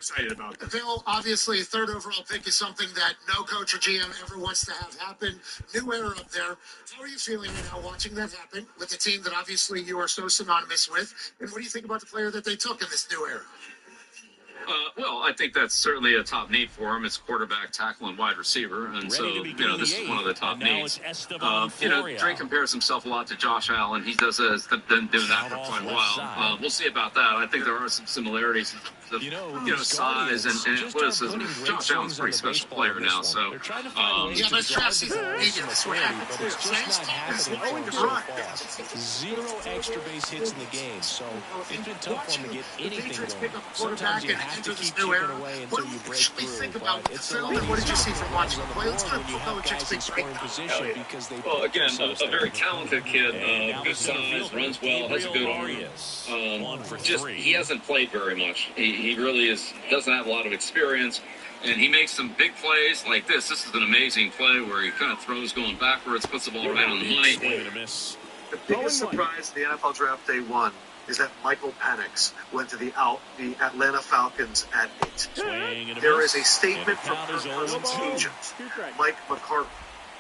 excited about this. Bill, obviously, third overall pick is something that no coach or GM ever wants to have happen. New era up there. How are you feeling right now watching that happen with the team that obviously you are so synonymous with? And what do you think about the player that they took in this new era? Well, I think that's certainly a top need for him. It's quarterback, tackle, and wide receiver. And so, this is one of the top needs. Drake compares himself a lot to Josh Allen. He has been doing that for quite a while. We'll see about that. I think there are some similarities of, size and what is this? Josh Allen's a pretty special player now. So, yeah, but it's draft season. That's what happened. Zero extra base hits in the game. So, it's been tough for him to get anything going. Sometimes you have to keep chipping away until you break through. Think about the film, and what did you see from watching the play? Let's go to Belichick's big scoring position because they. Well, again, a very talented kid, good size, runs well, has a good arm. He hasn't played very much. He really doesn't have a lot of experience. And he makes some big plays like this. This is an amazing play where he kind of throws going backwards, puts the ball right on the money. The biggest surprise of the NFL draft day one is that Michael Penix went to the Atlanta Falcons at 8. There is a statement from Kirk Cousins' agent, Mike McCarthy,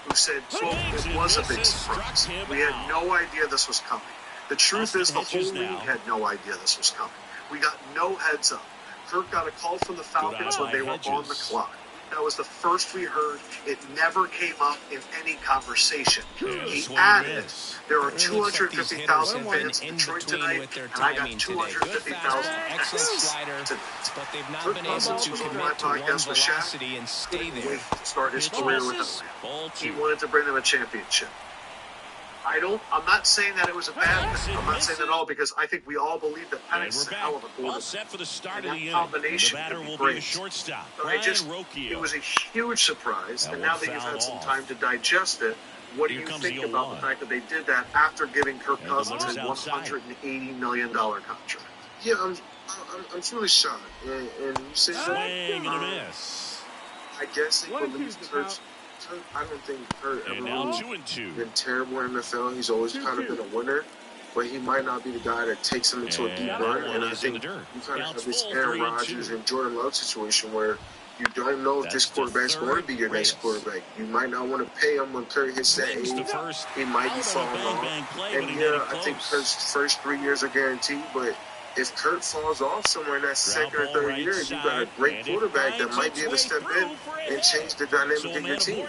who said, quote, it was a big surprise. We had no idea this was coming. The truth is the whole league had no idea this was coming. We got no heads up. Kirk got a call from the Falcons when they were on the clock. That was the first we heard. It never came up in any conversation. He added, there are 250,000 fans in Detroit tonight, and I got 250,000 texts tonight. Kirk Cousins was on my podcast with Shaq. He couldn't wait to start his career with Atlanta. He wanted to bring them a championship. I'm not saying that it was a bad thing. I'm not saying that at all because I think we all believe that Penix is a hell of a quarterback. And that combination could be great. But it was a huge surprise, and now that you've had some time to digest it, what do you think about the fact that they did that after giving Kirk Cousins a $180 million contract? Yeah, I'm really shocked. And you said that, I guess they believe Kirk. I don't think Kurt ever really been terrible in the NFL. He's always kind of been a winner, but he might not be the guy that takes him into a deep run. And I think you kind of have this Aaron Rodgers and Jordan Love situation where you don't know if this quarterback's going to be your next quarterback. You might not want to pay him when Kurt hits that age. He might be falling off. And yeah, I think Kurt's first 3 years are guaranteed, but if Kurt falls off somewhere in that second or third year, you got a great quarterback that might be able to step in and change the dynamic of your team.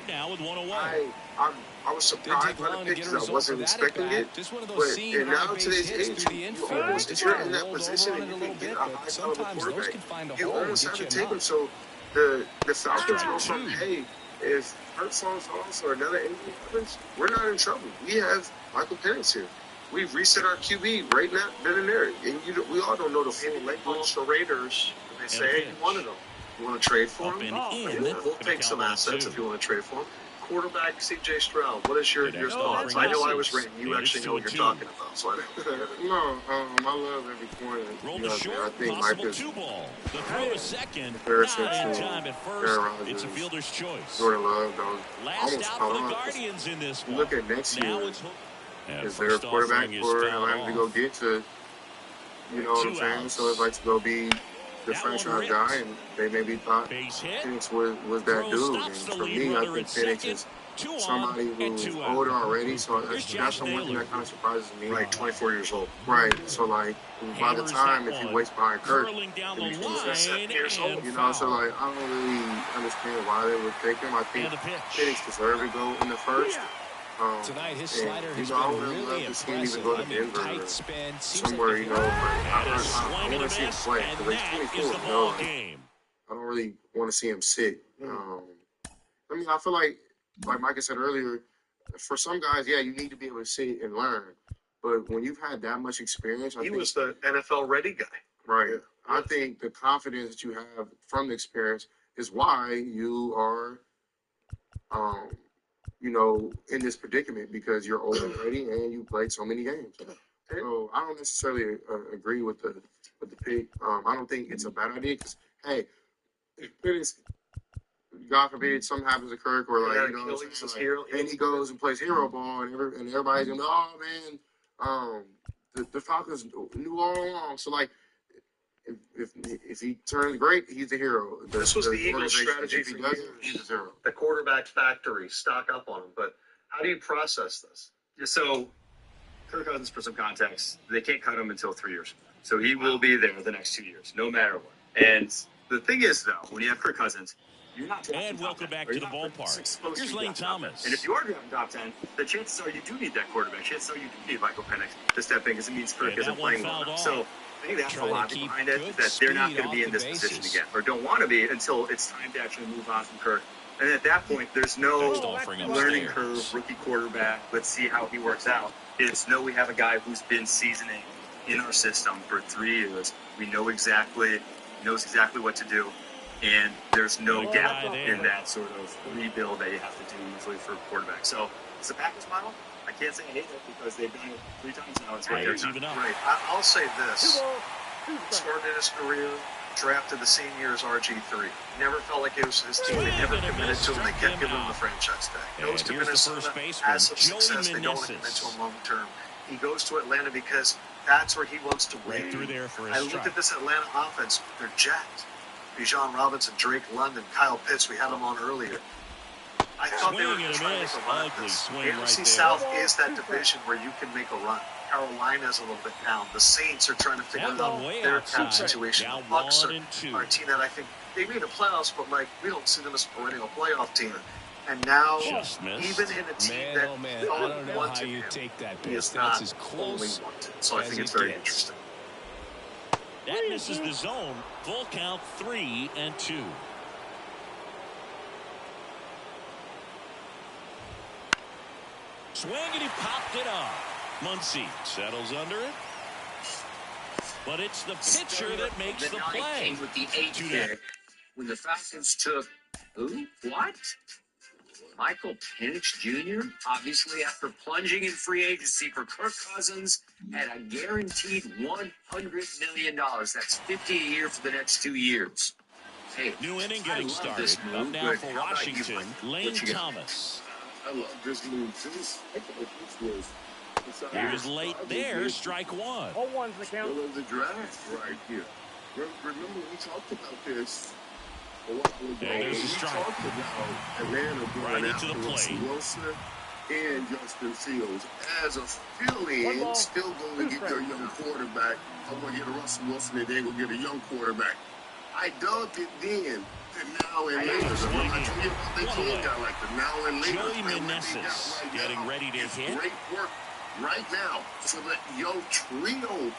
I was surprised by the pick because I wasn't expecting it. But in now today's age, if you're in that position and you can get a high caliber quarterback, you almost have to take him. So the Falcons go from, hey, if Kurt falls off or another injury happens, we're not in trouble. We have Michael Penix here. We've reset our QB right now, then and there. And we all don't know the full language. The Raiders, they say, hey, you wanted him. You want to trade for him? We'll take some assets if you want to trade for him. Quarterback C.J. Stroud, what is your thoughts? I know I was written. You actually know what you're talking about. So No, I love every corner. I think Mike is comparison to Aaron Rodgers, Jordan Love, almost caught on. Look at next year. Is there a quarterback for Atlanta to go get to, you know what I'm saying? So it's like to go be the franchise guy, and they maybe thought Penix was that dude. And for me, I think Penix is somebody who's older already, so that's the one thing that kind of surprises me. Like 24 years old. Right, so like by the time if he waits behind Kirk, he'll be 27 years old. You know, so like I don't really understand why they would take him. I think Penix deserved to go in the first. Tonight, his slider has been really impressive. I mean, tight spin, somewhere, you know, I want to see him play because he's 24. You know, I don't really want to see him sit. I mean, I feel like Micah said earlier, for some guys, yeah, you need to be able to sit and learn. But when you've had that much experience, he was the NFL ready guy. Right. I think the confidence that you have from the experience is why you are, you know, in this predicament because you're old already and you played so many games. So I don't necessarily agree with the pick. I don't think it's a bad idea because, hey, God forbid something happens to Kirk or like, you know, and he goes and plays hero ball and everybody's going, oh man, the Falcons knew all along. So like, If he turns great, he's a hero. This was the Eagles' strategy for years. He's a hero. The quarterback factory, stock up on him. But how do you process this? So, Kirk Cousins, for some context, they can't cut him until 3 years. So he will be there the next 2 years, no matter what. And the thing is, though, when you have Kirk Cousins, you're not drafting And welcome back to the ballpark. Here's Lane Thomas. And if you are drafting top 10, the chances are you do need that quarterback. Chances are you do need Michael Penix to step in because it means Kirk isn't playing well enough. So I think that's the logic behind it, that they're not going to be in this position again, or don't want to be until it's time to actually move on from Kirk. And at that point, there's no learning curve, rookie quarterback. Let's see how he works out. It's no, we have a guy who's been seasoning in our system for 3 years. We know knows exactly what to do. And there's no gap in that sort of rebuild that you have to do usually for a quarterback. So it's a package model. I can't say I hate it because they've done it 3 times now. It's what they're doing. Right. I'll say this. Started his career, drafted the same year as RG3. Never felt like it was his team. They never committed to him. They kept giving him the franchise tag. Goes to Minnesota, has some success. They don't want to commit to him long term. He goes to Atlanta because that's where he wants to win. I looked at this Atlanta offense. They're jacked. Bijan Robinson, Drake London, Kyle Pitts, we had them on earlier. I thought they were going to try to make a run at this. AFC South is that division where you can make a run. Carolina's a little bit down. The Saints are trying to figure out their cap situation. The Bucs are a team that I think they made the playoffs, but we don't see them as a perennial playoff team. And now, even in a team that don't want to him, he is not only wanted. So I think it's very interesting. That misses the zone. Full count, 3-2. Swing, and he popped it off. Muncy settles under it. But it's the pitcher that makes the play. With the 8th pick, when the Falcons took, who? What? Michael Penix Jr., obviously after plunging in free agency for Kirk Cousins at a guaranteed $100 million. That's $50 a year for the next 2 years. Hey, new inning getting started. Up now for Washington, Lane Thomas. I love this move. He was late there, strike one. 0-1's the count. Still in the draft right here. Remember, we talked about this a while ago. There's a strike. We talked about Atlanta going after Russell Wilson and Justin Fields. As a fill-in, still going to get their young quarterback. I'm going to get a Russell Wilson and they're going to get a young quarterback. I dubbed it then. The now and later. I told you about the kid guy like the now and later. Joey Meneses getting ready to hit. Great work right now for the young trio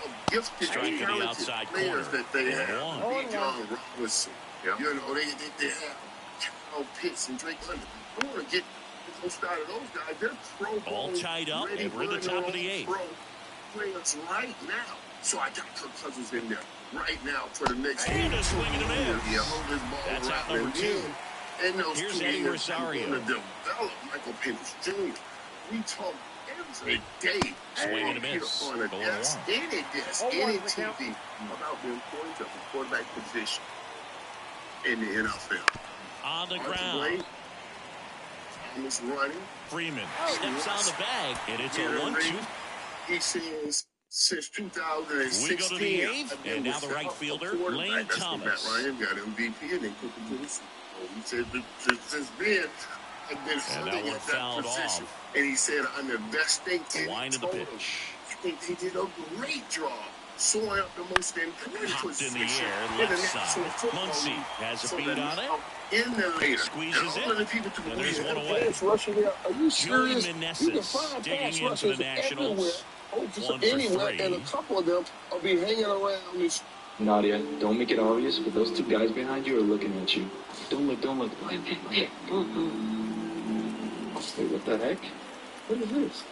of gifted and talented players that they have. Bijan Robinson. You know, they have Kyle Pitts and Drake London. I want to get the most out of those guys. They're pro all tied up, and we're in the top of the 8th. Players right now. So I got Kirk Cousins in there right now for the next and a swing and a miss. That's out number 2. And those here's Eddie Rosario. To develop Michael Penix Jr. We talk every day. Swing and a miss. On a desk, any TV about the importance of the quarterback position in the NFL. On the ground. Thomas running. Freeman steps on the bag, and it's a 1-2. He says, since 2016, we go to the 8th, and now the right fielder, Lane Thomas. Ryan got MVP, and they took him to the Super Bowl. He said, since then, I've been hunting at that position. And he said, I'm investing in total. I think they did a great job sewing up the most important position in the National Football League. Has a beat on it. In the later. Squeezes it. And there's one away. Are you serious? Joey Meneses digging into the Nationals. Anywhere, and a couple of them will be hanging around this. Nadia, don't make it obvious, but those 2 guys behind you are looking at you. Don't look. Wait. What the heck? What is this?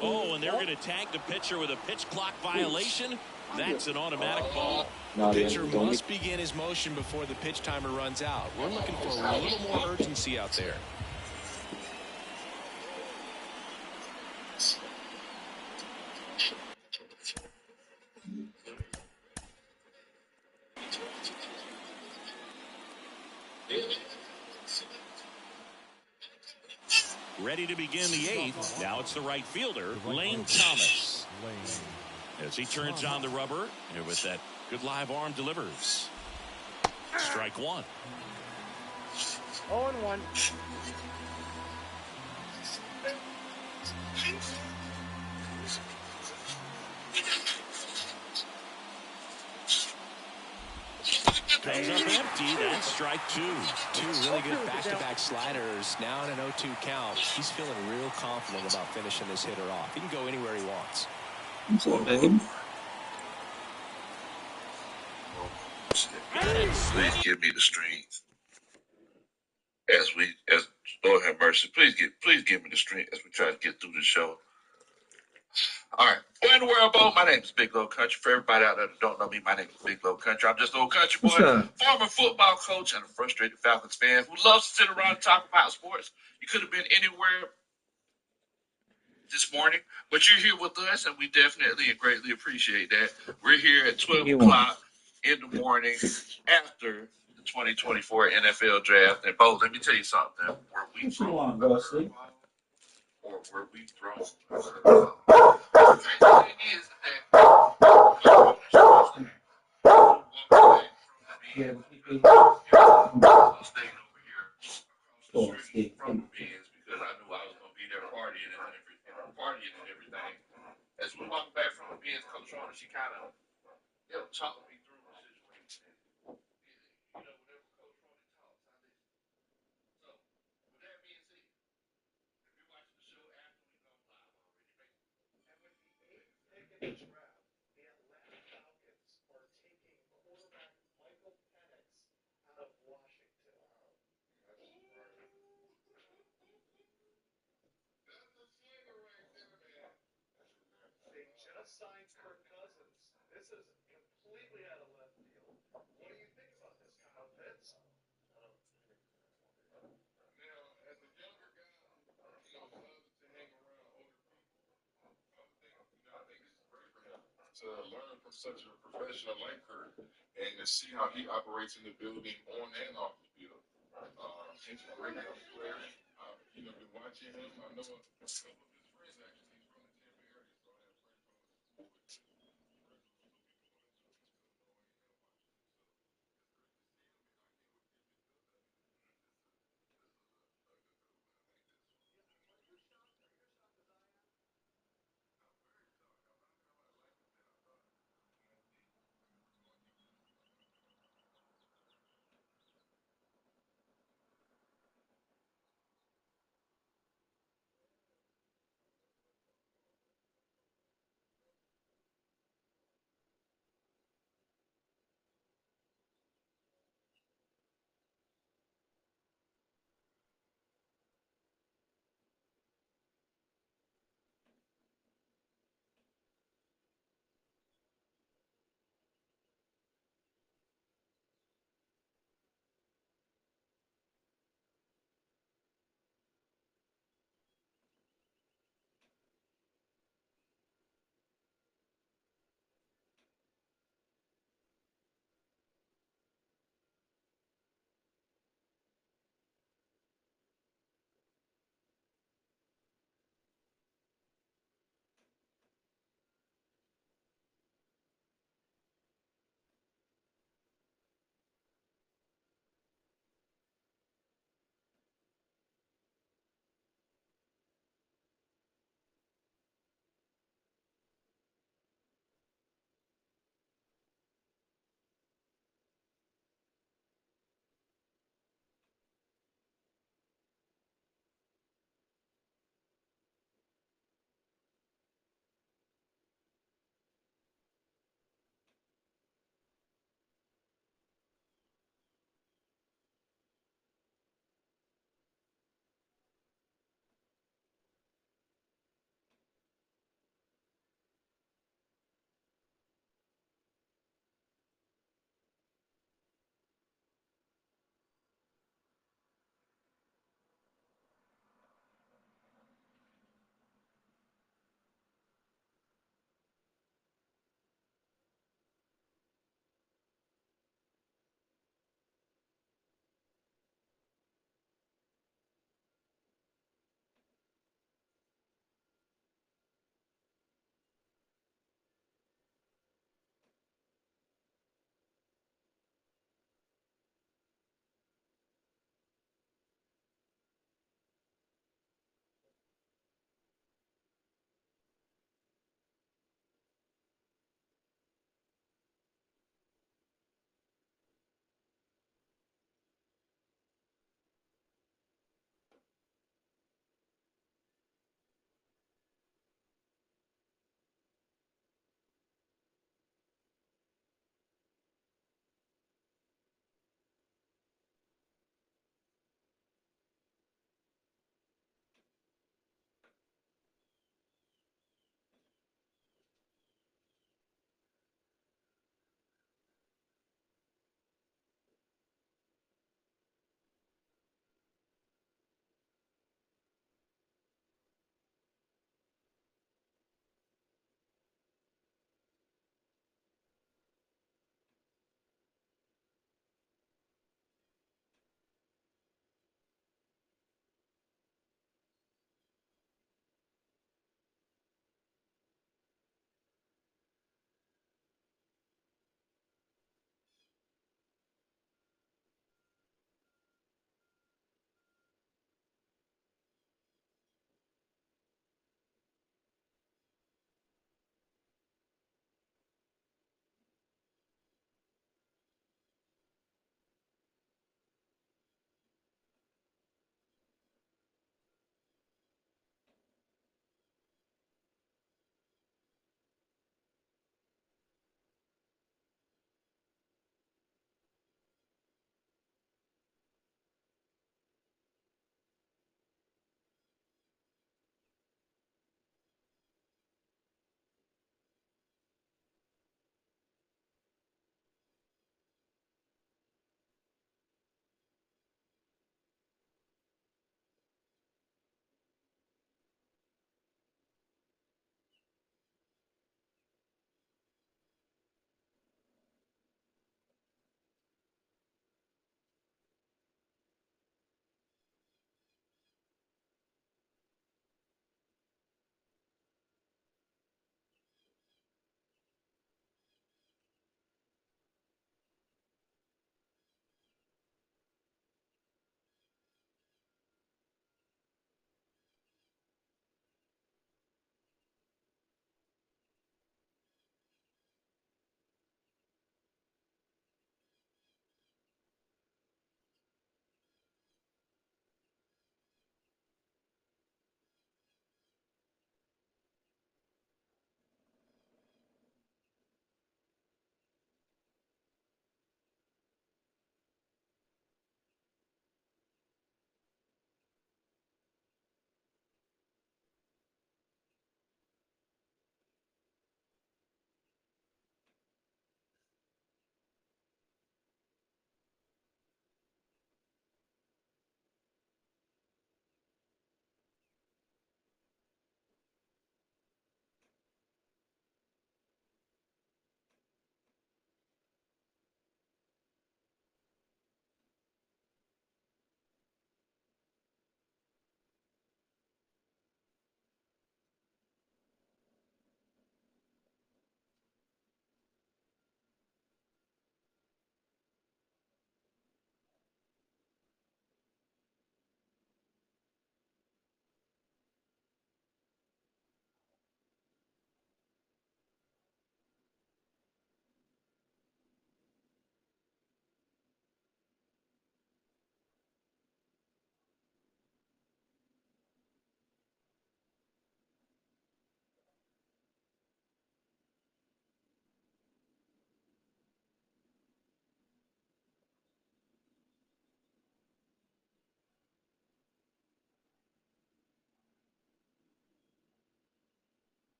Oh, and they're going to tag the pitcher with a pitch clock violation. That's an automatic ball. Nadia, the pitcher must begin his motion before the pitch timer runs out. We're looking for a little more urgency out there. Ready to begin the 8th. Now it's the right fielder, Lane Thomas. As he turns on the rubber, and with that good live arm delivers. Strike one. 0-1. Comes up empty. That's strike two. Two really good back-to-back sliders. Now in an 0-2 count. He's feeling real confident about finishing this hitter off. He can go anywhere he wants. What's up, babe? Please give me the strength as Lord have mercy. Please give me the strength as we try to get through the show. All right. Where in the world, Bo? My name is Big Low Country. For everybody out there that don't know me, my name is Big Low Country. I'm just a little country boy, former football coach, and a frustrated Falcons fan who loves to sit around and talk about sports. You could have been anywhere this morning, but you're here with us, and we definitely and greatly appreciate that. We're here at 12 o'clock in the morning after the 2024 NFL Draft. And, Bo, let me tell you something. Where we thrown, or where we thrown. The thing is because I knew I was going to be there partying and everything. As we walked back from the Ben's Coach Rona, she kind of talked me through the situation. And, whenever Coach Rona talks, I listen. So, with that being said, if you're watching the show after we've gone live already, And with the 8th pick in the draft, the Atlanta Falcons are taking quarterback Michael Penix out of Washington. They just signed Kirk Cousins. This is completely out of left field. What do you think about this, Kyle Pitts? Now, as a younger guy, loves to hang around older people, I think this is great for him to learn from such a professional like Kirk and to see how he operates in the building on and off the field. He's a great young player. I've been watching him. I know a couple of his friends actually. He's from the Tampa area, so I have friends from the school.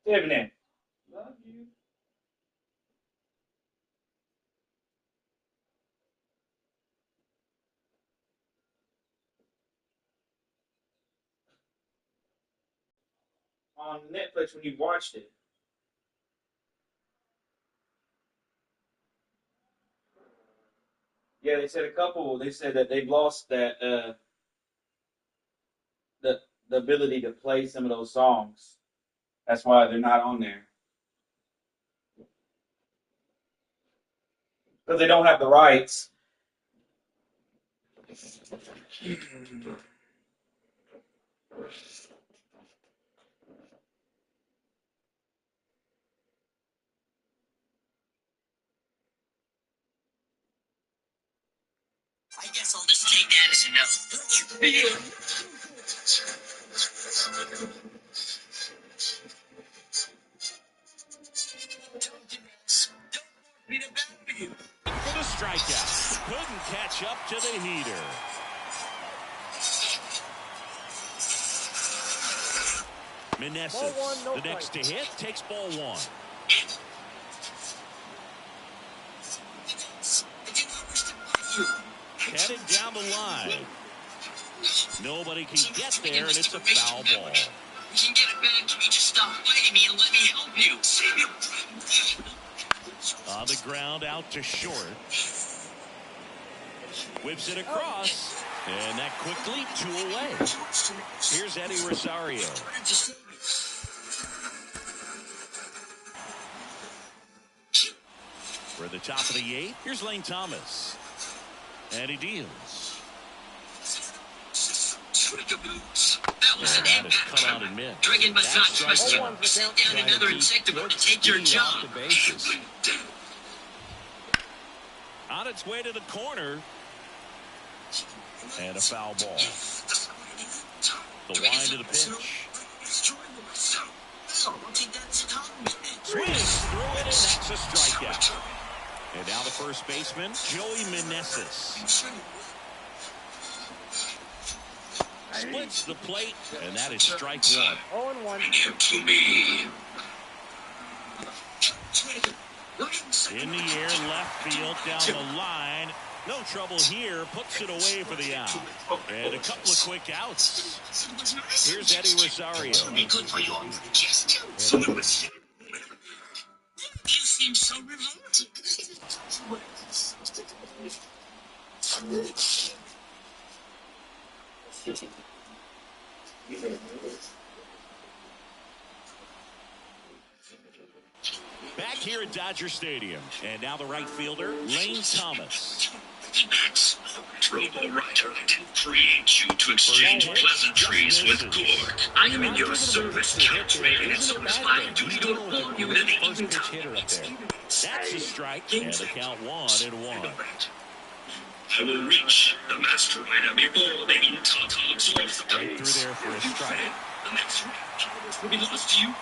Tiffany. On Netflix when you watched it. Yeah, they said they said that they've lost that the ability to play some of those songs. That's why they're not on there. Because they don't have the rights. I guess I'll just take that as a no. For the strikeout. Couldn't catch up to the heater. Meneses, the next to hit, takes ball one. Headed down the line. Nobody can get there, and it's a foul ball. You can get it back if you just stop fighting me and let me help you. On the ground, out to short. Whips it across, and that quickly 2 away. Here's Eddie Rosario. For the top of the 8th, here's Lane Thomas. And he deals. That was an impact. Dragon must not trust you. Send down another insectivore to take your job. On its way to the corner. And a foul ball. The wind of the pitch. Swings through it, and that's a strikeout. And now the first baseman, Joey Meneses. Splits the plate, and that is strike one. 0-1. To me. In the air, left field, down the line. No trouble here, puts it away for the out. And a couple of quick outs. Here's Eddie Rosario. Be good for you. You seem so revolted. Back here at Dodger Stadium. And now the right fielder, Lane Thomas. Robo-Writer, I didn't create you to exchange pleasantries with Gork. I am in your service, Country, and it's my duty to inform you that the even That's a strike, and the count 1-1. I will reach the master rider before the Intata absorbs the right through there for a strike. The next round will be lost to you.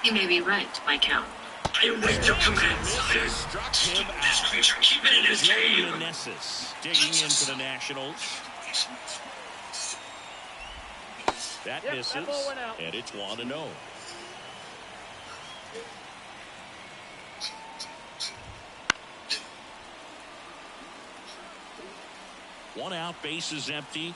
You may be right, my count. I await your command, sire. Struck him This out. creature, keep it in his Joey cave. Meneses digging in for the Nationals. That misses, and it's 1-0. One out, base is empty.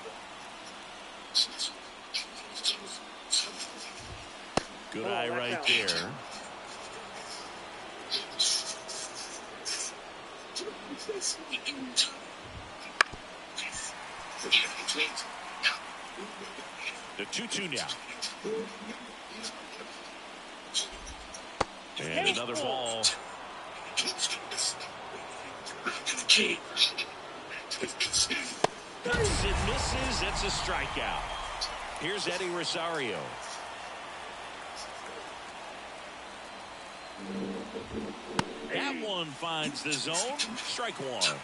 Good eye right there. The 2-2 now. And another ball. It misses. It's a strikeout. Here's Eddie Rosario. That one finds the zone. Strike one.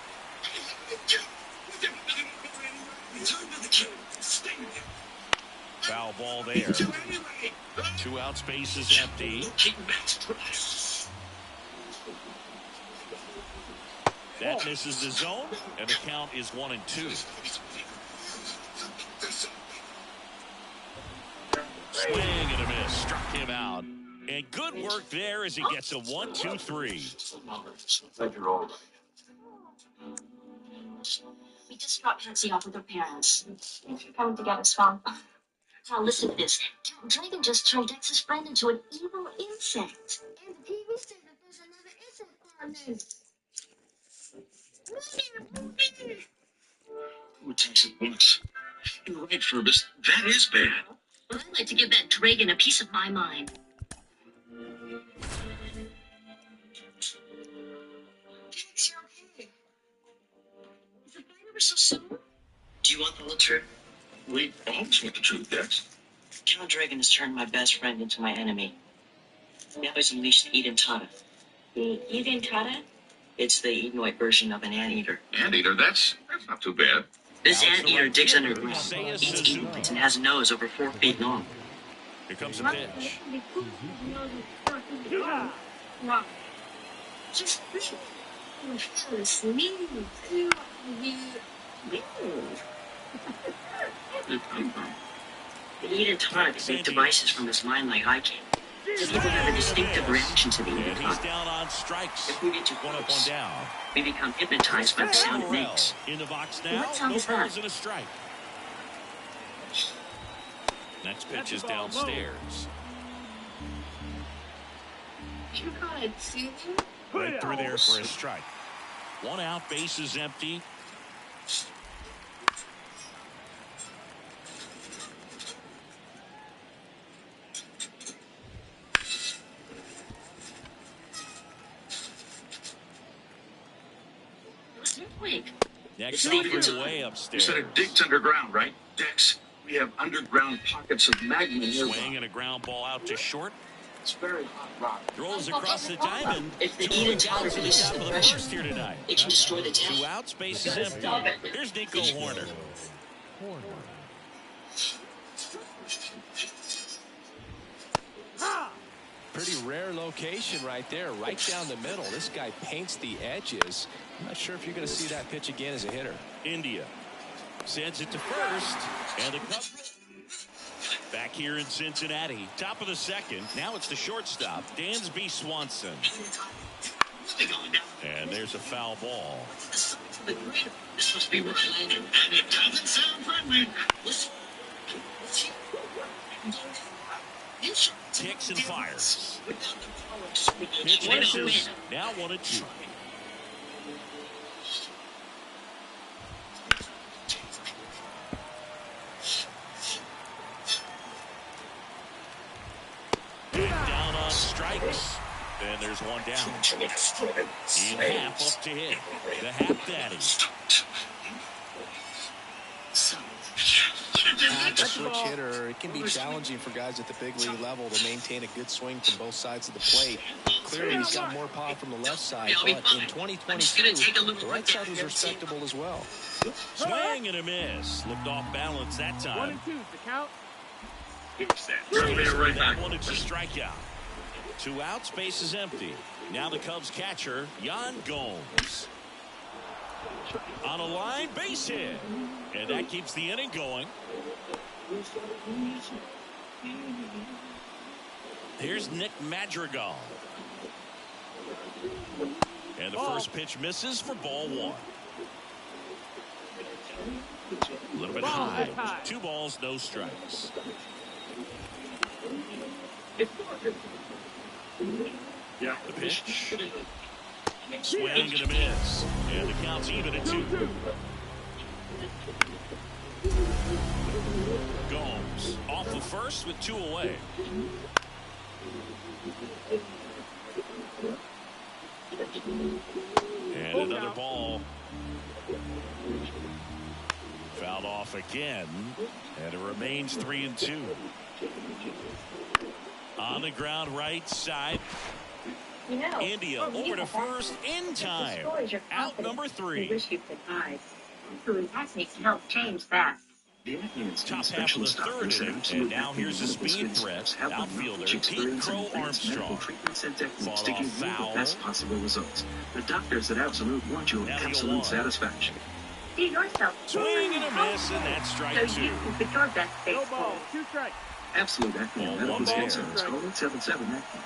Foul ball there. 2 outs, base is empty. That misses the zone, and the count is 1-2. Swing and a miss. Struck him out. And good work there as he gets a 1-2-3. We just got Patsy off with her parents. Thanks for coming to get us home. Now listen to this. Dragon just turned Dex's friend into an evil insect. And the TV said that there's another insect farm named. Who takes it once? You're right, Furbus. That is bad. But I'd like to give that dragon a piece of my mind. Dex, you're okay. Is the fight over so soon? Do you want the whole truth? We always want the truth, Dex. Count Dragon has turned my best friend into my enemy. Now he's unleashed Eden Tata. The Eden Tata? It's the Edenoid version of an anteater. Anteater, that's not too bad. This anteater digs underground, eats Edenoids, and has a nose over 4 feet long. Here comes the pitch. Just fell asleep. The Eden Tata can make devices from his mind like I can. People have a distinctive reaction to the Eden He's Tata. down on strikes. If we get too One up, one close, down. we become hypnotized by the sound it makes. In the box now. What sound No is that? balls and a strike. Next pitch is downstairs. You got it, Susan. Right through there for a strike. 1 out, base is empty. Next up is way You upstairs. said it digs underground, right? Dex, we have underground pockets of magma nearby. Swing and a ground ball out to short. It's very hot rock. Throws across the diamond. If the 2 Eden down Tata for the releases top the of the pressure, first here tonight. it can destroy the 2 town. outs, base is empty. Here's Nico Horner. Pretty rare location right there, right down the middle. This guy paints the edges. I'm not sure if you're going to see that pitch again as a hitter. India sends it to first, and the Cubs back here in Cincinnati. Top of the second. Now it's the shortstop, Dansby Swanson. And there's a foul ball. This must be Rick Landon, and it doesn't sound friendly. Kicks and fires. Pitch misses. Now 1-2. And down on strikes. And there's 1 down. In half up to hit. The half daddy. As a switch hitter, it can be challenging for guys at the big league level to maintain a good swing from both sides of the plate. Clearly, he's got more pop from the left side, but in 2022, the right side was respectable as well. Swing and a miss. Looked off balance that time. 1-2 to count. That one, it's a strikeout. 2 outs, base is empty. Now the Cubs catcher, Yan Gomes. On a line, base hit. And that keeps the inning going. Here's Nick Madrigal. And the first pitch misses for ball 1. A little bit high. 2 balls, no strikes. Yeah. The pitch. Swing and a miss. And the count's even at 2. Gomes off the first with 2 away. And another ball. Fouled off again. And it remains 3-2. On the ground right side. You know, India over to first in time. Out number 3. wish you could hide. Improving techniques can help change that. Top half of the third inning, and now here's a speed threat. Outfielder Pete Crow Armstrong. Fought off foul. Best possible results. The doctors at Absolute want you absolute satisfaction. See yourself. Swing and a miss, and that's strike two. Pick your best baseball. Absolute Acme Medical Sports Centers. Call 877-ACME.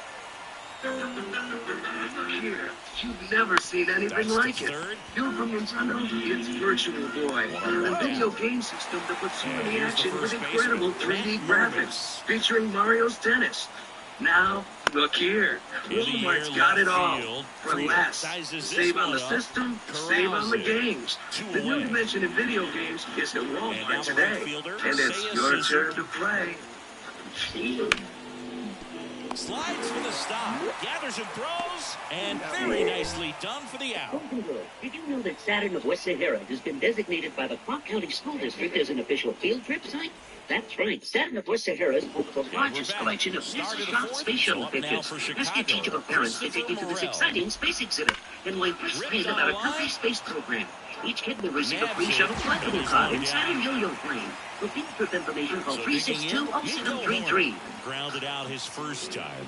Here, you've never seen anything like it. You're from Nintendo, it's Virtual Boy, a video game system that puts you in the action with incredible 3D graphics, featuring Mario's Tennis. Now, look here. Walmart's got it all. For less. Save on the system, save on the games. The new dimension in video games is at Walmart today. And it's your turn to play. Slides for the stop, gathers and throws, and very nicely done for the out. Did you know that Saturn of West Sahara has been designated by the Clark County School District as an official field trip site? That's right. Saturn of West Sahara is home to the largest collection of NASA space shuttle pictures. Ask your teachable parents to take you to this exciting space exhibit and learn firsthand about our country's space program. Each kid will receive a free shuttle flight card and Saturn yo-yo plane. For field trip information, call 362-0733. Grounded out his first time.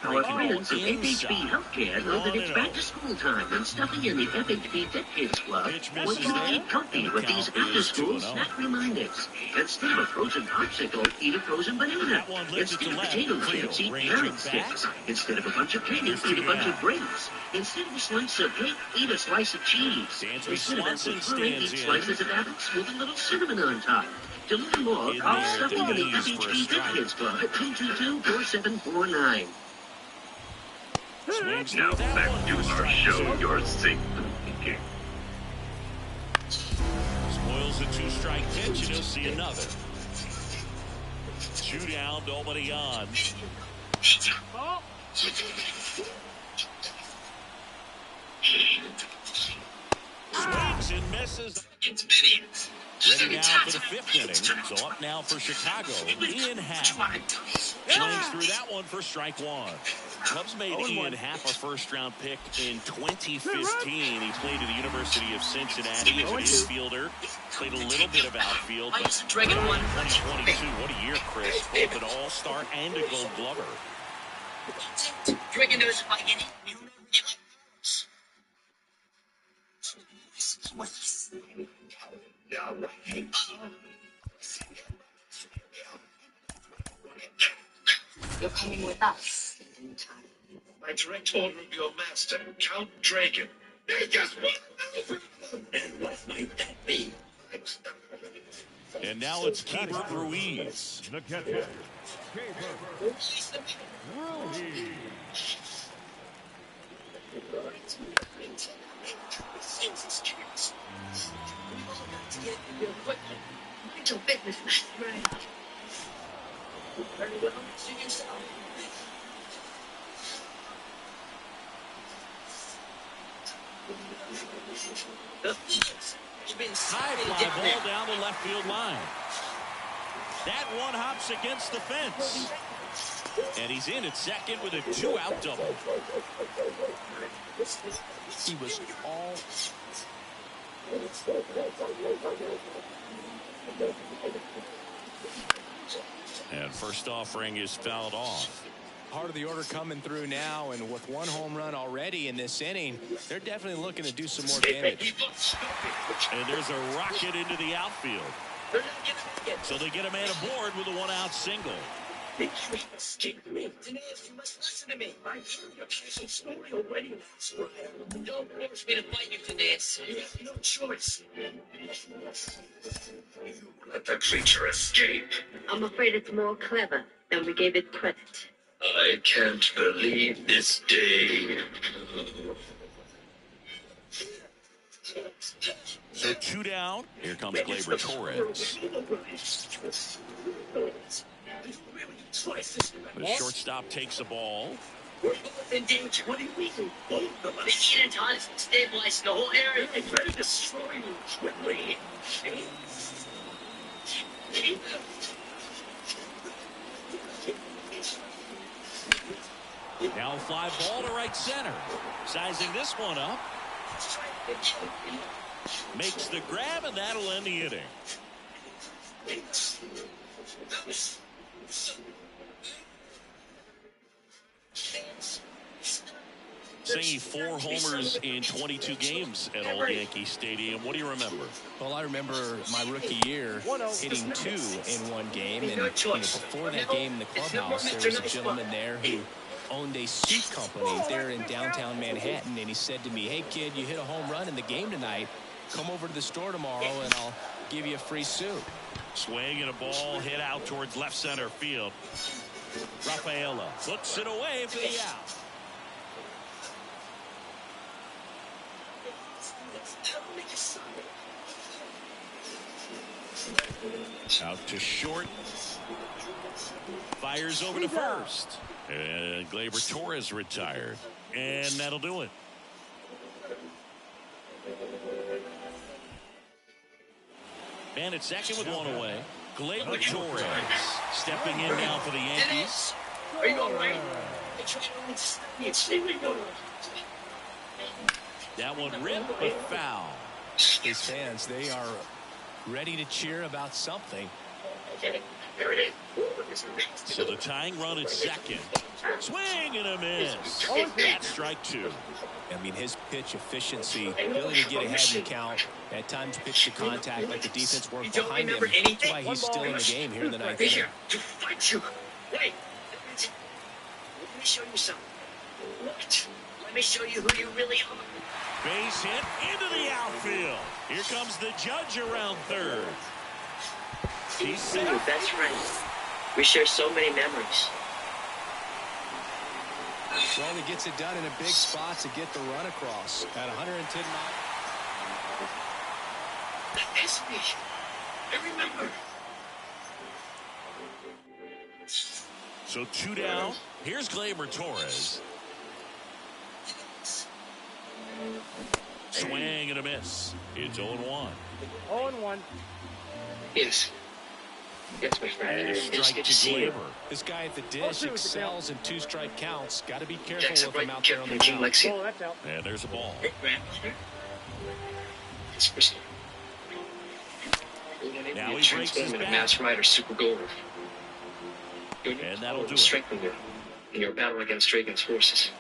Our friends at FHB Healthcare know that it's back to school time, and stuffing in the FHB Fit Kids Club wants you to eat comfy with these after-school snack reminders. Instead of a frozen popsicle, eat a frozen banana. Instead of potato chips, eat carrot sticks. Instead of a bunch of candy, eat a bunch of grapes. Instead of a slice of cake, eat a slice of cheese. Instead of apple pie, eat slices of apples with a little cinnamon on top. To learn more, call stuffing in the FHB Fit Kids Club at 222-4749. Now back to our show, your safe. Spoils a two-strike pitch, and he'll see another. Two down, nobody on. Swings and misses. Ready now for the fifth inning. So up now for Chicago, Ian Happ. Swings through that one for strike one. Cubs made Ian Happ a first-round pick in 2015. He played at the University of Cincinnati as an infielder. Played a little bit of outfield. But 2022, what a year, Chris. Both an all-star and a Gold Glover. Drinking those spaghetti. You're coming with us. By direct order of your master, Count Dragon. They just won. And what might that be? And now it's Keeper Ruiz. The catcher, Keeper High fly ball down the left field line. That one hops against the fence. And he's in at second with a two-out double. He was all... And first offering is fouled off. Part of the order coming through now, and with one home run already in this inning, they're definitely looking to do some more damage. And there's a rocket into the outfield. So they get a man aboard with a one-out single. They try to escape me. Denise, you must listen to me. I heard your casual story already. Don't force me to fight you, Denise. You have no choice. You let the creature escape. I'm afraid it's more clever than we gave it credit. I can't believe this day. So two down. Here comes Gleyber Torres. The shortstop takes the ball. We're both in danger. What do you mean? Both of us. They get into stabilizing the whole area. They try to destroy you quickly. Now fly ball to right center. Sizing this one up. Makes the grab, and that'll end the inning. Saying 4 homers in 22 games at Old Yankee Stadium. What do you remember? Well, I remember my rookie year hitting 2 in one game. And before that game in the clubhouse, there was a gentleman there who owned a suit company there in downtown Manhattan. And he said to me, "Hey, kid, you hit a home run in the game tonight. Come over to the store tomorrow, and I'll give you a free suit." Swing and a ball hit out towards left center field. Rafaela puts it away for the out. Out to short. Fires over to first. And Gleyber Torres retired. And that'll do it. Man at second with one away. Gleyber Torres stepping in now for the Yankees. Are you all right? That one ripped, but foul. His fans, they are ready to cheer about something. So the tying run at second. Swing and a miss. That's strike 2. I mean, his pitch efficiency, ability to get ahead in the count, at times pitch to contact, but the defense worked behind him. That's why he's still in the game here in the 9th inning. To fight you. Wait. Let me show you something. What? Let me show you who you really are. Base hit into the outfield. Here comes the judge around third. He's set. That's right. We share so many memories. Well, he gets it done in a big spot to get the run across at 110 miles. That's me. I remember. So 2 down. Here's Gleyber Torres. Swing and a miss. It's 0-1. 0-1. Yes. Yes, my friend. And a strike to Gleyber. This guy at the dish excels in 2-strike counts. Got to be careful with him out there on the mound. Oh, that's out. And there's a ball. Now he breaks his back. Mass Rider Super Gold. And that'll do it. Strengthen you in your battle against Dragon's forces.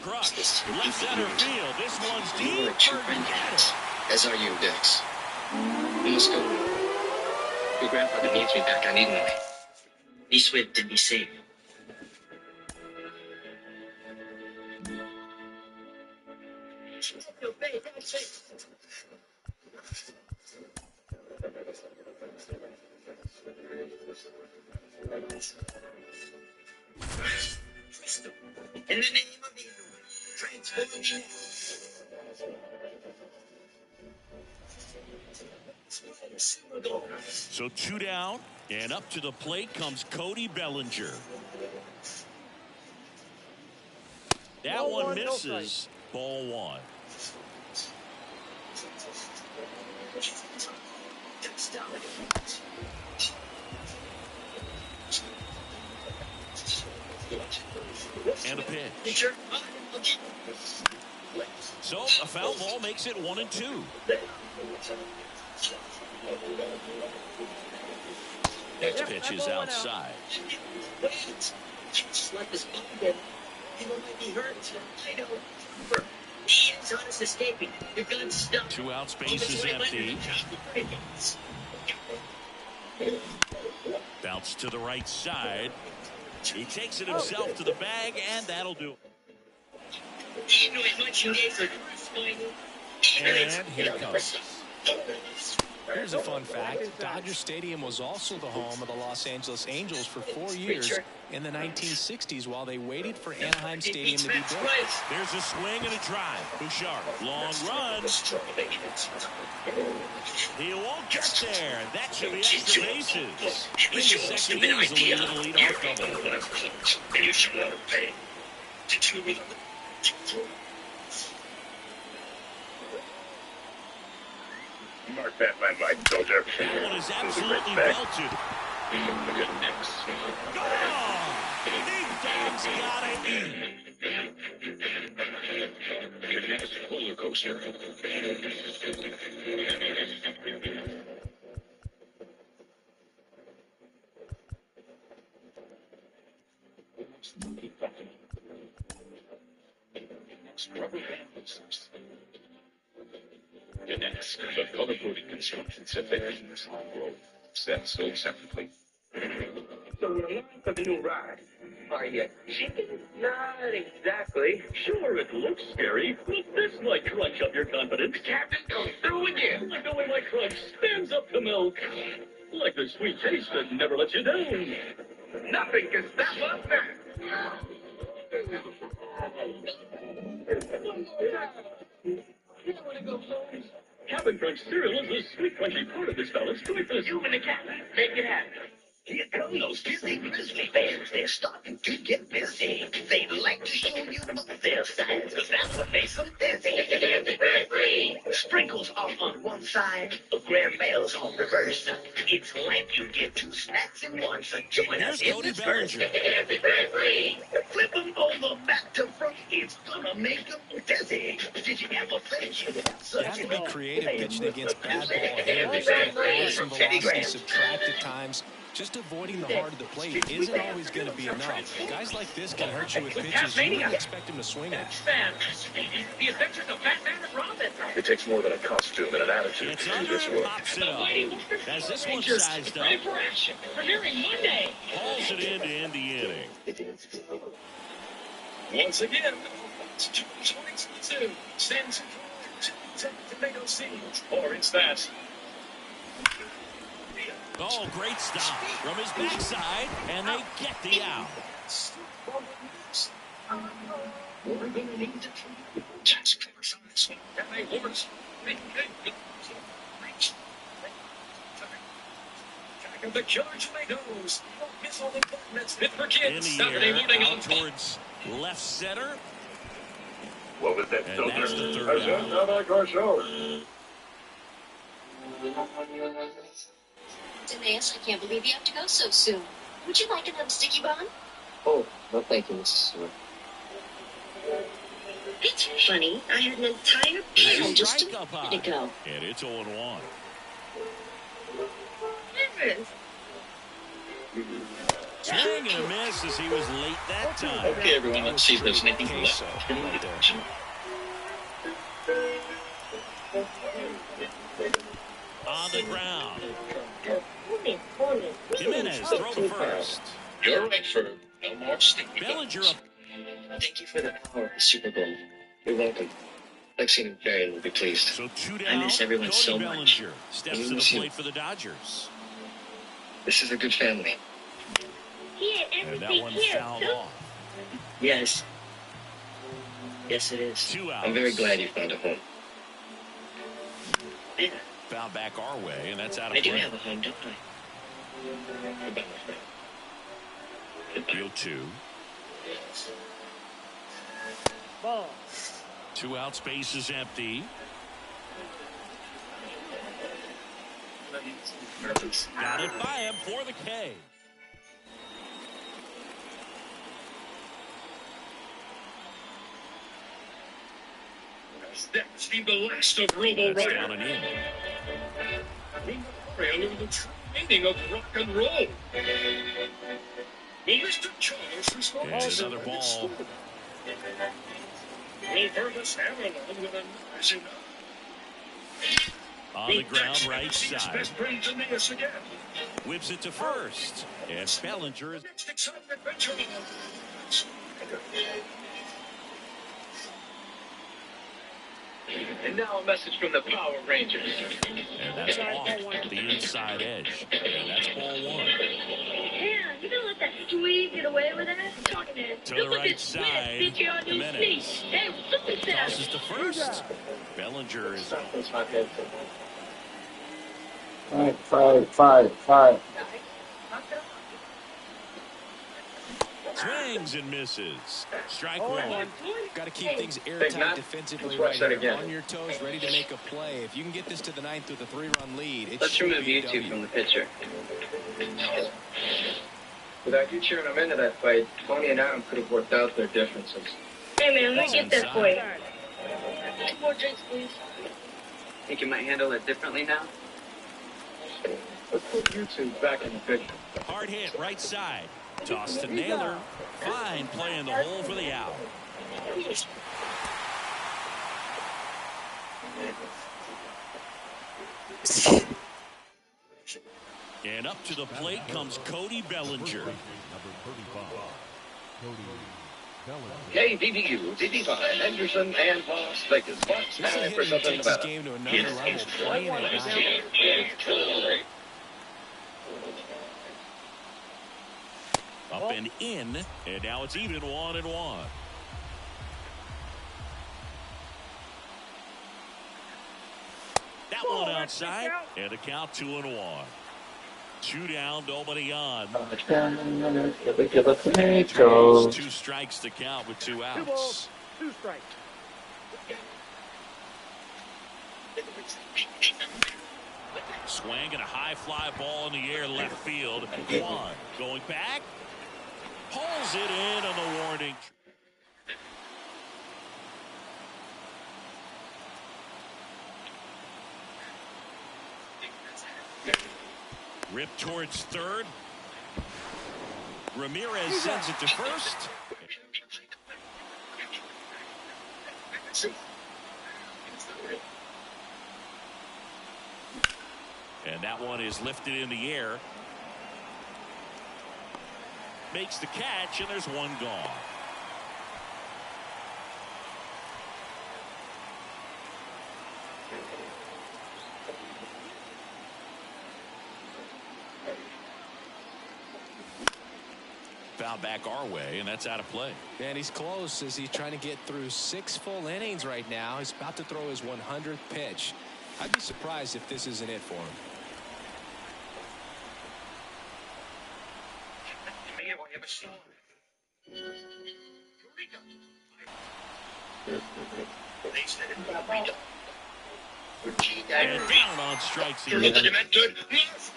Crux, left center field. This one's deep. You're a true friend, as are you, Dex. We must go. Your grandfather needs me back on Eden. Be swift and be safe. In the name of Eden, transform me. So 2 down, and up to the plate comes Cody Bellinger. That one misses. Ball 1. And a pitch. So a foul ball makes it 1-2. Next pitch is outside. Just let this ball get. People might be hurt. I know. He's honest escaping. Your gun's stuck. 2 outs, base is empty. Bounce to the right side. He takes it himself to the bag, and that'll do it. And here it comes. Here's a fun fact. Dodger Stadium was also the home of the Los Angeles Angels for 4 years in the 1960s while they waited for Anaheim Stadium to be built. There's a swing and a drive. Bouchard, long run. He won't get there. That should be extra bases. In the second innings, a little leadoff double. You should not have paid. Did you read? Mark that, my Mike Soldier. That one is absolutely belted. Gone! Big Dog's got it. next roller coaster. Rubber band the next, the color-coded construction set that keeps growth set sold separately. So we're aligned for the new ride. Are you chicken? Not exactly. Sure, it looks scary, but this might crunch up your confidence. Captain, come through again. Like the way my crunch stands up to milk. Like the sweet taste that never lets you down. Nothing can stop us now. Captain Crunch cereal is the sweet, crunchy part of this fella's breakfast. You and the captain, make it happen. Here come those busy Grizzly fans. They're starting to get busy. They like to show you both their sides, because that's what makes them busy. Sprinkles off on one side, Graham Bale's on reverse. It's like you get two snacks in one, so join us in this verse. Flip them over back to front. It's gonna make them dizzy. Did you ever finish it? You have to be creative pitching against bad ball hitters. Add some velocity, subtract at times. Just avoiding the heart of the plate isn't always going to be enough. Guys like this can hurt you with pitches you wouldn't expect him to swing at. The adventures of Batman and Robin. It takes more than a costume and an attitude to do this work. Pops it up. As this one sized up. Ready for action. Premiering Monday. Hauls it in to end the inning. Once again, 2022 sends tomato seeds. Or it's that. Oh, great stop from his backside, and they get the out. The killer tomatoes. Miss all the button that's fit for kids. In the Saturday morning air, on towards left center. What was that? And that's the third out. Denise, I can't believe you have to go so soon. Would you like another sticky bun? Oh, no thank you, Mrs. Stewart. It's funny. I had an entire pan just a minute ago. And it's 0-1. Swing and a miss as he was late that time. Okay, everyone, let's see if there's anything left. On the ground. Jimenez, throw to first. You're right, for no more sticky Bellinger buns. Thank you for the power of the Super Bowl. You're welcome. Lexi and Barry will be pleased. So two down. I miss everyone Cody so Bellinger much. steps to the plate for the Dodgers. This is a good family. And that one fouled off. Yes. Yes, it is. 2 outs. I'm very glad you found a home. Yeah. Foul back our way, and that's out of I do play. have a home, don't I? Goodbye, my friend. Goodbye. Field 2. Ball. 2 out, space is empty. Got it by him for the K. That's the last of Robo That's Rider. down and in. Under the true meaning of rock and roll. Mr. Charles responds. And another ball. Robertus Avalon with a nice enough. On the ground, right side. Best friend Aeneas again. Whips it to first. And Bellinger is. Next exciting adventure. And now a message from the Power Rangers. And that's off the inside edge. And that's ball 1. Yeah, you gonna let that squeeze get away with that? I'm talking To the right side, Jimenez tosses to first. Bellinger is. Five. Swings and misses. Strike 1. Got to keep things airtight defensively right here. On your toes, ready to make a play. If you can get this to the 9th with a 3-run lead, it Let's should remove be you a two W. from the picture. Without you cheering them into that fight, Tony and Adam could have worked out their differences. Hey man, let me get that for you. 2 more drinks, please. Think you might handle it differently now? Let's put you two back in the picture. Hard hit, right side. Toss to Naylor. Fine play in the hole for the out. And up to the plate comes Cody Bellinger. KBBU, 55, Henderson, and Las Vegas. This is a hitter who takes his game to another level, playing at night. Up and in, and now it's even 1-1. That one outside, and a count 2-1. 2 down, nobody on. 2 strikes to count with 2 outs. 2 balls, 2 strikes. Swing and a high fly ball in the air left field. One going back. Pulls it in on the warning. Rip towards third. Ramirez sends it to first. And that one is lifted in the air. Makes the catch, and there's one gone. Foul back our way, and that's out of play. And he's close as he's trying to get through 6 full innings right now. He's about to throw his 100th pitch. I'd be surprised if this isn't it for him. And down on strikes again.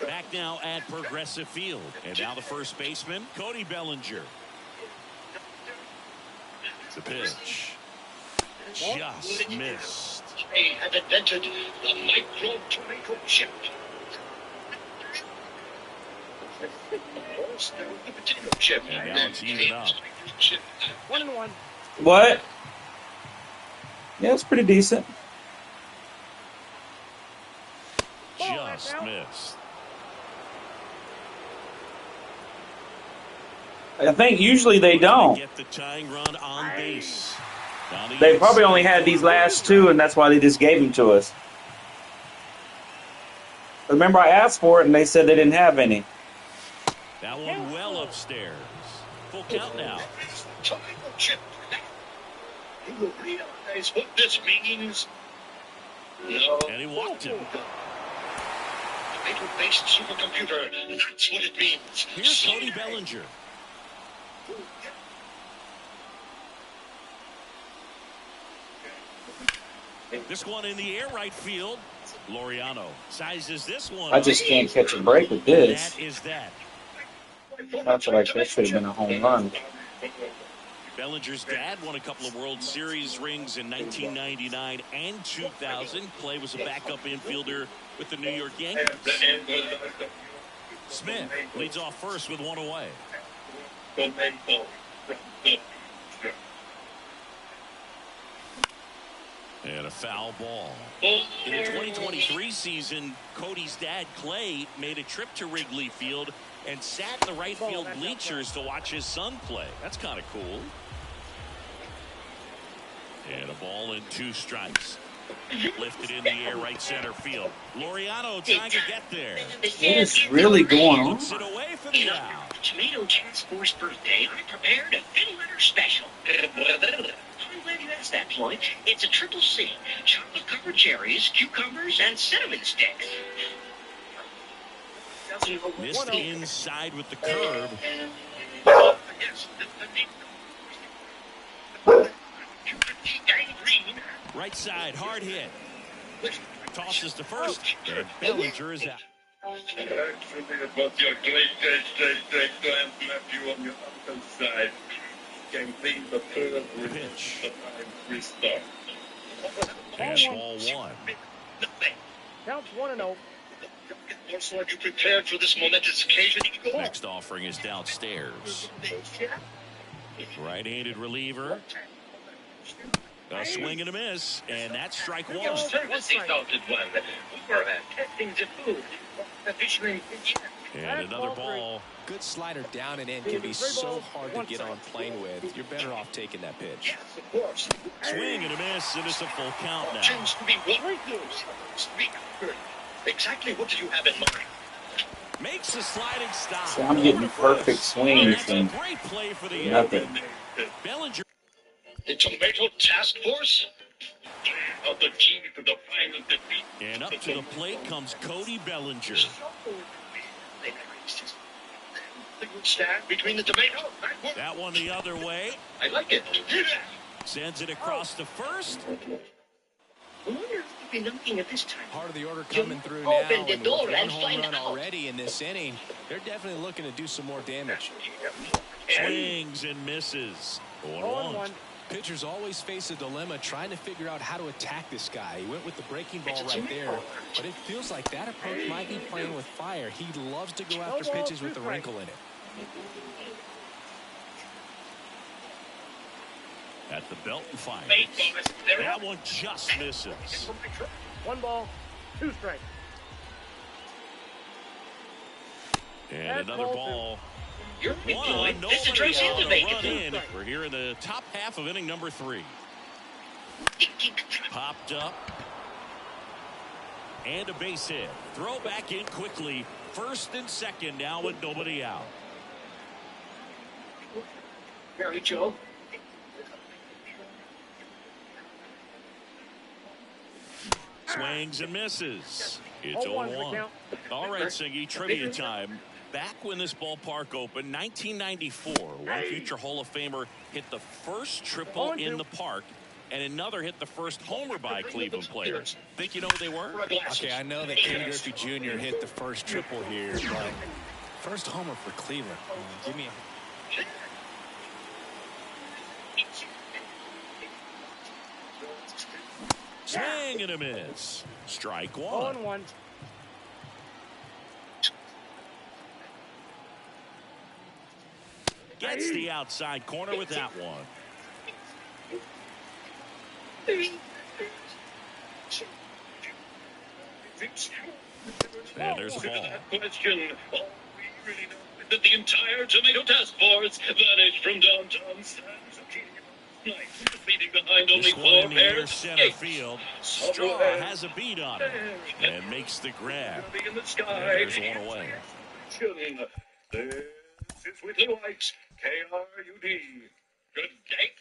Back now at Progressive Field. And now the first baseman, Cody Bellinger. The pitch. Just missed. They have invented the micro tomato chip. The potato chip. And now it's even up. 1-1. What? Yeah, it's pretty decent. Just missed. I think usually they don't. Get the tying run on base. They probably only had these last 2, and that's why they just gave them to us. Remember, I asked for it, and they said they didn't have any. That one well upstairs. Full count now. Tomato chip. You will realize what this means. No. And he walked him. Tomato-based supercomputer. That's what it means. Here's Cody Bellinger. This one in the air right field. Laureano sizes this one. I just can't catch a break with this. That is that. I feel like that should have been a home run. Bellinger's dad won a couple of World Series rings in 1999 and 2000. Clay was a backup infielder with the New York Yankees. Smith leads off first with 1 away. And a foul ball. In the 2023 season, Cody's dad, Clay, made a trip to Wrigley Field and sat in the right field bleachers to watch his son play. That's kind of cool. And a ball and 2 strikes. Lifted in the air right center field. Laureano trying to get there. What is really going on? Puts it away for the out. Tomato Chad's 4th birthday, I prepared a Fitty Letter special. I'm glad you asked that, Floyd. It's a triple C. Chocolate-covered cherries, cucumbers, and cinnamon sticks. Missed inside with the curve. Right side, hard hit. Tosses to first, and Bellinger is out. Actually, about your great-great-great-great-grandnephew on your uncle's side can be the third pitch. Restart. And ball one. Counts 1-0. Also, are you prepared for this momentous occasion? Next offering is downstairs. Right-handed reliever. A swing and a miss, and that's strike one. Service exalted one. We were testing the food. Officially, and another ball. Good slider down and in can be so hard to get on plane with. You're better off taking that pitch. yes, of course. Swing and a miss, and it's a full count now. Seems to be what? Exactly what do you have in mind? Makes a sliding stop. So I'm getting perfect swings and Great play for the nothing. Bellinger. The Tomato Task Force? Of the key to the final defeat. And up to the plate comes Cody Bellinger. Stand between the tomato. That one the other way. I like it. Sends it across to first. I wonder if you've been looking at this time. Part of the order coming through now. Open the And door with one and home find run out. already in this inning. They're definitely looking to do some more damage. Swings and misses. 0-1. Pitchers always face a dilemma trying to figure out how to attack this guy. He went with the breaking ball right there, but it feels like that approach might be playing with fire. He loves to go after pitches with a wrinkle in it. At the belt and fires. That one just misses. 1 ball, 2 strikes. And another ball. You're One, This is nobody Tracy out, to a make run in. it. We're here in the top half of inning number 3. Popped up. And a base hit. Throw back in quickly. First and second now with nobody out. Mary Jo. Swings and misses. It's 0-1 0-1. All right, Singy, trivia time. Back when this ballpark opened, 1994, one future Hall of Famer hit the first triple in the park, and another hit the first homer by Cleveland players. Think you know who they were? Okay, I know that Ken Griffey Jr. hit the first triple here, but first homer for Cleveland. Give me a... Swing and a miss. Strike one. 0-1. Gets the outside corner with that one. And there's the ball. Question. All we really know is that the entire Tomato Task Force vanished from downtown San leaving behind only This one 4 in the near pairs. center field. Straw has a beat on it and makes the grab. In the And sky. there's one away. This is Whitley White, KRUD. Good day.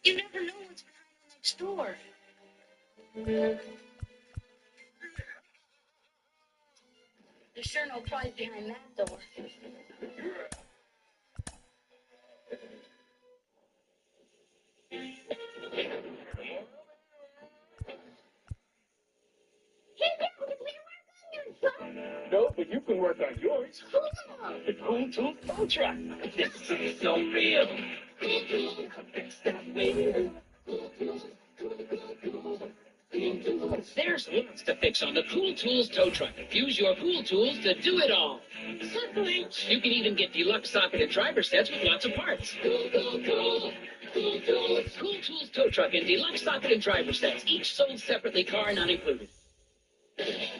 You never know what's behind the next door. There's sure no prize behind that door. No, but you can work on yours. The Cool Tooth Tow Truck. This is so real. There's lots to fix on the Cool Tools Tow Truck. Use your Cool Tools to do it all. You can even get deluxe socket and driver sets with lots of parts. Cool Tools Tow Truck and deluxe socket and driver sets, each sold separately, car not included.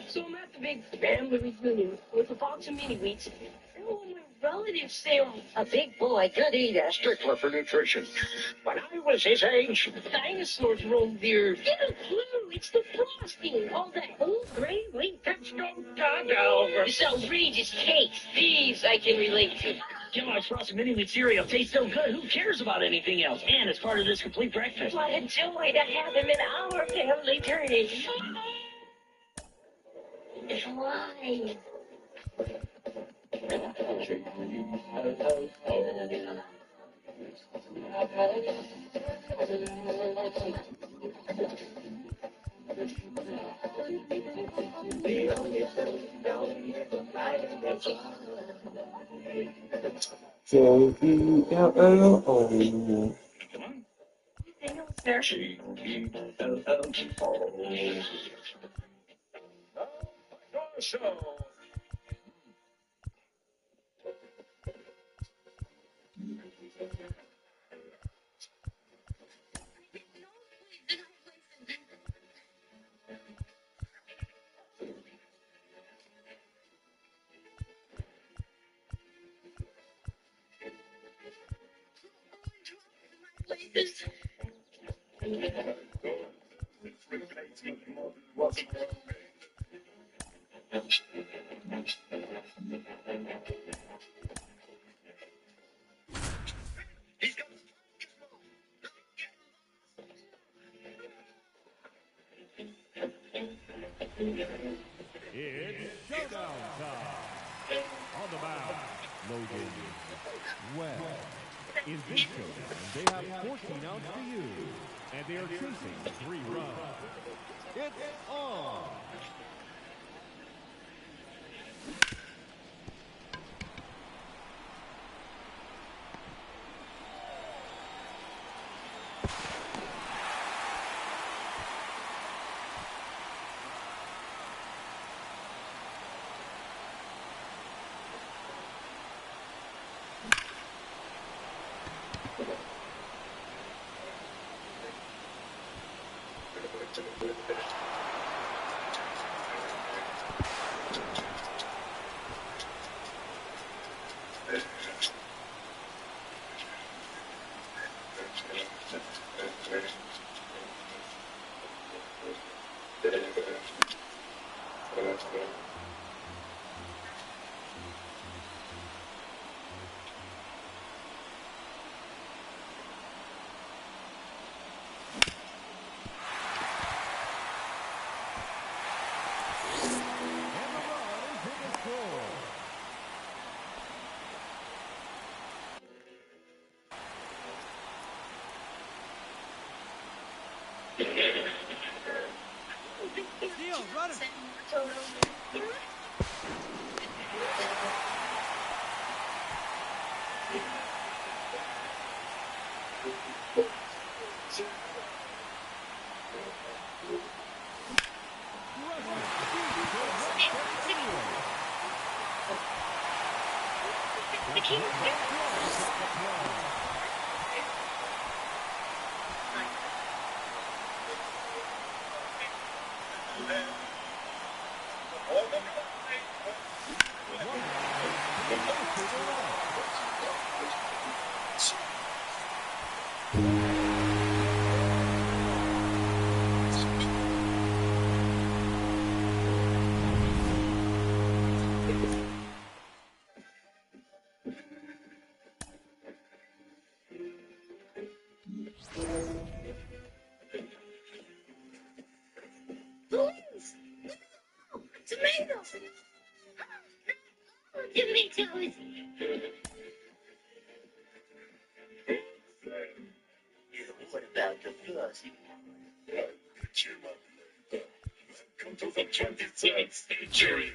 So I'm at the big family reunion with a box of mini wheats. And all my relatives say I'm a big boy, could eat a Stickler for nutrition. When I was his age, dinosaurs roamed the earth. Get a clue, it's the frosting. All that old gray wheat. This outrageous cake. These I can relate to. Kellogg's Frosted Mini Wheat cereal tastes so good, who cares about anything else? And it's part of this complete breakfast. What a joy to have him in our family tree. Why? J-E-L-L-O. It's showdown time. On the mound, Logan Webb. In this showdown, they have 14 outs to use, and they are chasing 3 runs. It's on. Tomatoes! Tomatoes! What about the fuzzy? Welcome to the 23rd century.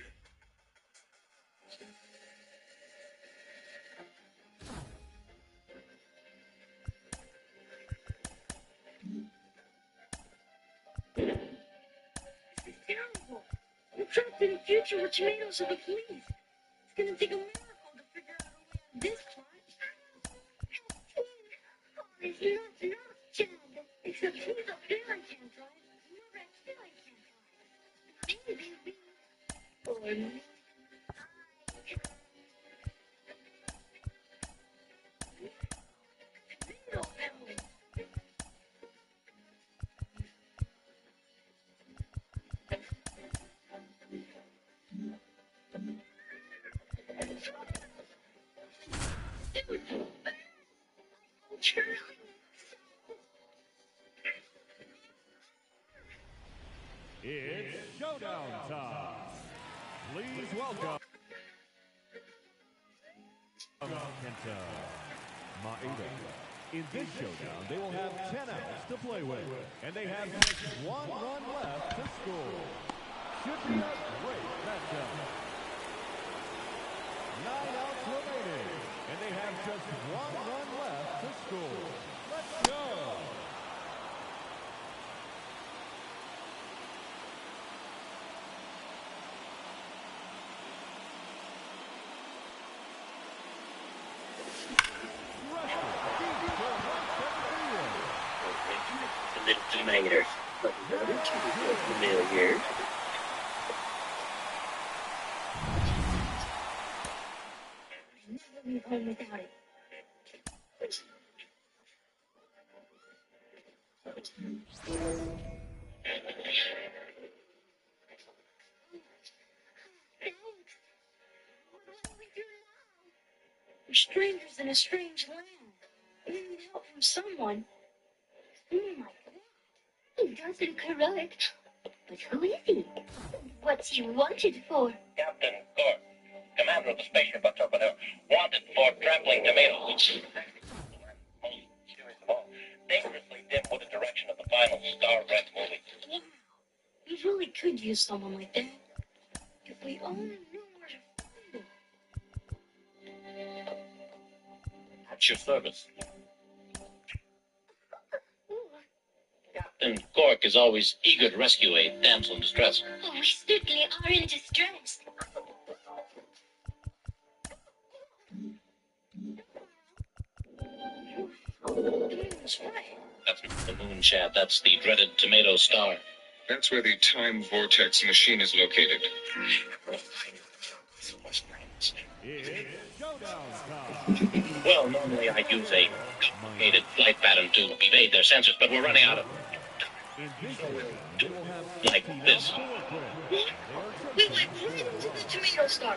This is terrible. We're trapped in a future where tomatoes are the police. It's gonna take a miracle to figure out a way out of this spot. Oh, it's not, Chad. Except he's up there and can't drive. You're right still I can't drive. Maybe we... Or maybe tomato family. It's showdown time. Please welcome Kenta Maeda. In this showdown, they will have 10 outs to play with, and they have just 1 run left to score. Should be a great matchup. 9 outs remaining, And they have just one run left to score. Let's go. The little tomato. But another two familiar. Never leave home without it. We're strangers in a strange land. We need help from someone. Oh my God. He does look correct. But who is he? What's he wanted for? Captain Gort, commander of the spaceship up there, wanted for trampling tomatoes. Most serious of all, dangerously dim-witted direction of the final Star-Wrecked movie. Wow. We really could use someone like that. If we only knew where to find him. At your service. Captain Cork is always eager to rescue a damsel in distress. Oh, we certainly are in distress. That's not the moon, Chad. That's the dreaded tomato star. That's where the time vortex machine is located. Well, normally I'd use a complicated flight pattern to evade their sensors, but we're running out of like this. We went right into the tomato star.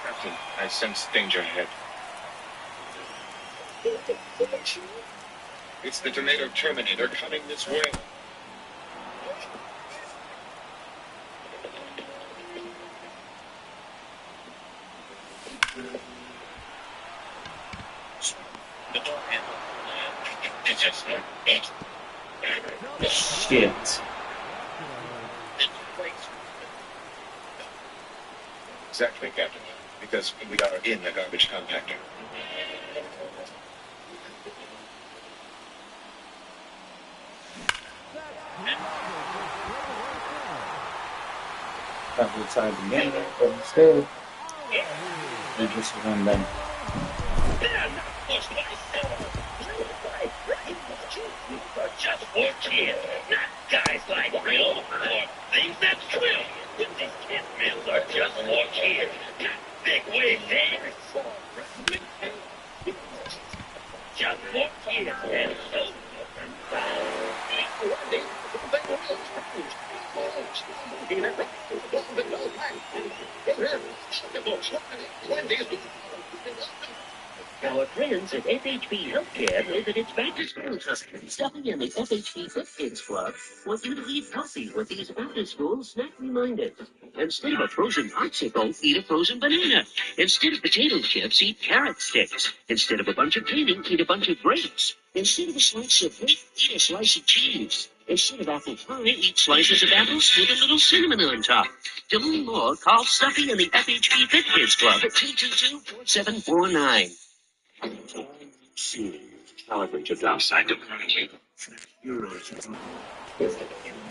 Captain, I sense danger ahead. It's the Tomato Terminator coming this way. Shit. Exactly, Captain. Because we are in the garbage compactor. Couple of times again, but instead, we just run them. Just for kids, not guys like Real or things that thrill. These kid meals are just for kids, not big wave days. Just for kids and so Our friends at FHB Healthcare know that it's back to school time. Stopping in the FHB Fit Kids Club wants you to eat healthy with these after-school snack reminders. Instead of a frozen popsicle, eat a frozen banana. Instead of potato chips, eat carrot sticks. Instead of a bunch of candy, eat a bunch of grapes. Instead of a slice of bread, eat a slice of cheese. Instead of apple pie, eat slices of apples with a little cinnamon on top. To learn more, call Stuffy and the FHB Fit Kids Club at 222-4749. Calibrate your downside differently. You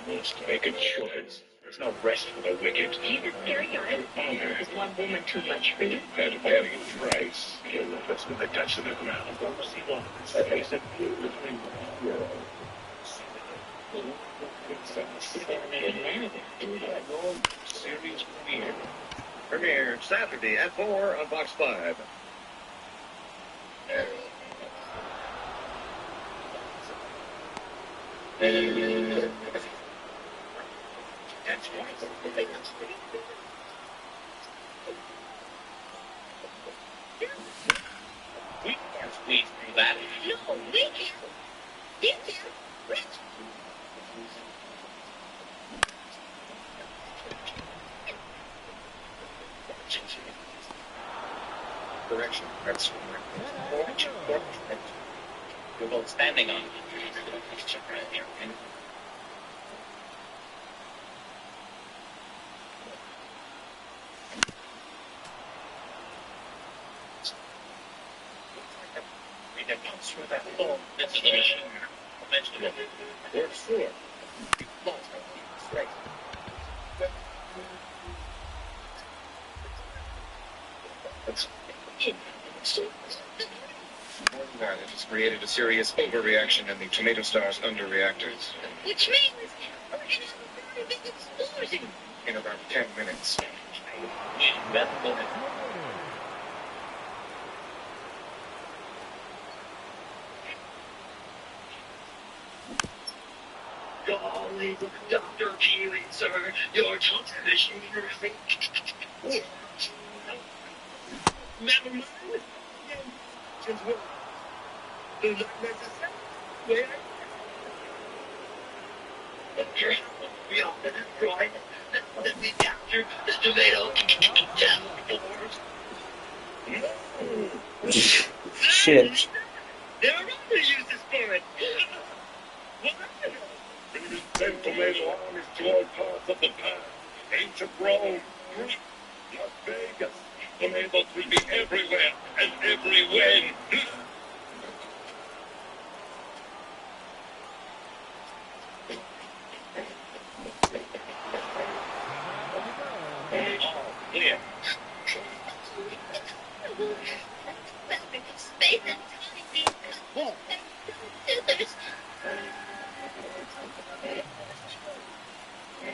must make a choice. There's no rest for the wicked. Jesus, Gary, honor. Is one woman too much for you? That varying price. Kill the best with a touch of the ground. See one. Face it. Series premiere. Premiere Saturday at 4 on Fox 5. That's right. We can't squeeze through that. No, we can't. You can. Rich. We're both standing on. We can bounce through that ball. This is the machine. Vegetable. Word 4. Right. More than that, it has created a serious overreaction in the tomato star's underreactors. Which means we're going to have a very big explosion. In about 10 minutes. Golly, Dr. Keeley, sir, your toast machine is never mind. Just what? Is that necessary? Yeah. Here, we all right. Let me capture the tomato. Shit. Never mind to use this for it. What? Send tomato armies to all parts of the past. Ancient Rome, Greece, Las Vegas. Tomatoes will be everywhere and everywhere. Yeah. Space and time.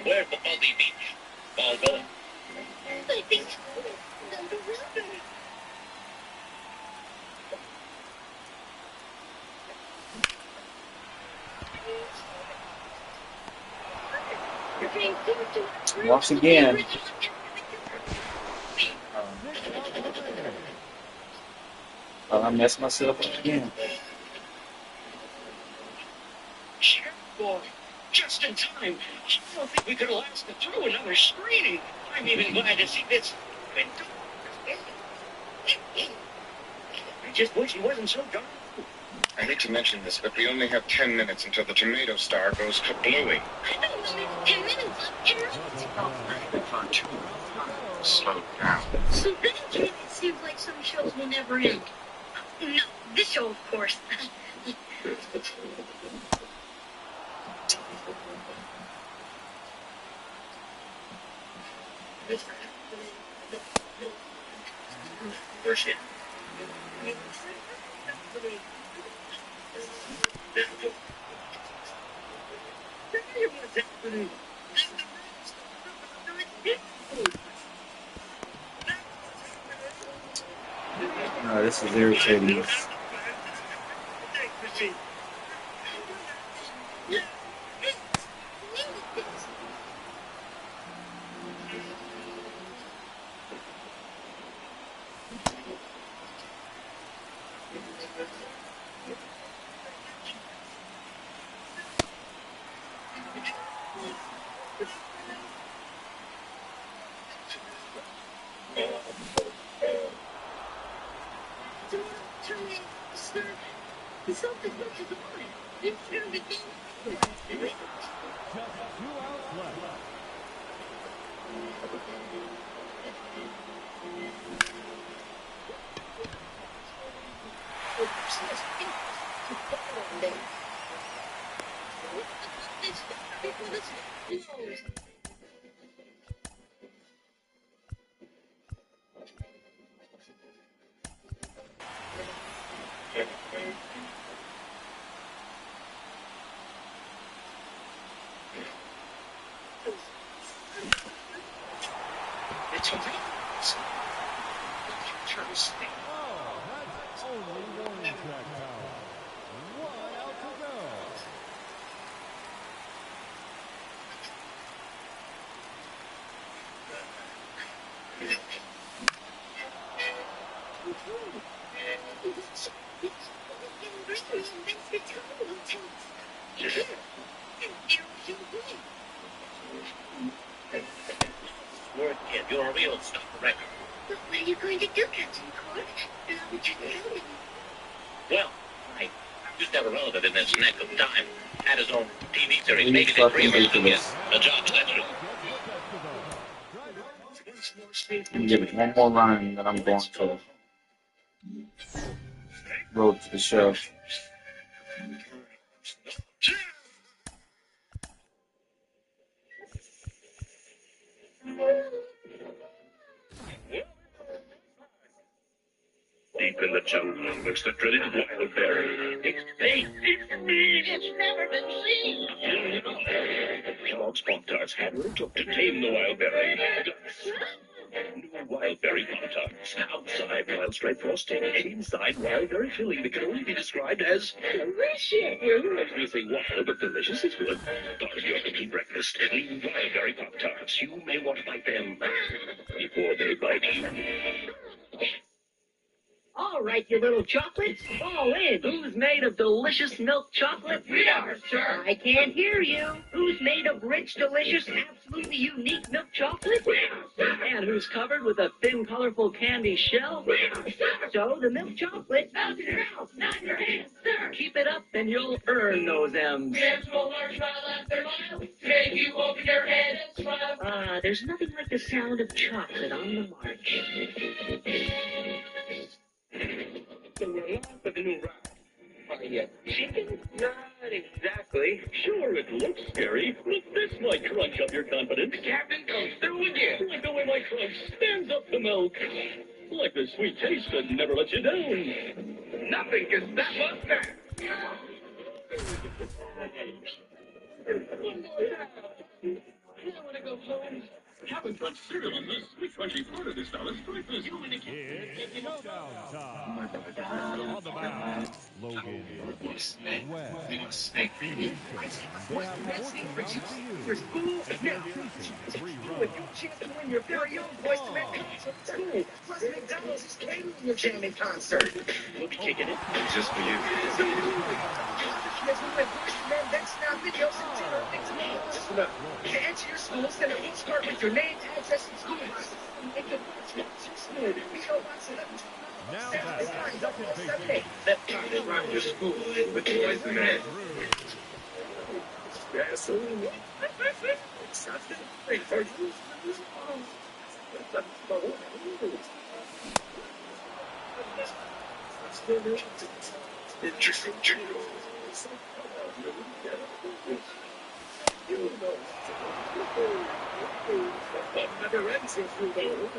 Where's the Baldy Beach? Ball going. I think the river. Once again. I messed myself up again. Sure, boy. Just in time. I don't think we could have lasted through another screening. I'm even glad to see this. I just wish he wasn't so dark. I hate to mention this, but we only have 10 minutes until the tomato star goes kablooey. I don't know. 10 minutes left. I've been fun too. Slow down. So that really seems like some shows will never end. No, this show, of course. Bullshit. Oh, this is irritating. Something looks at the line. It's going to be just 2 outs left. It's okay. Oh, that's only warning track power. 1 out to go. its neck of time. Had his own TV series, made it in 3 years to get a job as extra. Give it one more run, then I'm going to road to the show. Deep in the jungle lurks the dreaded wild berry. It's me! It's me! It's never been seen. Kellogg's Pop-Tarts had what it took to tame the wild berry. New wild berry Pop-Tarts. Outside wild stripe frosting. Inside wild berry filling that can only be described as Delicious. well, everything wild but delicious is good. Part of your complete breakfast. New wild berry Pop-Tarts. You may want to bite them before they bite you. All right, you little chocolates, fall in. Who's made of delicious milk chocolate? We are, sir. I can't hear you. Who's made of rich, delicious, absolutely unique milk chocolate? We are, sir. And who's covered with a thin, colorful candy shell? We are, sir. So the milk chocolate. Out in your house, not in your hands, sir. Keep it up and you'll earn those M's. Hands will learn smile after mile. Make you open your head and smile. There's nothing like the sound of chocolate on the march. So we're off for the new ride. Chicken? Not exactly. Sure, it looks scary, but this might crunch up your confidence. The captain comes through again. Like the way my crunch stands up to milk. Like the sweet taste that never lets you down. Nothing can stop us now. I want to go home. Cabin Crunch cereal is the sweet, crunchy part of this dollar's breakfast. It's showdown time. On the mound, Logan West. They have 14 runs to use. And they're facing 3 runs. Chance to win your very own voice to make concert at school. Plus, McDonald's is catering your jamming concert. We'll be kicking it. Just for you. That's now videos and dinner things just enough. To enter your school, send a postcard with your name, address, and school bus. Make the bus your school. P.O. Box 11. Now that's That time they run your school with the voice of man. Gasoline. Something great for you. Interesting journal. You know, never ends if you don't.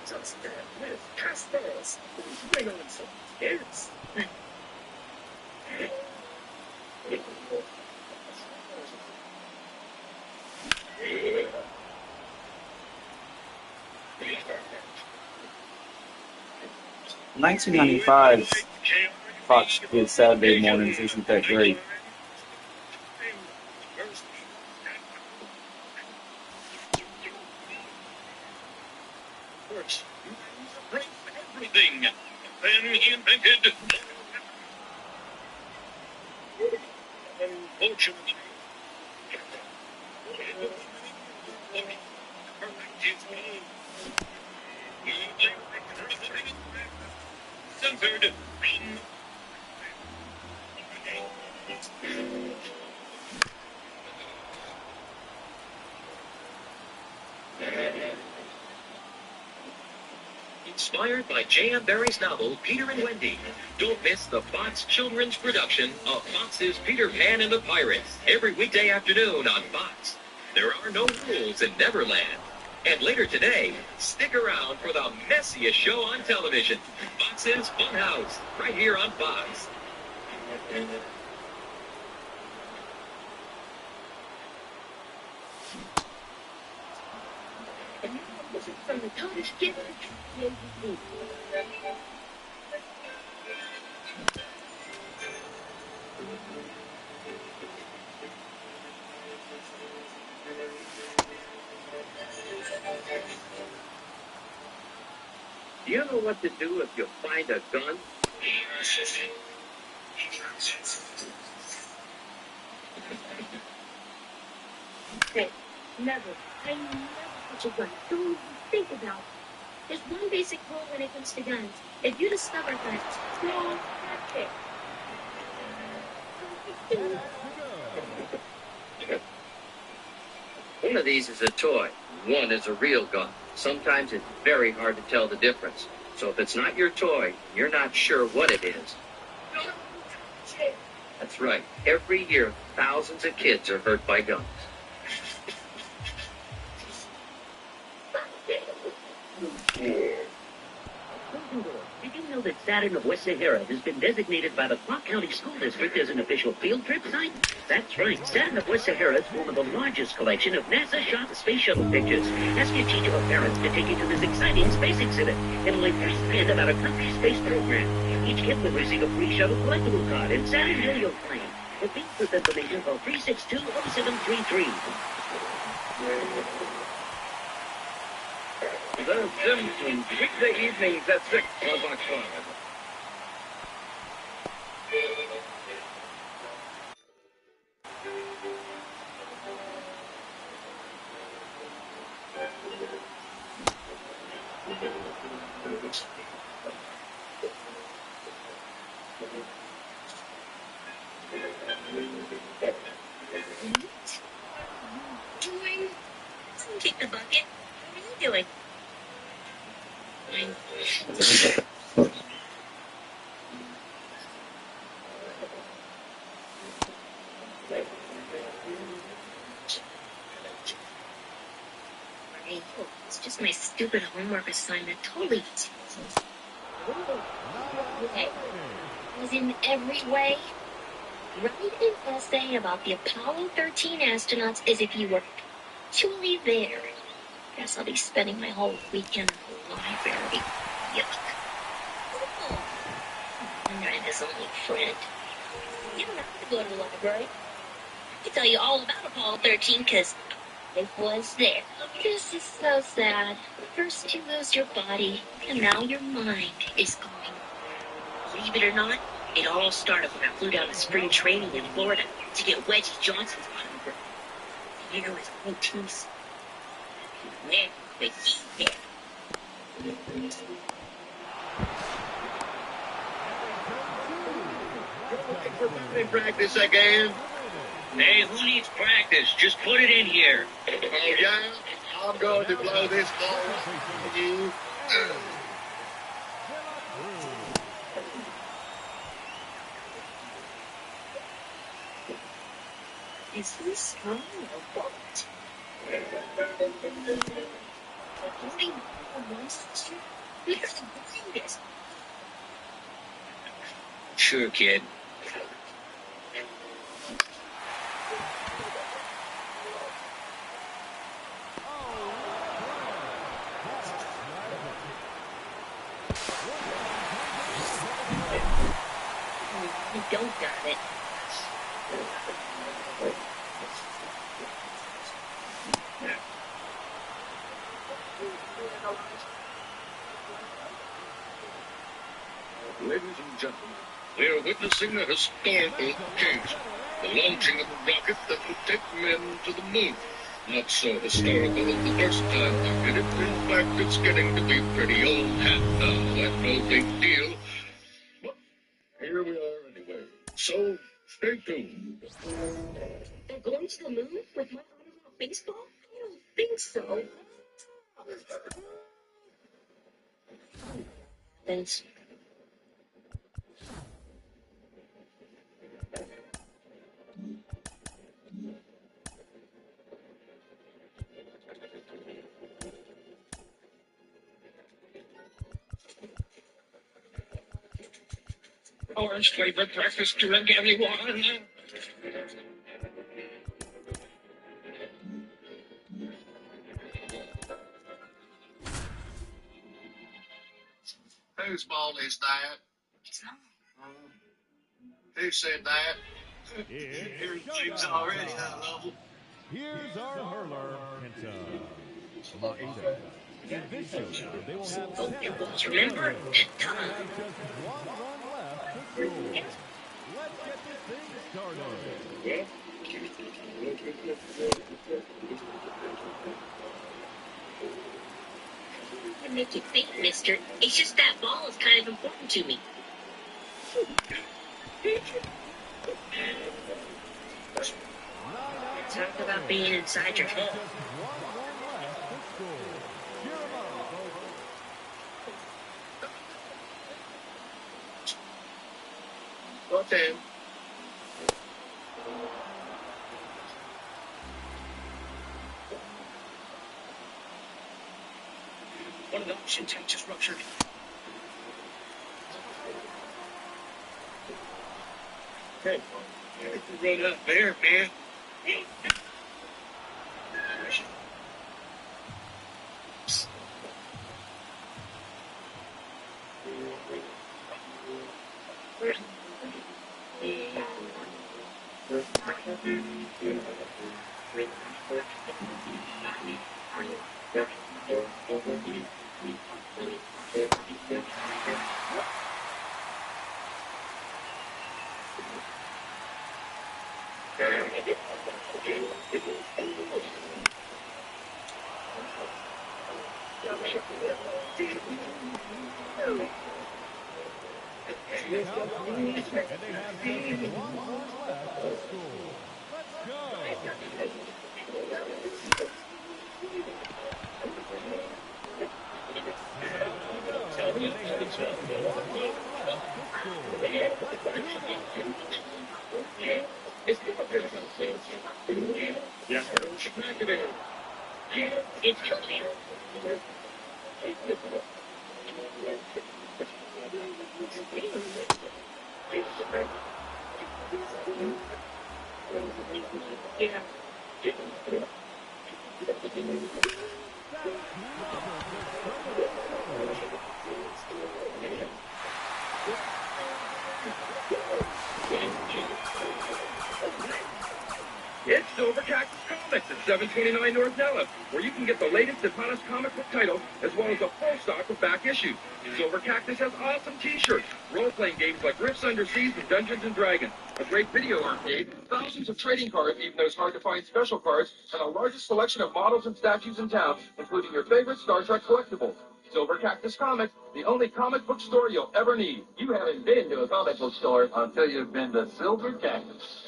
Just that with Castles. Bring on some kids. 1995, Fox did Saturday mornings isn't that great. Everything. Then he invented. Unfortunately. Censored. Inspired by J.M. Barrie's novel, Peter and Wendy. Don't miss the Fox children's production of Fox's Peter Pan and the Pirates every weekday afternoon on Fox. There are no rules in Neverland. And later today, stick around for the messiest show on television, Fox's Funhouse, right here on Fox. From the college kid. Do you know what to do if you find a gun? Hey, never. I never put a gun. Don't even think about it. There's one basic rule when it comes to guns. If you discover guns, throw that kick. One of these is a toy. One is a real gun. Sometimes it's very hard to tell the difference. So if it's not your toy, you're not sure what it is. That's right. Every year, thousands of kids are hurt by guns. Did you know that Saturn of West Sahara has been designated by the Clark County School District as an official field trip site? That's right. Saturn of West Sahara is one of the largest collection of NASA shot space shuttle pictures. Ask your teacher or parents to take you to this exciting space exhibit and learn firsthand about our country's space program. Each kid will receive a free shuttle collectible card and Saturn helio plane. For with information, call 362-0733. The Simpsons, weekday evenings at 6 on Fox 5. Doing? Kick the bucket. What are you doing? It's just my stupid homework assignment. Totally. Okay. Was in every way. Write an essay about the Apollo 13 astronauts as if you were actually there. Guess I'll be spending my whole weekend in the library. Yuck. I'm his only friend. You don't have to go to the library. I can tell you all about Apollo 13 because I was there. This is so sad. First you lose your body, and now your mind is going. Believe it or not, it all started when I flew down to spring training in Florida to get Wedgie Johnson's autograph. You know his whole team's man, but he did. For batting practice again. Hey, who needs practice? Just put it in here. Oh, yeah? I'm going to blow this ball for you. Is he strong or what? Sure, kid. You don't got it. Ladies and gentlemen, we are witnessing a historical occasion, the launching of a rocket that would take men to the moon. Not so historical as the first time we did it. In fact, it's getting to be pretty old hat now, and no big deal. But here we are anyway. So, stay tuned. They're going to the moon with my autograph baseball? I don't think so. Thanks. Orange flavored breakfast drink, everyone. Whose ball is that? It's not. Who said that? Here's James already high level. Here's our hurler, Kenta Maeda. In this show, they will have 10 Remember? Just one run left to score. Let's get this thing started. I make you think, mister. It's just that ball is kind of important to me. Talk about being inside your head. Go 10. One of the ocean tanks just ruptured. Hey, you run up there, man. It's Silver Cactus Comics at 729 North Nella, where you can get the latest and hottest comic book titles, as well as a full stock of back issues. Silver Cactus has awesome t-shirts, role-playing games like Rifts Under Seas and Dungeons & Dragons, a great video arcade, thousands of trading cards, even those hard-to-find special cards, and the largest selection of models and statues in town, including your favorite Star Trek collectibles. Silver Cactus Comics, the only comic book store you'll ever need. You haven't been to a comic book store until you've been to Silver Cactus.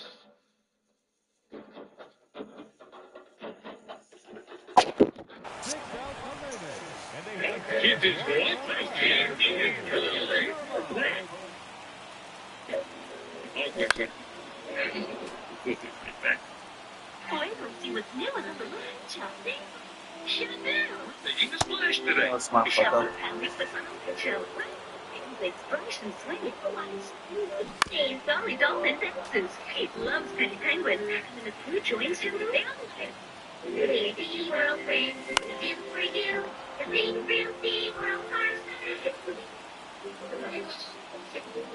It is what Oh, I don't see what's new in the balloon, Chelsea. Should have known. Making a splash today. That's my photo. Big splash and swing for once. Hey, sorry, dolphin dances. It loves petty penguins, and the crew joins to the family. Sea World friends, this is for you. The big real Sea World cars.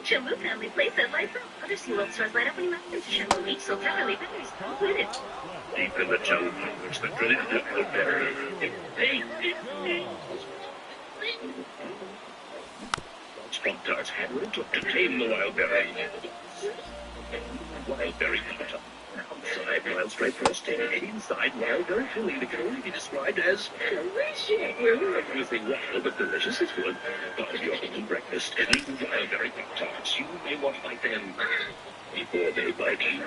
Shamu family plays that lights up. Other SeaWorld stores light up when you walk into Shamu Beach, so Timberlake batteries included. deep in the jungle, which the granite will bury. Hey, Spunk-Tarts had what it took to tame the wild berry. Wild berry potter. Outside wild stripe frosting, inside wild berry filling that can only be described as delicious. Well, everything wild but delicious is good. Part of your eating breakfast, and wild berry Pop-Tarts. You may want to bite them before they bite you.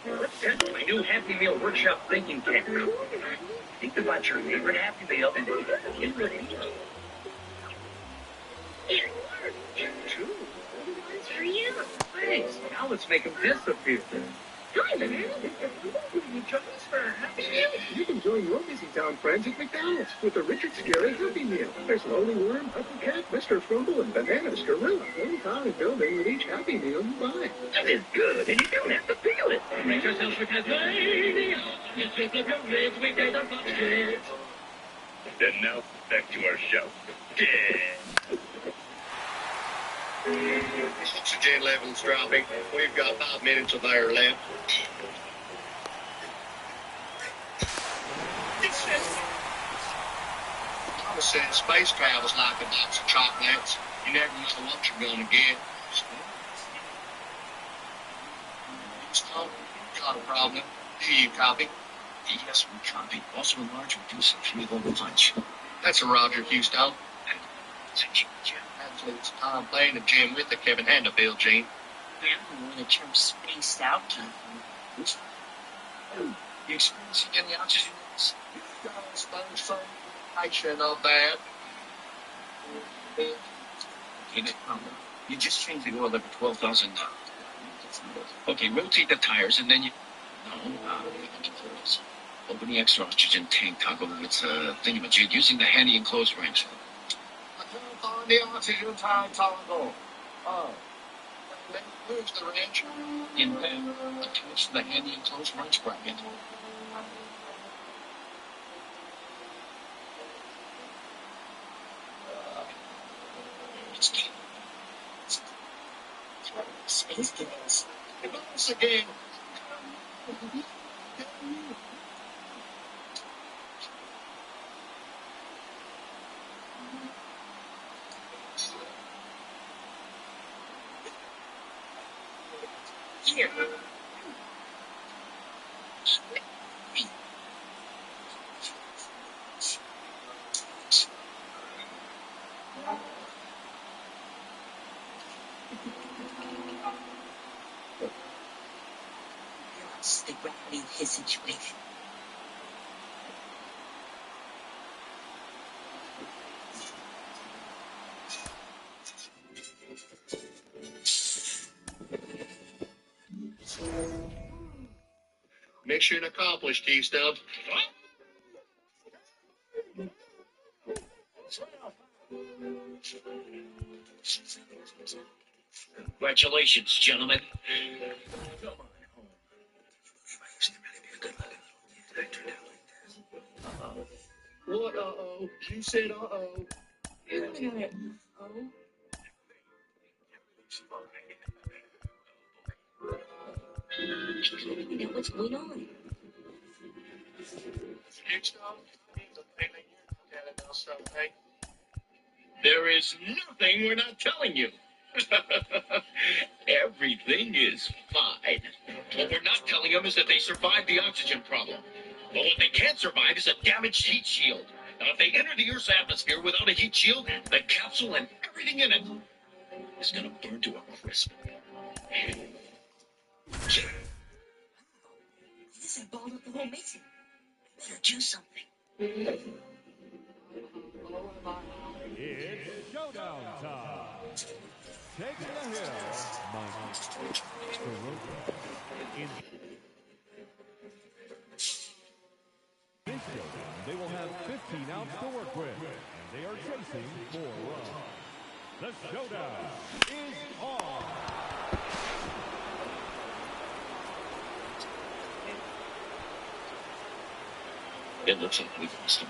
Let's test my new Happy Meal Workshop thinking kit. Think about your favorite Happy Meal and get ready. It worked. True. One's for you. Thanks. Now let's make them disappear. Hi, man. You transfer Happy Meal. You can join your busy town friends at McDonald's with the Richard Scarry Happy Meal. There's Lonely Worm, Uppercat, Mr. Frumble, and Bananas Gorilla. One common building with each Happy Meal you buy. That is good, and you don't have to feel it. Make yourself look as lady. You think of your ribs, we did the box kids. And now, back to our show. Oxygen levels dropping. We've got 5 minutes of air left. Thomas said space travel's like a box of chocolates. You never know what you're gonna get. Stop. Got a problem. Do you copy? Yes, we copy. Also enlarge, reduce, and fuel the punch. That's a Roger Houston. Athletes Tom Lane and Jim with the Kevin and the Bill Jean. Yeah, the one that term spaced out came from. You experience again the oxygen levels? I sure not bad. Okay, no problem. You just change the oil every 12,000. Okay, rotate the tires and then you. No, open the extra oxygen tank toggle with thingamajig using the handy enclosed wrench. On the oxygen tank toggle. Oh. Where's the wrench? In attached to the handy enclosed wrench bracket. Space Cadets. Once again. Here. Realize the gravity of his situation. Mission accomplished, T-Stub. Congratulations, gentlemen. What uh-oh? You said uh-oh. You know what's going on? There is nothing we're not telling you. Everything is fine. What we're not telling them is that they survived the oxygen problem. But what they can't survive is a damaged heat shield. Now, if they enter the Earth's atmosphere without a heat shield, the capsule and everything in it is going to burn to a crisp. This has balled up the whole mission. Better do something. It's showdown time. Taking the hill, Michael Soroka. In this showdown, they will have 15 outs to work with, and they are chasing 4 runs. The showdown is on. It looks like we've lost him.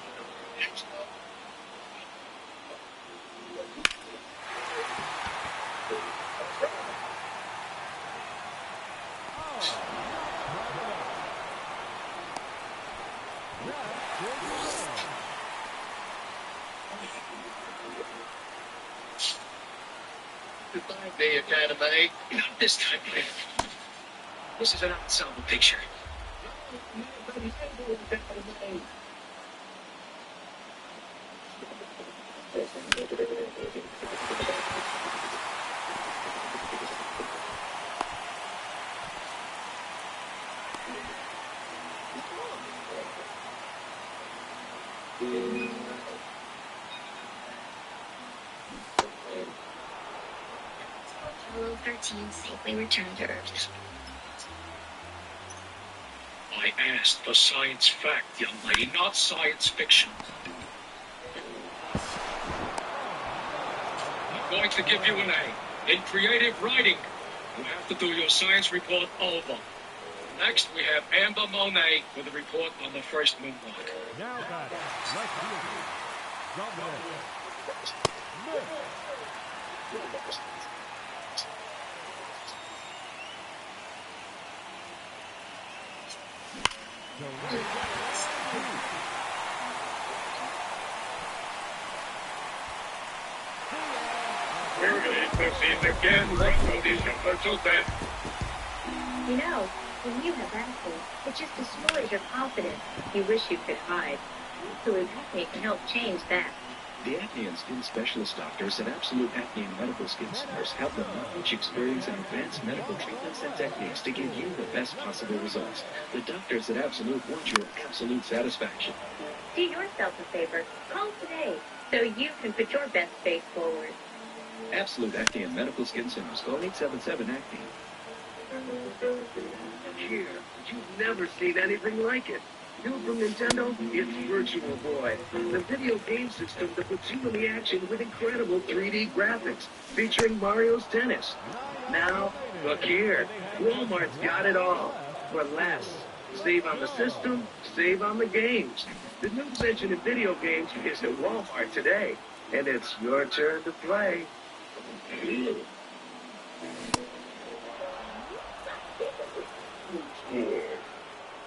Goodbye, Day Academy. Not this time, man. This is an ensemble picture. Apollo 13 safely returned to Earth. I asked for science fact, young lady, not science fiction. I'm going to give you an A. In creative writing, you have to do your science report over. Next, we have Amber Monet with a report on the first moonwalk. Now back, left fielder, Dominic. We're going to proceed again. These numbers so bad. You know, When you have acne, it just destroys your confidence. You wish you could hide. Absolute Acne can help change that. The acne and skin specialist doctors at Absolute Acne and Medical Skin Centers have the knowledge, experience, and advanced medical treatments and techniques to give you the best possible results. The doctors at Absolute want your absolute satisfaction. Do yourself a favor. Call today so you can put your best face forward. Absolute Acne and Medical Skin Centers. Call 877-ACNE. Here, you've never seen anything like it. New from Nintendo, it's Virtual Boy, the video game system that puts you in the action with incredible 3D graphics, featuring Mario's tennis. Now, look here, Walmart's got it all, for less. Save on the system, save on the games. The new invention in video games is at Walmart today, and it's your turn to play.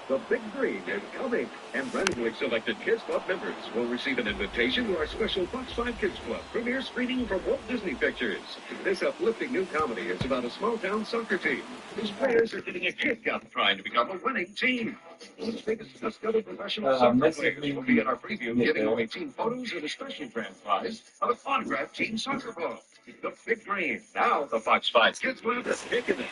The Big Green is coming, and randomly selected Kids Club members will receive an invitation to our special Fox 5 Kids Club premiere screening from Walt Disney Pictures. This uplifting new comedy is about a small-town soccer team whose players are getting a kick out of trying to become a winning team. Let's discover professional soccer players will be in our preview, giving away team photos and a special grand prize of a autographed team soccer ball. The Big Green. Now the Fox 5 Kids Club is kicking it.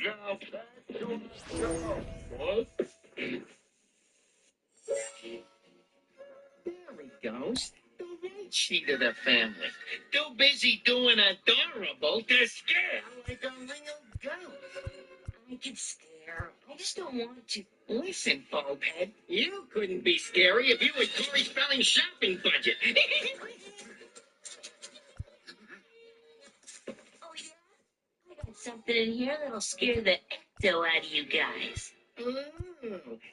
Now back to the show. What? There he goes. The right sheet of the family. Too busy doing adorable to scare like a real goat. I can scare. I just don't want to. Listen, baldhead, you couldn't be scary if you had Tori Spelling's shopping budget. Oh, yeah? I got something in here that'll scare the ecto out of you guys. Oh,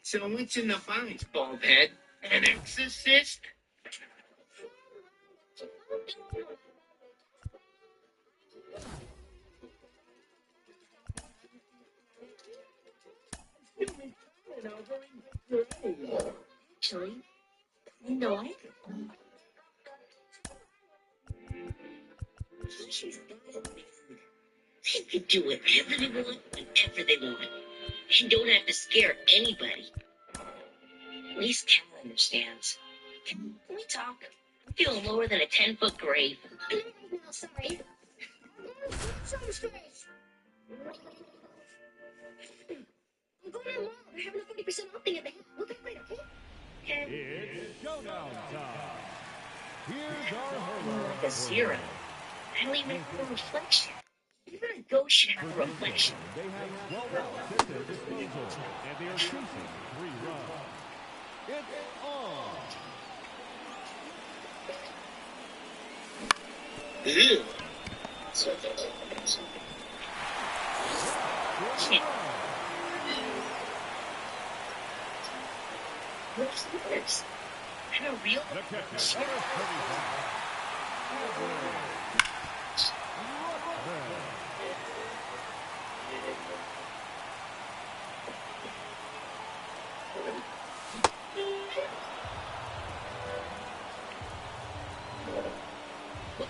so what's in the box, baldhead? An exorcist? Actually, kinda like it. She's got it, man. They can do whatever they want, whenever they want. And don't have to scare anybody. At least Cal understands. Can we talk? I'm feeling lower than a 10-foot grave. No, sorry. I'm going to the mall. They're having a 40% off thing at the head. We'll get later, okay? It's showdown time. Here's our homework. Like a zero. I don't even have a reflection. Even a ghost should have a reflection. They have 12 outs at their disposal, and they are chasing 3 runs. It's on. Ew. What's this? I'm a real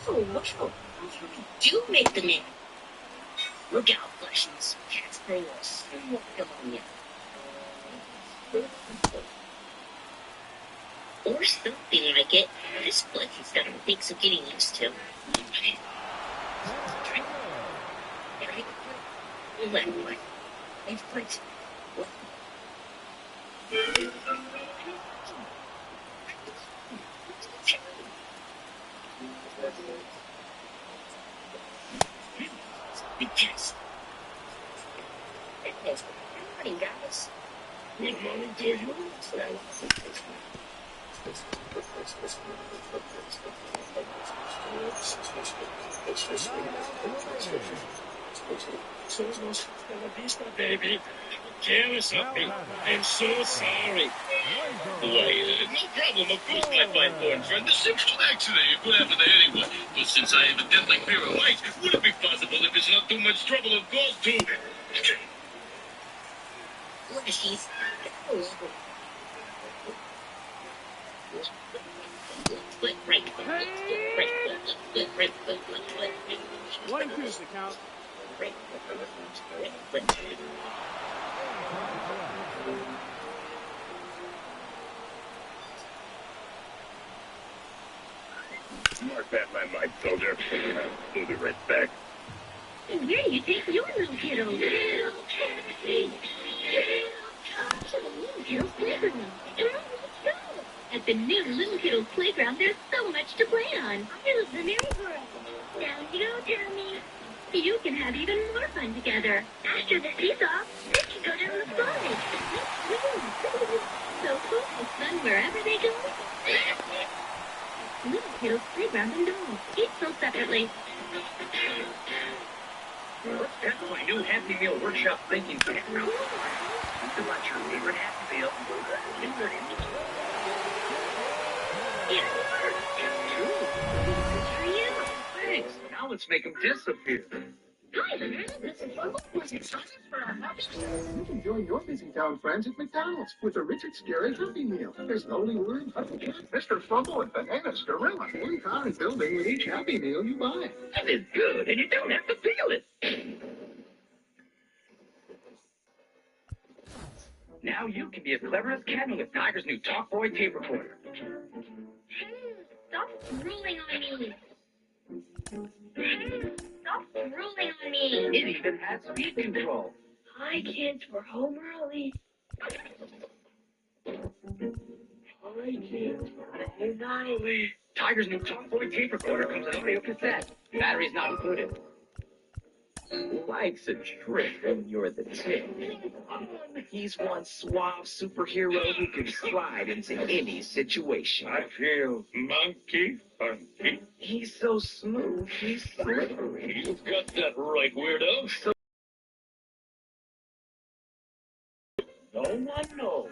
Whoa. You do make the name. Look out, Flushies. Cats bring us. Walk ammonia. Or something like it. This Flushy's got some things of getting used to. Right foot. Left foot. Right foot. Because good morning, guys. Good morning to you. Baby, jealous of me. I'm so sorry. Why, no problem. Of course, my fine foreign friend. The simple accident. It could happen to anyone. But since I have a deathly fear of heights, would it be possible, if it's not too much trouble, of course, to... Flashies. Split break. Split break. 1-2's the count. Mark that, my mic, soldier. We'll be right back. And where do you take your little kiddo? Little taxi. Little kiddo's playground. Come on, let's go. At the new Little Kiddo's Playground, there's so much to play on. Here's the merry-go-round. Down you go, Tommy. You can have even more fun together. After the seesaw, they can go down the slide. So cool and fun wherever they go. Little Kiddo's Playground and Dolls. Each sold separately. That's my new Happy Meal Workshop thinking kit. Cool. Think about your favorite Happy Meal. Thanks. Now let's make them disappear. Hi, this is You can join your busy town friends at McDonald's with a Richard Scary Happy Meal. There's only one Mr. Fumble and Bananas Gorilla. One common building with each Happy Meal you buy. That is good, and you don't have to feel it. Now you can be as clever as Ken with Tiger's new Talk Boy tape recorder. Stop drooling on me. Stop drooling on me. It even has speed control. Hi, kids. We're home early. Tiger's new Talk Boy tape recorder comes with audio cassette. Battery's not included. Life's a trip when you're the tip. He's one suave superhero who can slide into any situation. I feel monkey. He's so smooth, he's slippery. You've got that right, weirdo. So no one knows.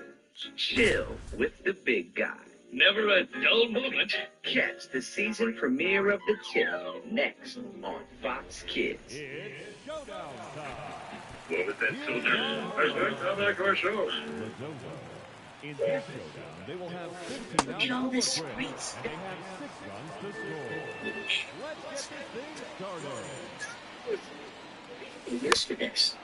Chill with the big guy. Never a dull moment. Catch the season premiere of The Tip next on Fox Kids. It's showdown time. What was that, soldier? That's good. Come back to our show. In this showdown, they will have 15 Look at all this outs great and stuff. they have 6 runs to score. Let's get this thing started. I'm used to this.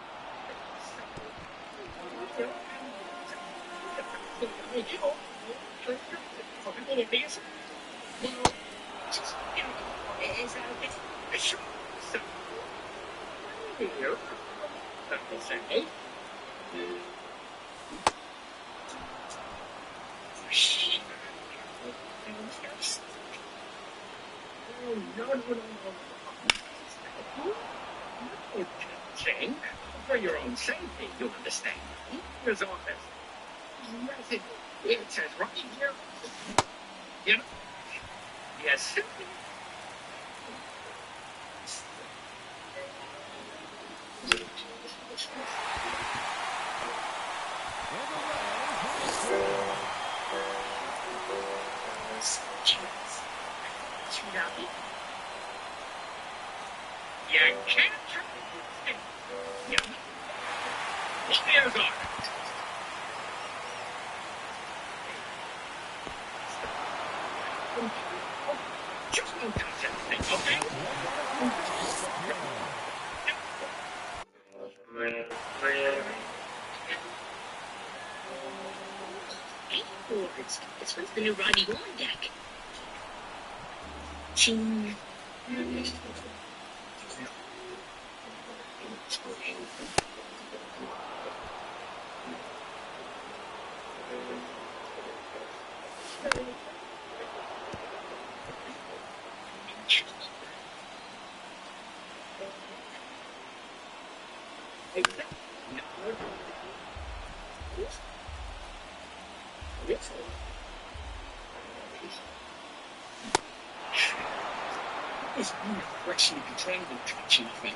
Jane, for your own safety, you understand. Here's all this. Nothing. It says right here. You know? Yes. You can't try it. Yeah. Here's our. Just don't touch anything, okay? Skateboards. This one's the new Rodney Mullen deck. Ching. It's wonderful watching you be trying to touch anything.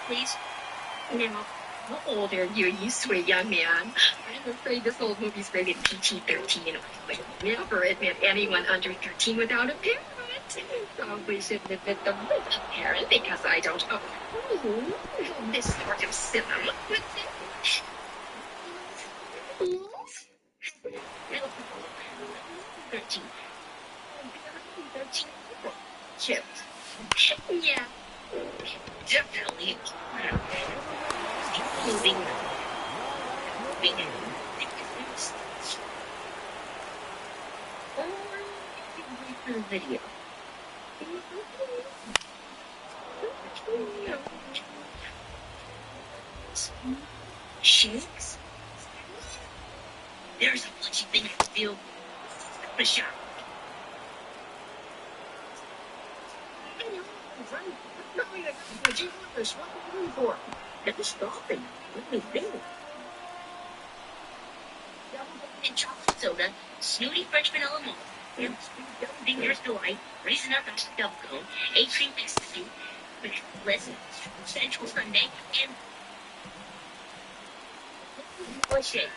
Please. Now, how old are you, you sweet young man? I'm afraid this old movie's rated PG-13. I would never admit anyone under 13 without a parent. Probably shouldn't admit them with a parent because I don't approve this sort of cinema. 13. 13. Chips. Yeah. Definitely. Moving. Or video. Shakes? There's a fleshy thing I feel. The shot. What are you doing for? It's stopping. Let me think. Double chocolate soda, snooty French vanilla malt, and Dinger's Delight, Raisin Nut double cone, A-cream ecstasy, bliss, sensual Sunday, and shake.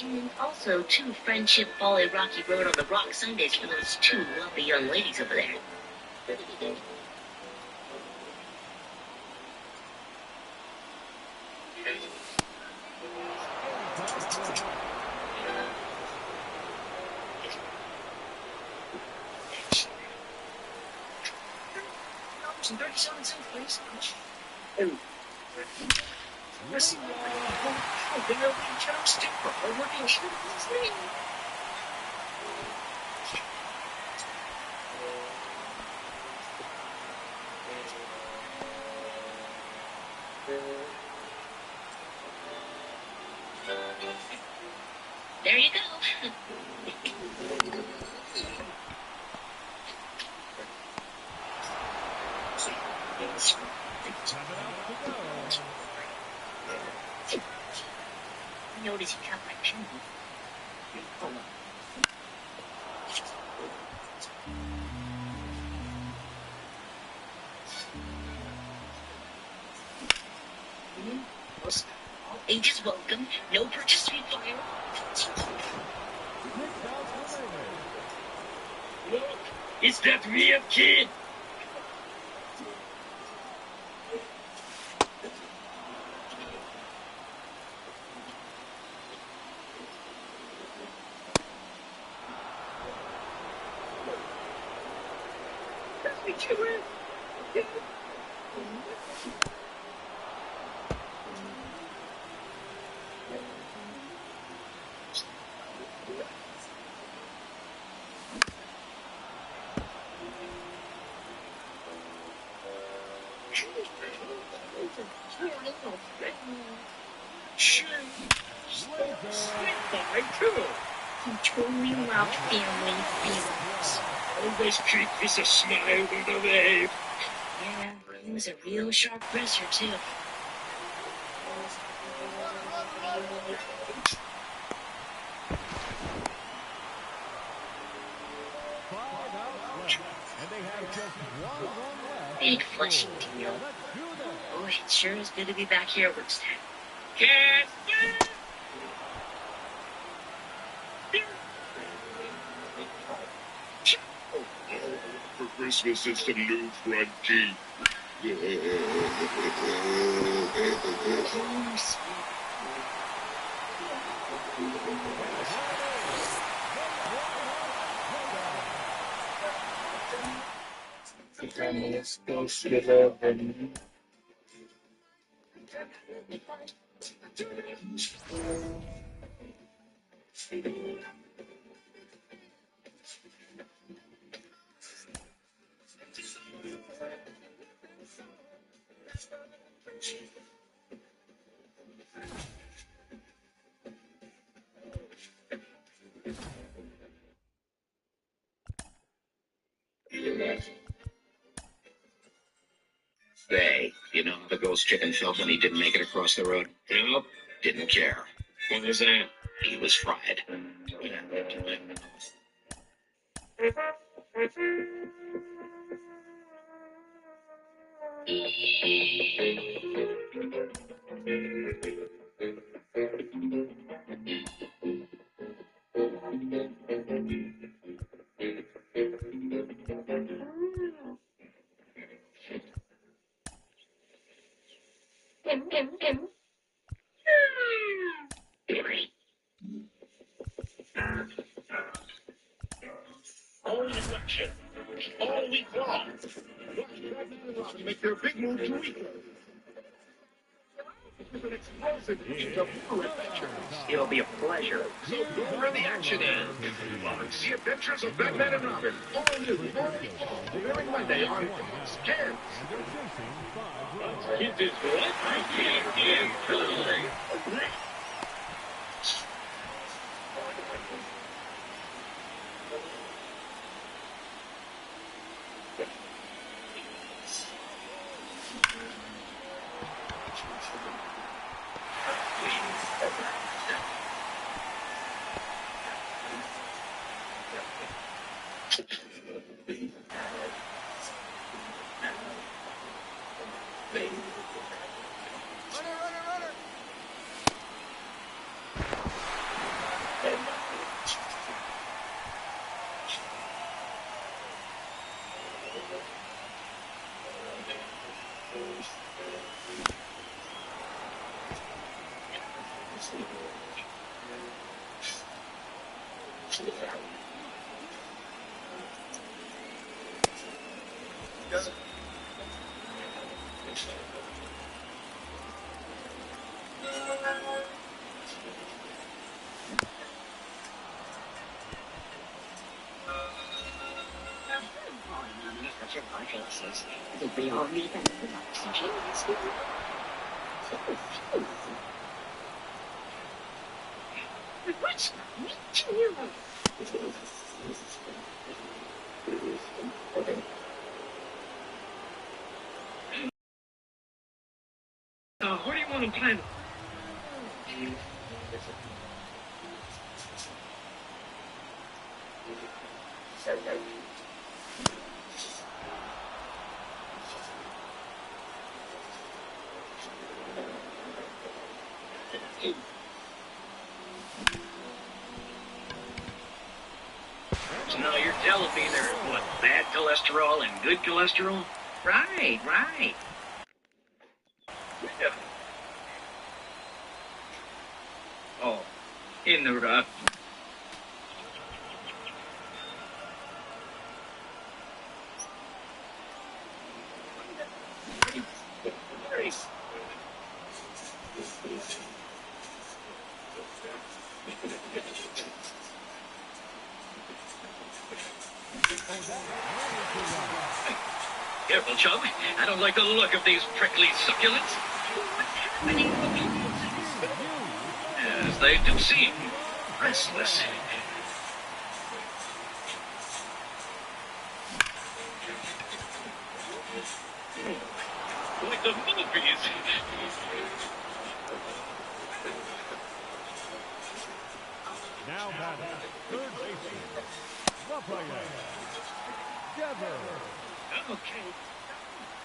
And also 2 Friendship Volley Rocky Road on the Rock Sundays for those 2 lovely young ladies over there. And 37 cents, please. Oh. Listen, they're chopstick for working shit. There you go. Notice you cut my pen. Hold on. All ages welcome. No purchase required. Look, it's that real kid. Totally loved family feelings. Always treat with a smile and a wave. Yeah, he was a real sharp dresser, too. Big fleshy deal. Oh, it sure is good to be back here at work time. Cat! For Christmas, it's the new front key. Carlos chicken felt when he didn't make it across the road? Nope. Didn't care. What was that? He was fried. All election. All week long. Make their big move to weekend. With an explosive age of new adventures. It'll be a pleasure. So go where the action is. It's the Adventures of Batman and Robin. All new, all week long. Premiering Monday on Fox Kids. Kids is what? I can't hear. We all need that oxygen. What's meeting you? What do you want to plan? So now you're telling me there's, what, bad cholesterol and good cholesterol? Right, right. Yeah. Oh, in the rough. Careful, chum. I don't like the look of these prickly succulents. What's happening? As they do seem restless. Like the movies. Now batting, third baseman, Raphael Devers. Okay.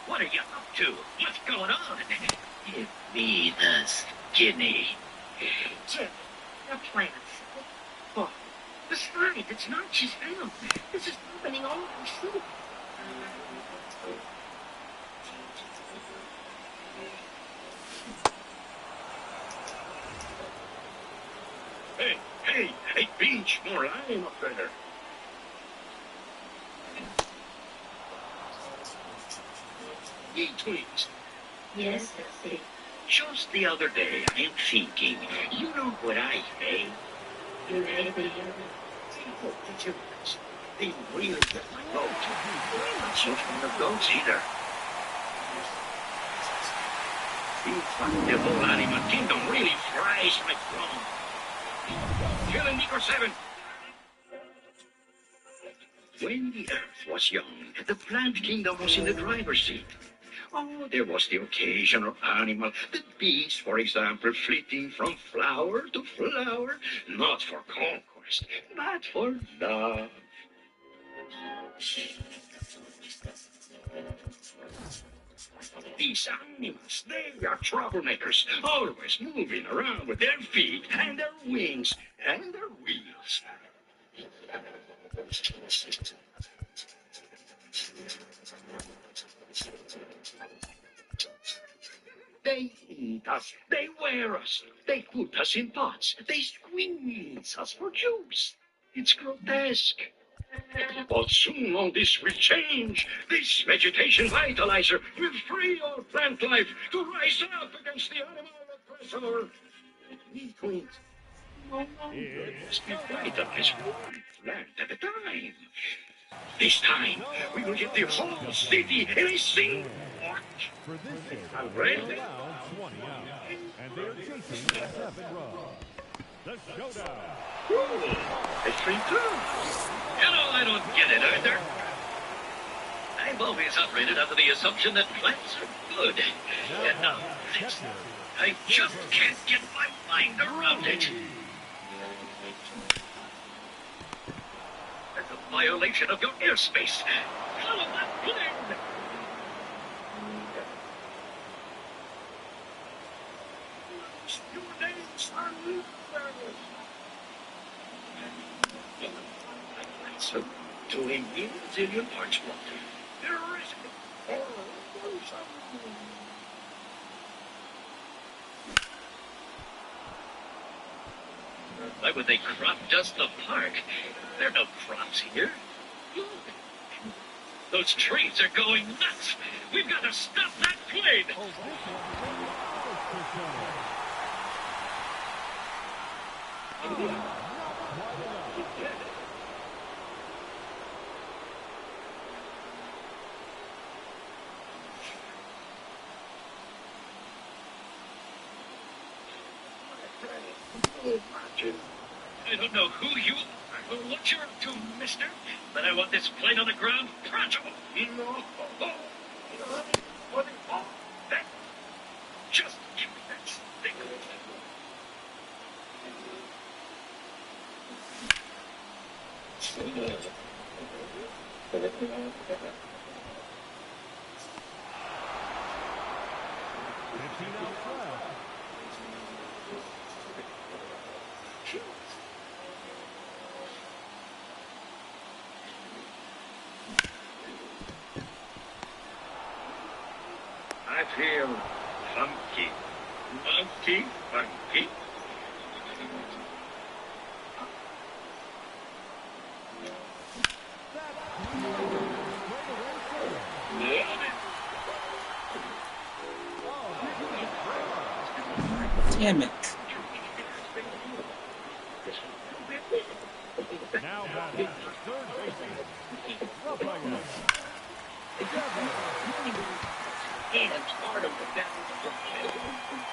What are you up to? What's going on? Give me the skinny. Jim, the plants. Oh, besides, it's not just them. This is happening all over the city. Hey, Beach, more lime up there. Ye tweets. Yes, that's it. Just the other day, I'm thinking, you know what I say? You made the They really get my vote. I'm not so fond of goats either. The whole animal kingdom really fries my throne. Killing me for 7. When the earth was young, the plant kingdom was in the driver's seat. Oh, there was the occasional animal, the bees, for example, flitting from flower to flower, not for conquest, but for love. These animals, they are troublemakers, always moving around with their feet and their wings and their wheels. They eat us, they wear us, they put us in pots, they squeeze us for juice. It's grotesque. But soon all this will change. This vegetation vitalizer will free all plant life to rise up against the animal oppressor. We twins no longer must be vitalized one plant at a time. This time, we will get the whole city in a single watch. For this is already 20 out, and they're chasing 7 runs. The showdown. A 3-2. I don't get it either. I've always operated under the assumption that plants are good. And now this, I just can't get my mind around it. That's a violation of your airspace. Follow that plane. Your names are Luther. So, to a zillion parts water, there is Why would they crop dust the park? There are no crops here. Look. Those trees are going nuts. We've got to stop that plane. I don't know who you are or what you're up to, mister, but I want this plane on the ground pronto. Just give me that stick. I feel funky. Funky. Damn it. Now batting, third baseman, Rafael.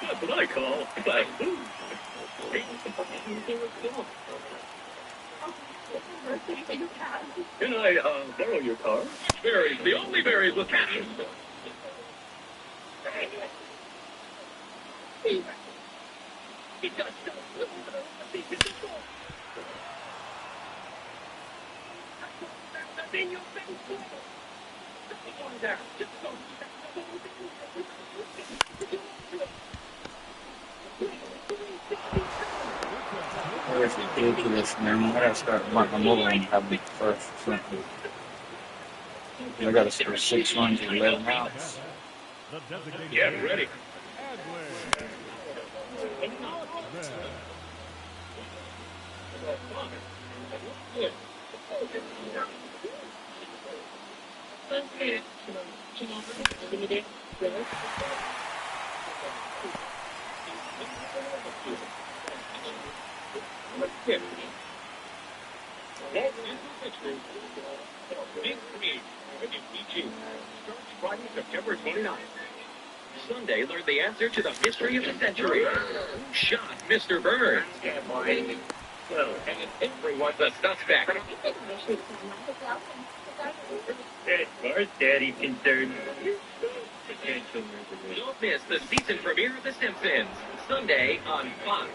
That's what I call fast food. Can I borrow your car? Berries, the only berries with captions. It's ridiculous, man. I gotta start my mobile and have me first or something. I gotta score 6 runs in 11 outs. Get ready. Friday, September 29th. Sunday, learn the answer to the mystery of the century. Who shot Mr. Burns? Well, everyone's a suspect. As far as Daddy's concerned. Don't miss the season premiere of The Simpsons, Sunday on Fox.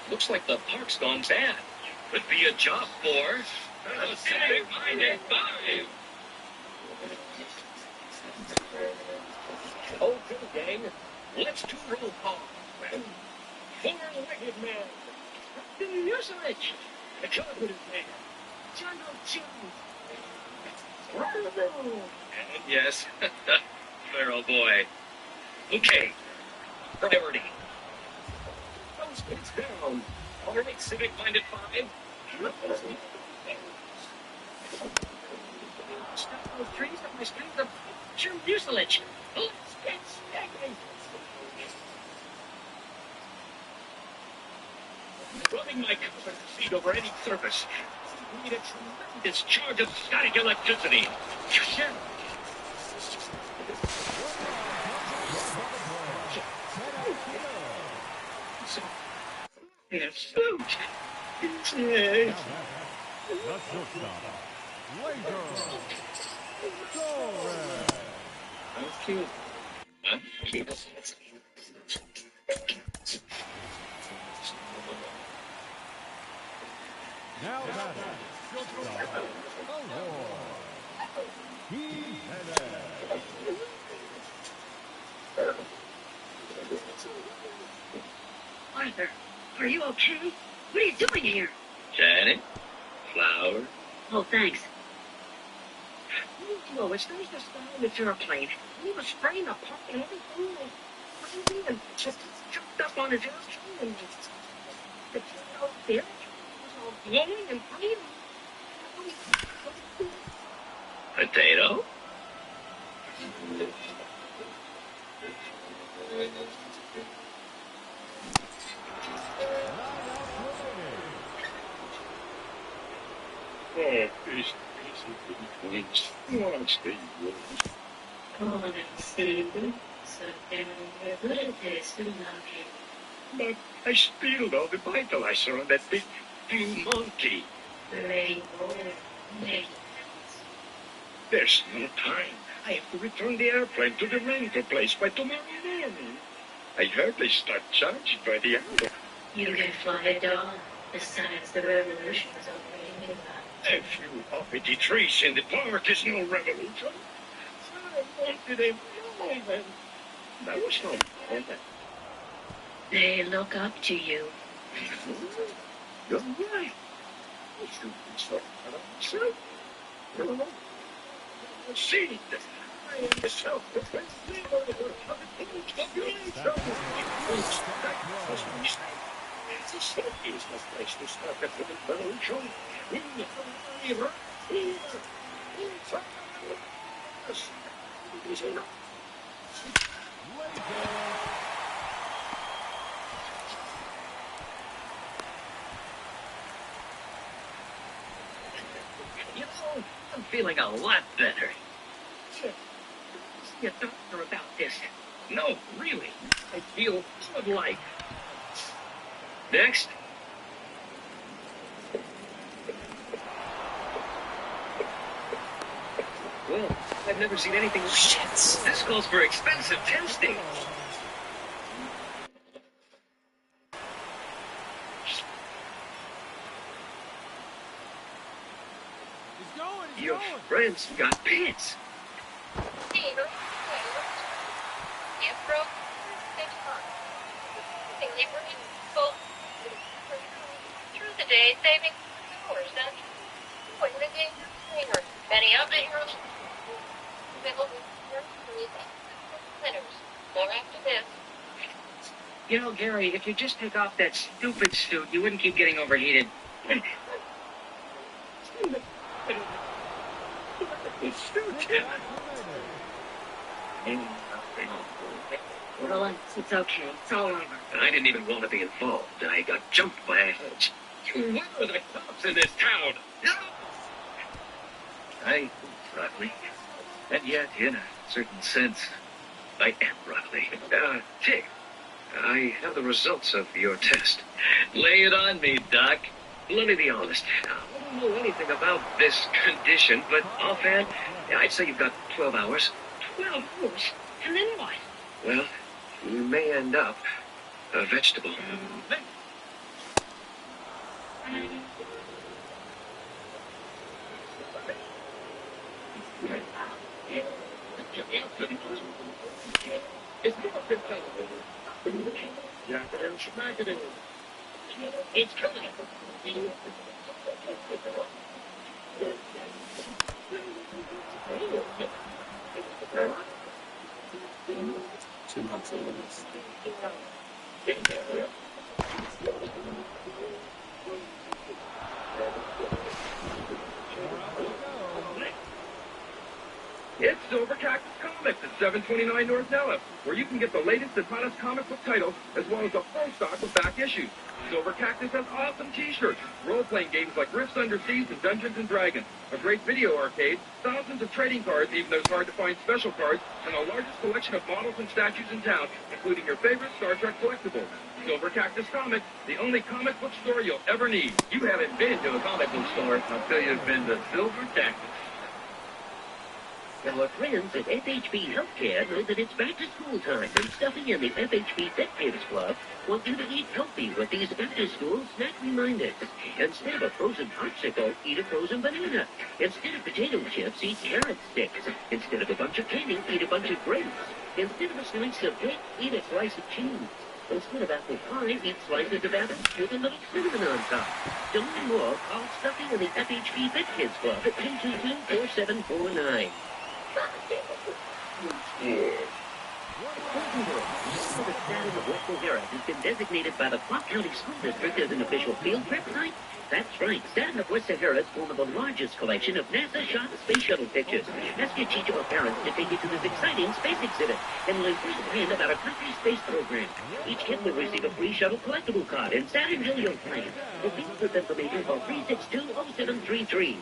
Looks like the park's gone bad. Could be a job for a civic-minded five. Okay, gang. Let's do roll call. Four-legged man. Captain Usage. The chocolate man. Jungle Jones. And yes, Barrel Boy. Okay. Priority. Those kids down. All right, civic-minded five. Stop those trees up my street of pure mucilage. Let's get staggering. Rubbing my comfort seat over any surface. We need a tremendous charge of static electricity. Yes, boot. Okay. Now that Arthur, are you okay? What are you doing here? Janet? Flower? Oh, thanks. No, it's nice to stay in the airplane. He was spraying the park and everything. And just jumped up on his airplane and the out there was all glowing and green. Potato? But I spilled all the vitalizer on that big monkey. There's no time. I have to return the airplane to the rental place by tomorrow morning. I heard they start charging by the hour. You can fly a dog. Besides, the revolution is already about. A few uppity trees in the park is no revolution. I wanted a moment. That was no moment. They look up to you. You're right. I should be so proud of myself. See, I am the self-defense leader of the population. It's a safety is no place to start at the revolution. We have right here. Is it not? You know, I'm feeling a lot better. See a doctor about this. No, really. I feel full of life. Next. Well, I've never seen anything like this. This calls for expensive testing. Your friends got pits. Through the day, saving hours, then when the game is many of the heroes more after this. You know, Gary, if you just take off that stupid suit, you wouldn't keep getting overheated. Well, it's okay. It's all over. I didn't even want to be involved. I got jumped by a hedge. Where are the cops in this town? I broccoli. And yet, in a certain sense, I am broccoli. Jake, I have the results of your test. Lay it on me, Doc. Let me be honest. I don't know anything about this condition, but offhand, I'd say you've got 12 hours. 12 hours? And then what? Well, you may end up a vegetable. It's coming. 2 months of this. It's Silver Cactus Comics at 729 North Nellis, where you can get the latest and hottest comic book titles, as well as a full stock of back issues. Silver Cactus has awesome t-shirts, role-playing games like Rifts Under Seas and Dungeons & Dragons, a great video arcade, thousands of trading cards, even those hard-to-find special cards, and the largest collection of models and statues in town, including your favorite Star Trek collectibles. Silver Cactus Comics, the only comic book store you'll ever need. You haven't been to a comic book store until you've been to Silver Cactus. Our friends at FHB Healthcare know that it's back to school time, and Stuffy and the FHB Pet Kids Club want you to eat healthy with these after-school snack reminders. Instead of a frozen popsicle, eat a frozen banana. Instead of potato chips, eat carrot sticks. Instead of a bunch of candy, eat a bunch of grapes. Instead of a slice of cake, eat a slice of cheese. Instead of apple pie, eat slices of apple with a little cinnamon on top. To learn more, call Stuffy and the FHB Pet Kids Club at 222-4749. The Saturn of West O'Hara has been designated by the Clark County School District as an official field trip site. That's right, Saturn of West Sahara is one of the largest collection of NASA shot space shuttle pictures. Ask your teacher or parents to take you to this exciting space exhibit and learn firsthand about our country's space program. Each kid will receive a free shuttle collectible card and Saturn Video plan. For field trip information, call 362-0733.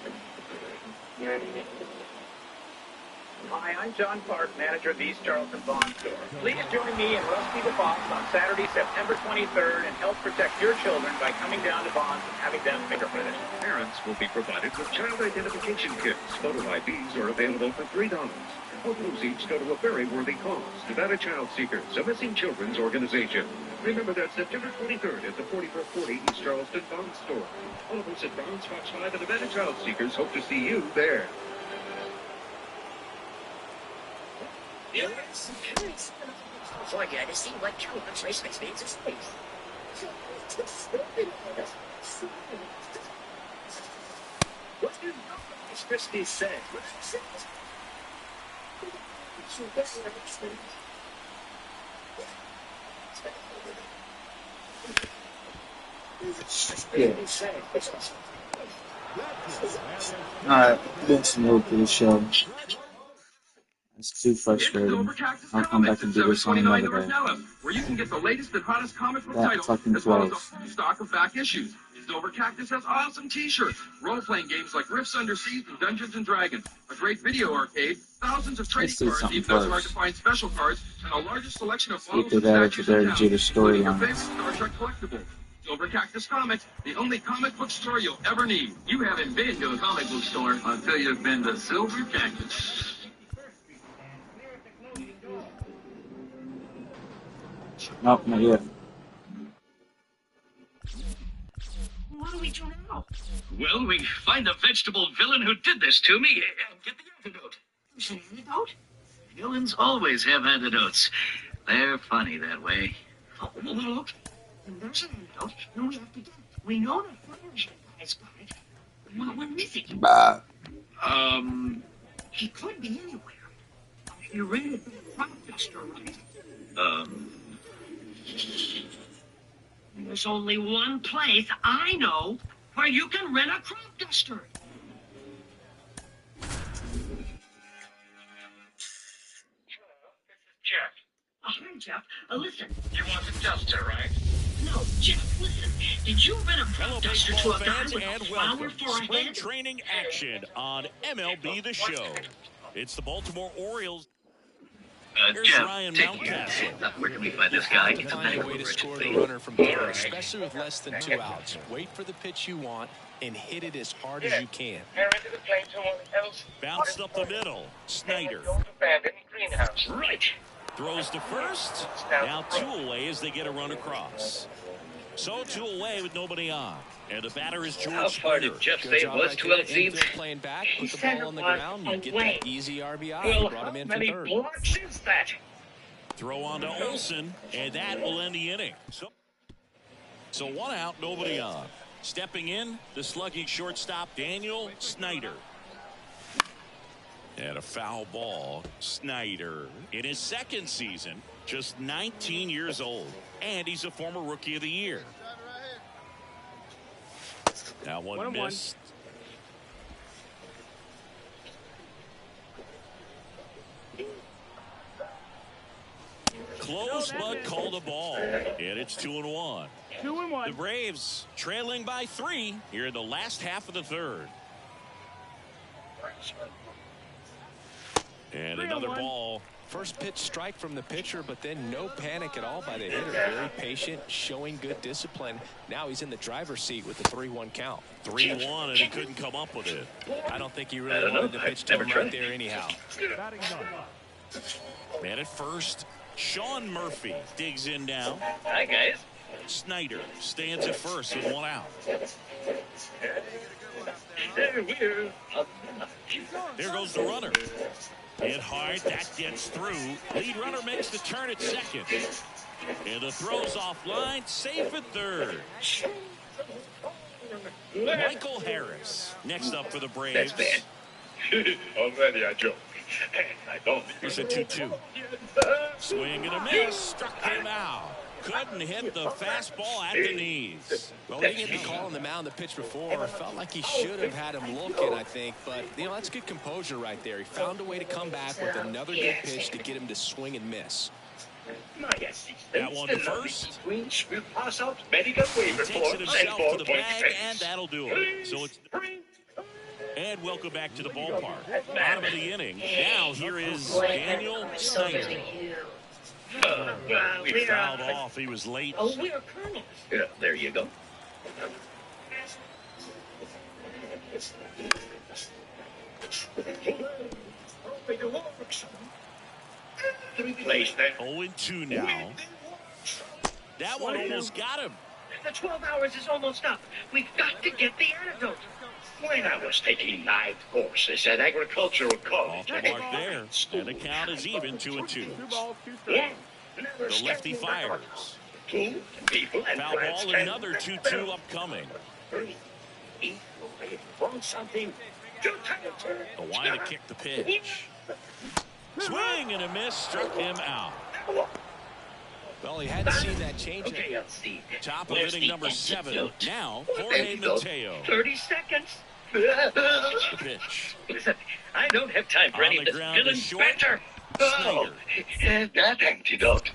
Hi, I'm John Clark, manager of the East Charleston Bond Store. Please join me and Rusty the Fox on Saturday, September 23rd, and help protect your children by coming down to Bonds and having them fingerprinted. Parents will be provided with child identification kits. Photo IDs are available for $3. All proceeds go to a very worthy cause, Nevada Child Seekers, a missing children's organization. Remember that September 23rd at the 4440 East Charleston Bond Store. All of us at Bonds, Fox 5, and Nevada Child Seekers hope to see you there. For you to see what children's race means in space. What did Miss Christie say? Yeah. Alright, let's move to the show. It's too frustrating. I'll come back and do this on another day. Where you can get the latest and hottest comic book That titles, fucking as well as a close. full stock of back issues. Silver Cactus has awesome t-shirts, role-playing games like Rifts Under Seas and Dungeons & Dragons, a great video arcade, thousands of trading cards, even those hard-to-find special cards, and the largest selection of models and statues in town, including your favorite Star Trek collectibles. Silver Cactus Comics, the only comic book store you'll ever need. You haven't been to a comic book store until you've been to Silver Cactus. Nope, not yet. What do we do now? Well, we find the vegetable villain who did this to me and get the antidote. There's an antidote? Villains always have antidotes. They're funny that way. Oh, look. There's an antidote, and we have to get it. We know the French guy's got it. What we're missing. Bah. He could be anywhere. You rented the crop duster, right? There's only one place I know where you can rent a crop duster. Jeff. Hi, Jeff. Listen. You want a duster, right? No, Jeff, listen. Did you rent a Hello, prop duster to baseball a guy fans, with a and flower welcome. for a Spring head? training action on MLB The Show. It's the Baltimore Orioles. Here's Jeff, Ryan take Mountcastle. Where can we find this You guy? have to find a way to score the runner from third, especially with less than 2 outs. Wait for the pitch you want and hit it as hard as you can. Bounced up the middle. Snyder. Right. Throws to first. Now 2 away as they get a run across. So 2 away with nobody on. And the batter is George How far Springer. did Jeff Good say it job was? right 2 there. out seams? Infield playing back, put the ball on the ground, you get that easy RBI. You brought him in for Many third. blocks is that? Throw on to Olsen, and that will end the inning. So 1 out, nobody on. Stepping in, the slugging shortstop, Daniel Snyder. And a foul ball, Snyder. In his second season, just 19 years old. And he's a former Rookie of the Year. Now one missed. Close, but called a ball. And it's 2-1. 2-1. The Braves trailing by 3 here in the last half of the third. And another ball. First pitch strike from the pitcher, but then no panic at all by the hitter. Very patient, showing good discipline. Now he's in the driver's seat with the 3-1 count. 3-1, and he couldn't come up with it. I don't think he really wanted to pitch to him right there anyhow. Man at first, Sean Murphy digs in now. Hi, guys. Snyder stands at first with 1 out. There goes the runner. Hit hard, that gets through. Lead runner makes the turn at second. And the throw's offline, safe at third. Michael Harris next up for the Braves. That's bad. Already I joke. I don't. Here's a 2-2. Swing and a miss. Struck him out. Couldn't hit the fastball at the knees. Well, he didn't get the call on the mound the pitch before. Felt like he should have had him looking, I think. But, that's good composure right there. He found a way to come back with another good pitch to get him to swing and miss. That one to first. Will pass out medical waiver He takes it himself to the bag, and that'll do it. So it's... And welcome back to the ballpark. Bottom of the inning. Now here is Daniel Snyder. He fouled off. He was late. Oh, we're colonels. Yeah, there you go. Replace that. 0-2 now. That one almost got him. The 12 hours is almost up. We've got to get the antidote. When I was taking live courses at agricultural college. Off the mark there. And the count is even 2-2. 2 balls, 2 strikes. The lefty fires. Two people and Foul ball, another 2-2 upcoming. Want something? The wide to kick the pitch. Swing and a miss, struck him out. Well, he hadn't seen that change. Okay, I'll see. Top of inning number 7. Now, Jorge Mateo. 30 seconds. The pitch. Listen, I don't have time for any On of the this ground villain is short. banter. Oh, that antidote.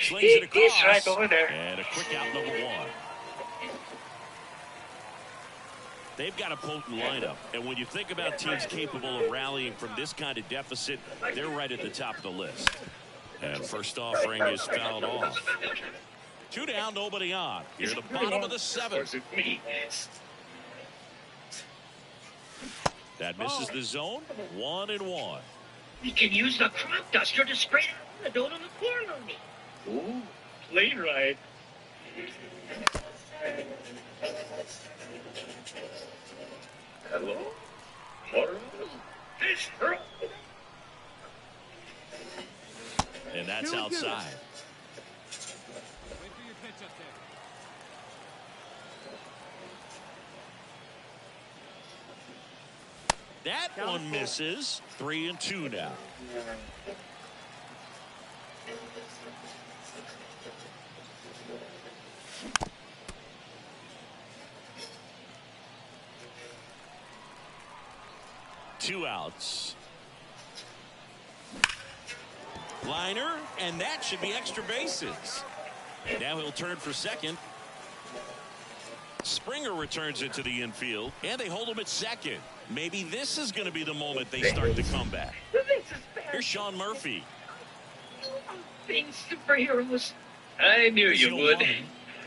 Slings it across. He's right over there. And a quick out number 1. They've got a potent lineup. And when you think about teams capable of rallying from this kind of deficit, they're right at the top of the list. And first offering is fouled off. 2 down, nobody on. Here at the bottom of the 7th. That misses the zone. 1-1. We can use the crop duster to spray the antidote on the corn on me. Ooh, plane ride. Hello? And that's outside. That one misses. 3-2 now. Two outs. Liner, and that should be extra bases. Now he'll turn for second. Springer returns it to the infield, and they hold him at second. Maybe this is going to be the moment they start to come back. Here's Sean Murphy. Being superheroes. I knew you would.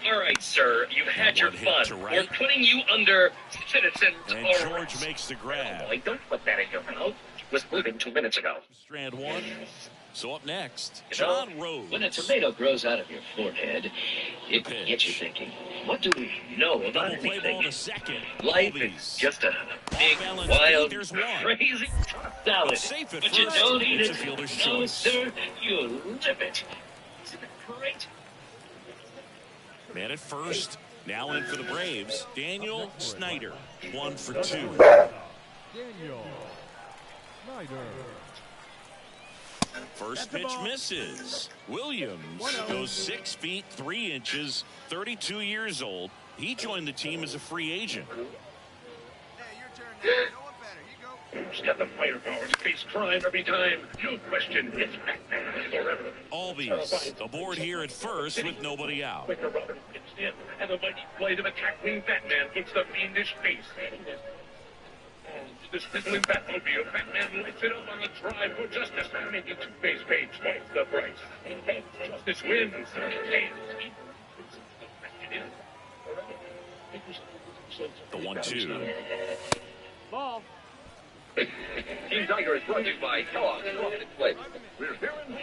All right, sir, you've had your fun. We're putting you under citizens. And George makes the grab. Boy, don't put that in your mouth. Was moving 2 minutes ago. Strand one. So up next, John Rose. When a tomato grows out of your forehead, it gets you thinking, what do we know about Double play anything? ball to second. Life is just a big, wild, crazy salad. Safe at But you first. don't eat It's it. a fielder's No, choice. sir, you live it. Isn't that great? Man at first. Now in for the Braves, Daniel Snyder. 1 for 2. Daniel Snyder. First pitch misses. Williams goes 6 feet 3 inches, 32 years old. He joined the team as a free agent. He's got the firepower to face crime every time. No question, it's Batman forever. Albies aboard here at first with nobody out. Quicker Robin gets in, and the mighty blade of a tackling Batman hits the fiendish face. This sizzling Batmobile, Batman lights it up on the drive for justice, making Two-Face pay twice the price. Justice wins. The 1-2. Ball. Team Tiger is brought to you by Kellogg's Frosted Flakes. We're here in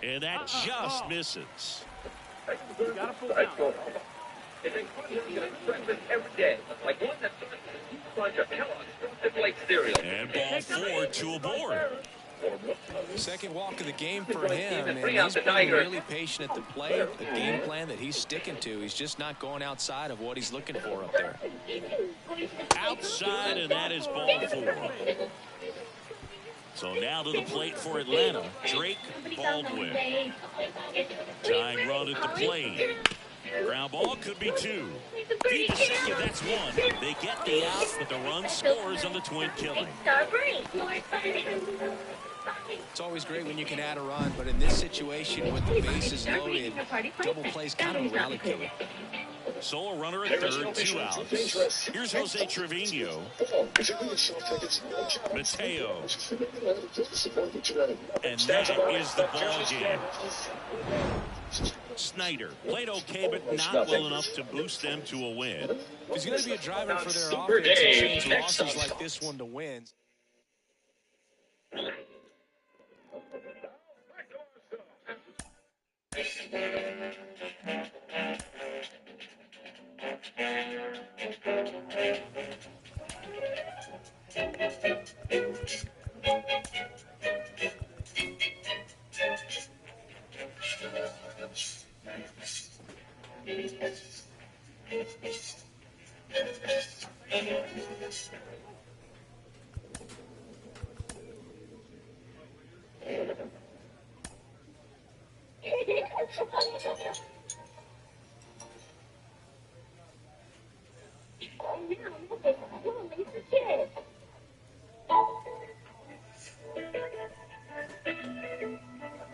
And that just misses. Got a full count. It's a breakfast every day, like one that's a bunch of Kellogg's Frosted Flakes cereal. And ball 4, 2 aboard. Second walk of the game for him, and he's been really patient at the plate. A game plan that he's sticking to. He's just not going outside of what he's looking for up there. Outside, and that is ball 4. So now to the plate for Atlanta, Drake Baldwin. Tying run at the plate. Ground ball could be 2. Deep to second, that's 1. They get the out, but the run scores on the twin killing. It's always great when you can add a run, but in this situation with the bases loaded, double plays kind of a rally killer. So a runner at third, 2 outs. Here's Jose Trevino. Mateo. And that is the ball game. Snyder played okay, but not well enough to boost them to a win. There's going to be a driver for their offense to change losses like this one to wins.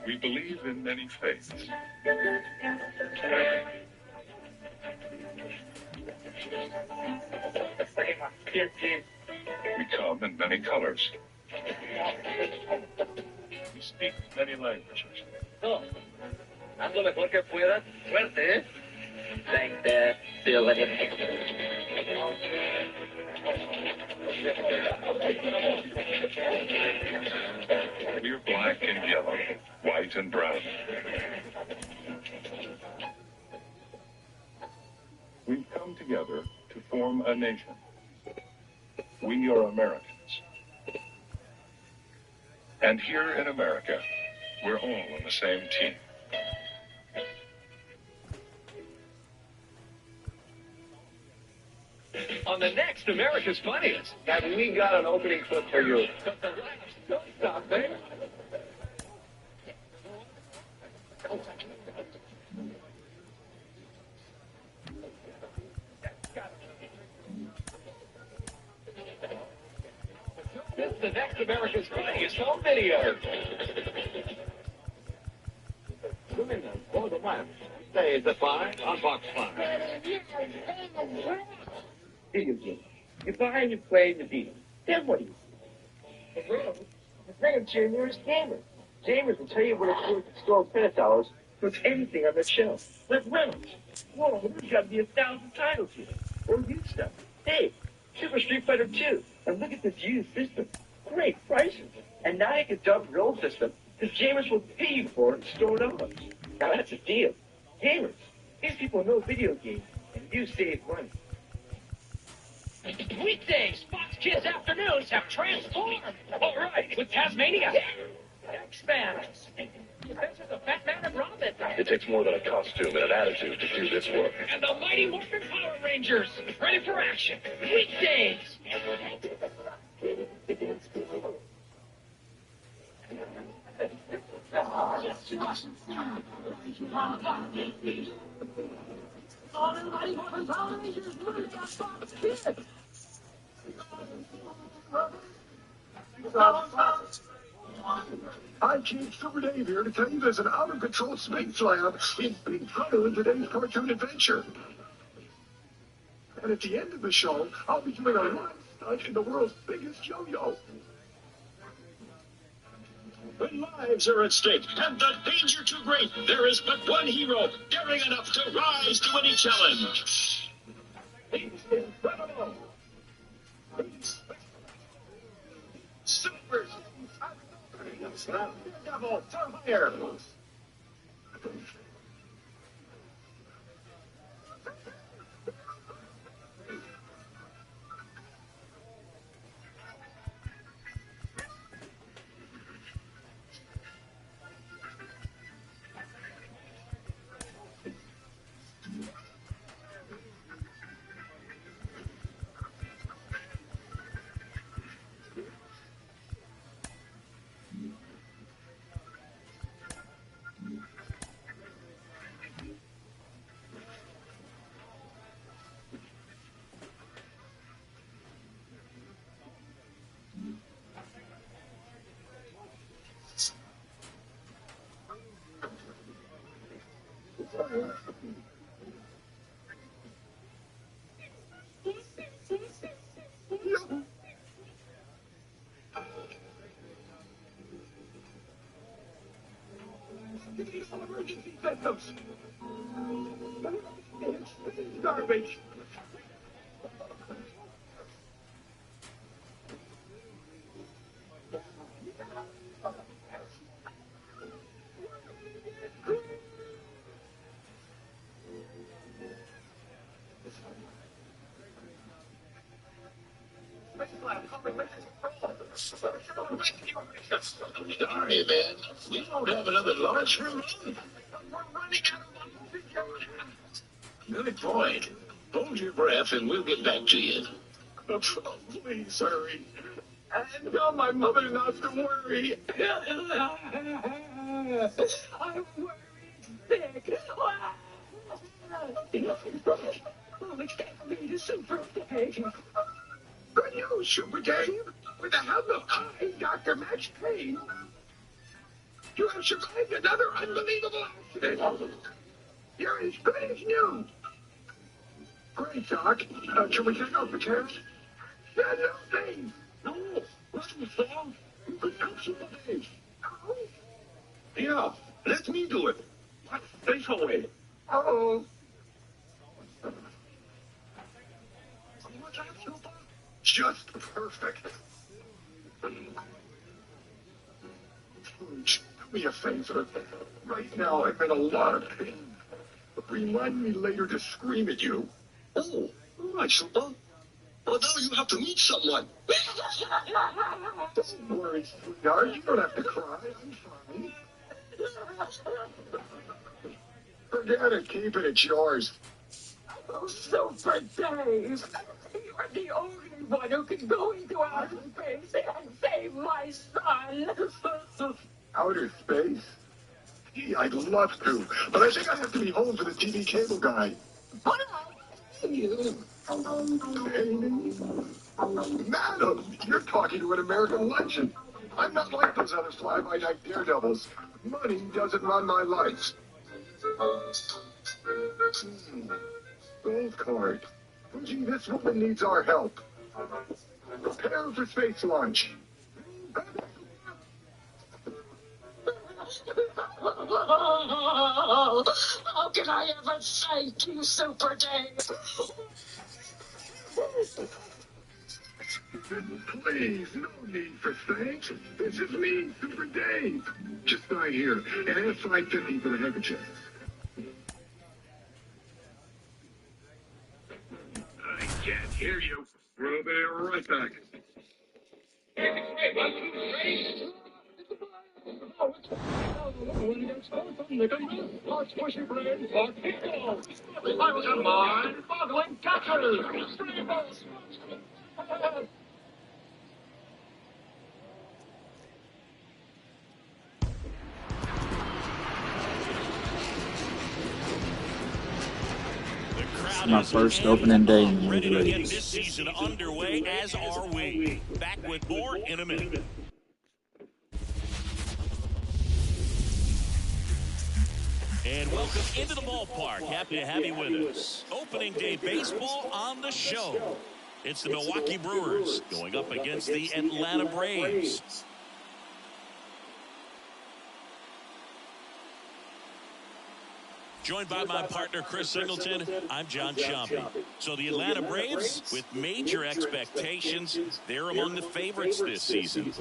We believe in many faiths. We come in many colors. We speak many languages. No. Haz lo mejor que puedas. Suerte, ¿eh? Thank that, Billy. We're black and yellow, white and brown. We've come together to form a nation. We are Americans. And here in America, we're all on the same team. On the next America's Funniest. Have we got an opening clip for you? Stop there. the next America's Funniest Home Video. Go to the left. Say, is it 5? On box 5. Video game. You buy and you play and you beat them. Then what do you do? The bring to your nearest gamer. Gamers will tell you what it's worth to store $10 with anything on the shelf. Like Reynolds. Whoa, there's got to be 1,000 titles here. Or used stuff. Hey, Super Street Fighter 2. And look at this used system. Great prices. And now you can dump your old system because gamers will pay you for it and store it on. Now that's a deal. Gamers. These people know video games, and you save money. Weekdays, Fox Kids afternoons have transformed. All right, with Tasmania, X-Man, Adventures of Batman and Robin. It takes more than a costume and an attitude to do this work. And the Mighty Morphin Power Rangers, ready for action. Weekdays. All the Mighty Morphin Power Rangers, movie on Fox Kids. Hi, Chief Super Dave here to tell you there's an out-of-control space lab in big trouble in today's cartoon adventure. And at the end of the show, I'll be doing a live stunt in the world's biggest yo-yo. When lives are at stake and the danger too great, there is but one hero daring enough to rise to any challenge. He's incredible. Super. Devil, turn fire. Emergency systems. It's garbage. Sorry, man. We don't have another launch room. We're running out of good point. Hold your breath and we'll get back to you. Oh, please hurry. And tell my mother not to worry. I'm worried sick. Oh, expect me to Super Dave. Good news, Super Dave. With the help of I, Dr. Max Payne, you have survived another unbelievable accident. You're as good as new. Great, Doc. Can we take off the cast? Absolutely. No, listen, Sam. You could help Super Dave. Oh? Yeah, let me do it. Let's stay away. Uh-oh. What's that, Super? Just perfect. Do me a favor. Right now, I'm in a lot of pain. Remind me later to scream at you. Oh, all right, Super. Well, now you have to meet someone. Don't worry, sweetheart. You don't have to cry. I'm fine. Forget it. Keep it. It's yours. Oh, Super Dave. You're the only one who can go into outer space and save my son. Outer space? Gee, I'd love to, but I think I have to be home for the TV cable guy. But I'll see you. Amy. Madam, you're talking to an American legend. I'm not like those other fly-by-night daredevils. Money doesn't run my life. Gold card. Fuji, this woman needs our help. Prepare for space launch. How can I ever thank you, Super Dave? Please, no need for thanks. This is me, Super Dave. Just sign here and add $5.50 for the handkerchief. I can't hear you. We'll be right back. Mind-boggling catchers! It's my first opening day in the ready major to get leagues. this season underway, as are we. Back with more in a minute. And welcome into the ballpark. Happy to have you with us. Opening day baseball on the show. It's the Milwaukee Brewers going up against the Atlanta Braves. Joined by my partner, Chris Singleton, I'm John Chompy. So the Atlanta Braves, with major expectations, they're among the favorites this season.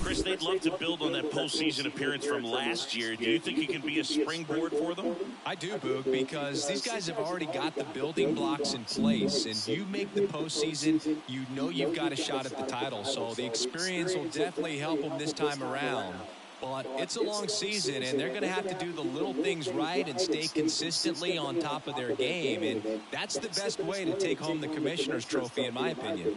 Chris, they'd love to build on that postseason appearance from last year. Do you think it can be a springboard for them? I do, Boog, because these guys have already got the building blocks in place. And you make the postseason, you know you've got a shot at the title. So the experience will definitely help them this time around. But it's a long season, and they're going to have to do the little things right and stay consistently on top of their game. And that's the best way to take home the Commissioner's Trophy, in my opinion.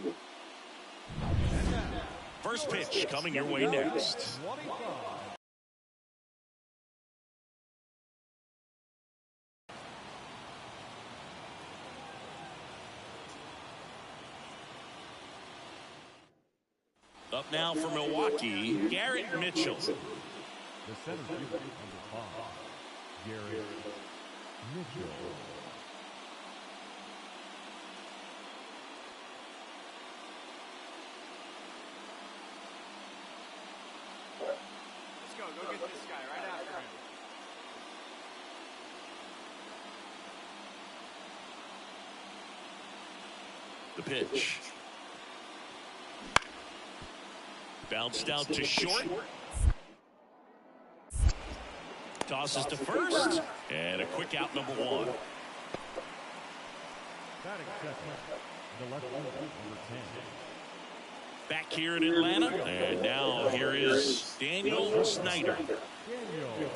First pitch coming your way next. Up now for Milwaukee, Garrett Mitchell. The center fielder number 5, Garrett Mitchell. Let's go. Go get this guy right after him. The pitch. Bounced out to short. Tosses to first. And a quick out, number 1. Batting second, the left fielder, number 10. Back here in Atlanta. And now here is Daniel Snyder. Daniel.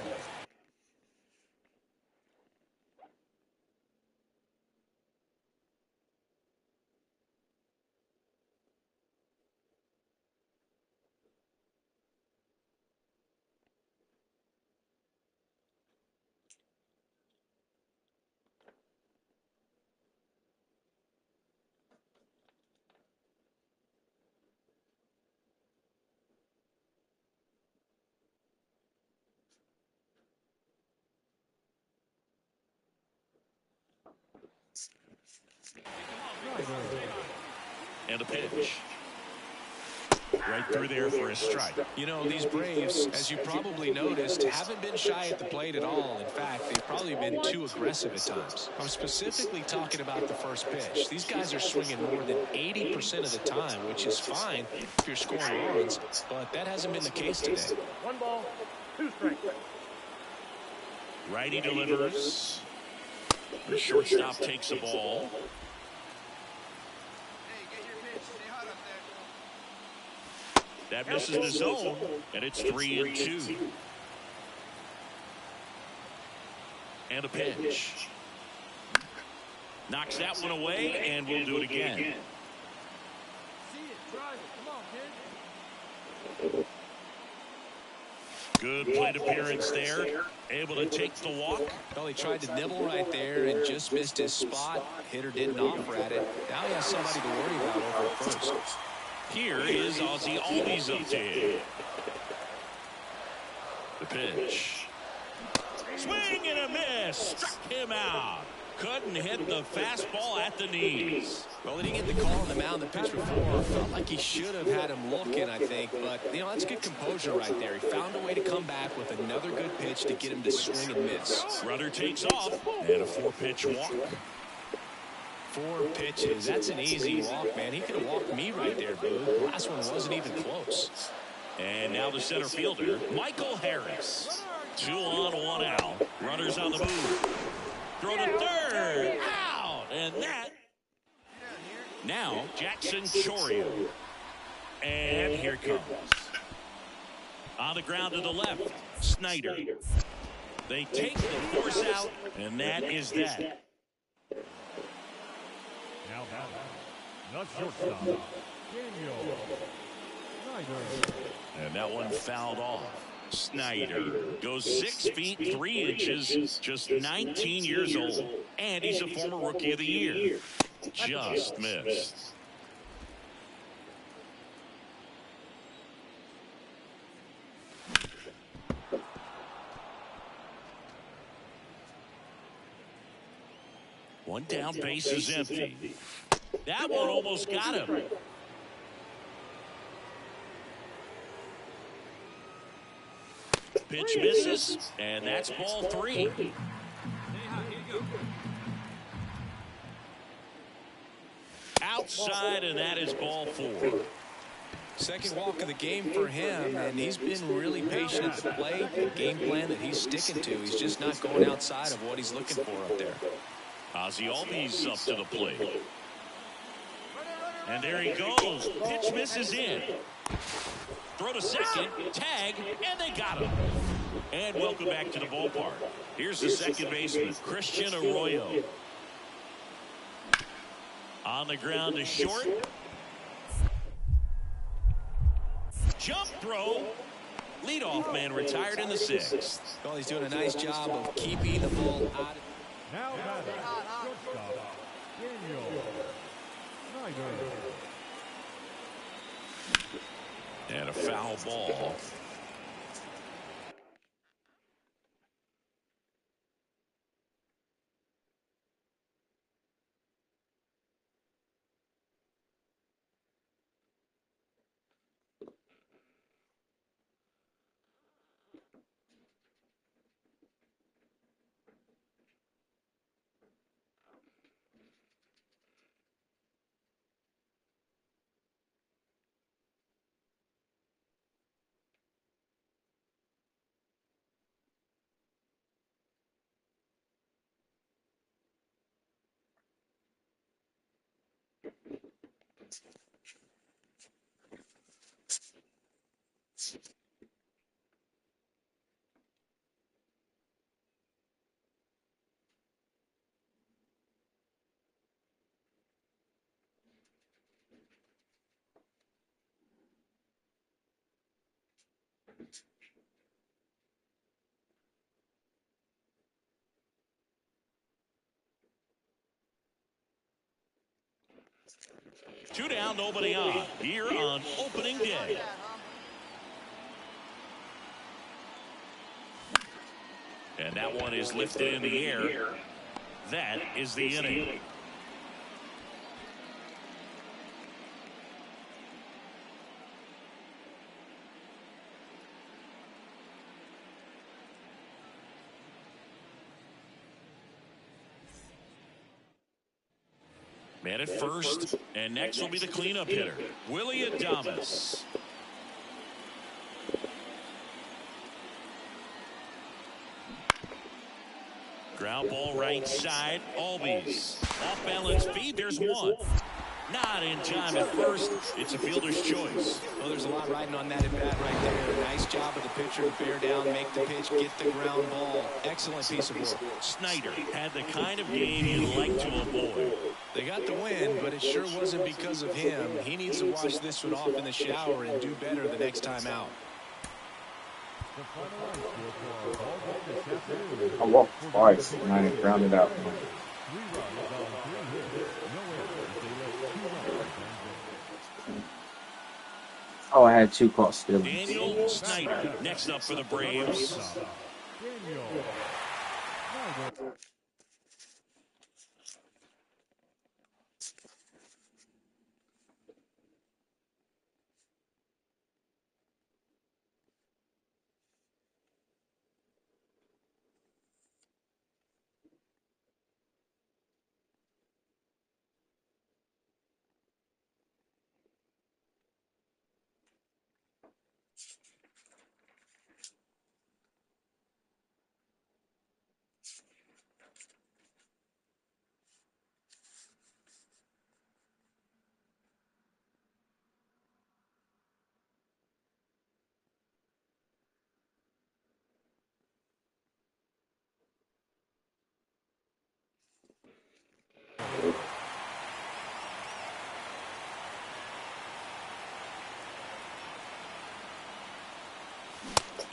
And a pitch. Right through there for a strike. You know, these Braves, as you probably noticed, haven't been shy at the plate at all. In fact, they've probably been too aggressive at times. I'm specifically talking about the first pitch. These guys are swinging more than 80% of the time, which is fine if you're scoring runs, but that hasn't been the case today. 1 ball, 2 strikes. Righty delivers. The shortstop takes the ball. That misses the zone, and it's 3-2. And a pitch. Knocks that one away, and we'll do it again. See it, drive it. Come on, kid. Good plate appearance there. Able to take the walk. Well, he tried to nibble right there and just missed his spot. Hitter didn't offer at it. Now he has somebody to worry about over at first. Here is Ozzie Albies up to hit. The pitch. Swing and a miss. Struck him out. Couldn't hit the fastball at the knees. Well, he didn't get the call on the mound the pitch before. Felt like he should have had him looking, I think. But, you know, that's good composure right there. He found a way to come back with another good pitch to get him to swing and miss. Runner takes off. And a 4-pitch walk. 4 pitches. That's an easy walk, man. He could have walked me right there, Boo. The last one wasn't even close. And now the center fielder, Michael Harris. 2 on, 1 out. Runners on the move. Throw to third. Out. And that. Now Jackson Chourio. And here comes. On the ground to the left, Snyder. They take the force out, and that is that. Now the shortstop, Daniel Snyder. And that one fouled off. Snyder goes 6 feet 3 inches, just 19 years old, and he's a former Rookie of the Year. Just missed. One down, base is empty. That one almost got him. Pitch misses, and that's ball 3. Outside, and that is ball 4. Second walk of the game for him, and he's been really patient at the plate. Game plan that he's sticking to. He's just not going outside of what he's looking for up there. Ozzie Albies up to the plate. And there he goes. Pitch misses in. Throw to second, tag, and they got him. And welcome back to the ballpark. Here's the second baseman, Christian Arroyo. On the ground to short. Jump throw. Leadoff man retired in the 6th. Well, he's doing a nice job of keeping the ball out. Now the shortstop, Daniel Snyder. And a foul ball. Two down, nobody on. Here on opening day. And that one is lifted in the air. That is the inning. Man at first, and next will be the cleanup hitter, Willie Adames. Ground ball right side, Albies. Off balance feed, there's one. Not in time at first. It's a fielder's choice. Well, there's a lot riding on that at bat right there. Nice job of the pitcher to bear down, make the pitch, get the ground ball. Excellent piece of work. Snyder had the kind of game you'd like to avoid. They got the win, but it sure wasn't because of him. He needs to wash this one off in the shower and do better the next time out. I walked twice and I grounded out. Oh, I had 2 caught steals. Daniel Snyder next up for the Braves.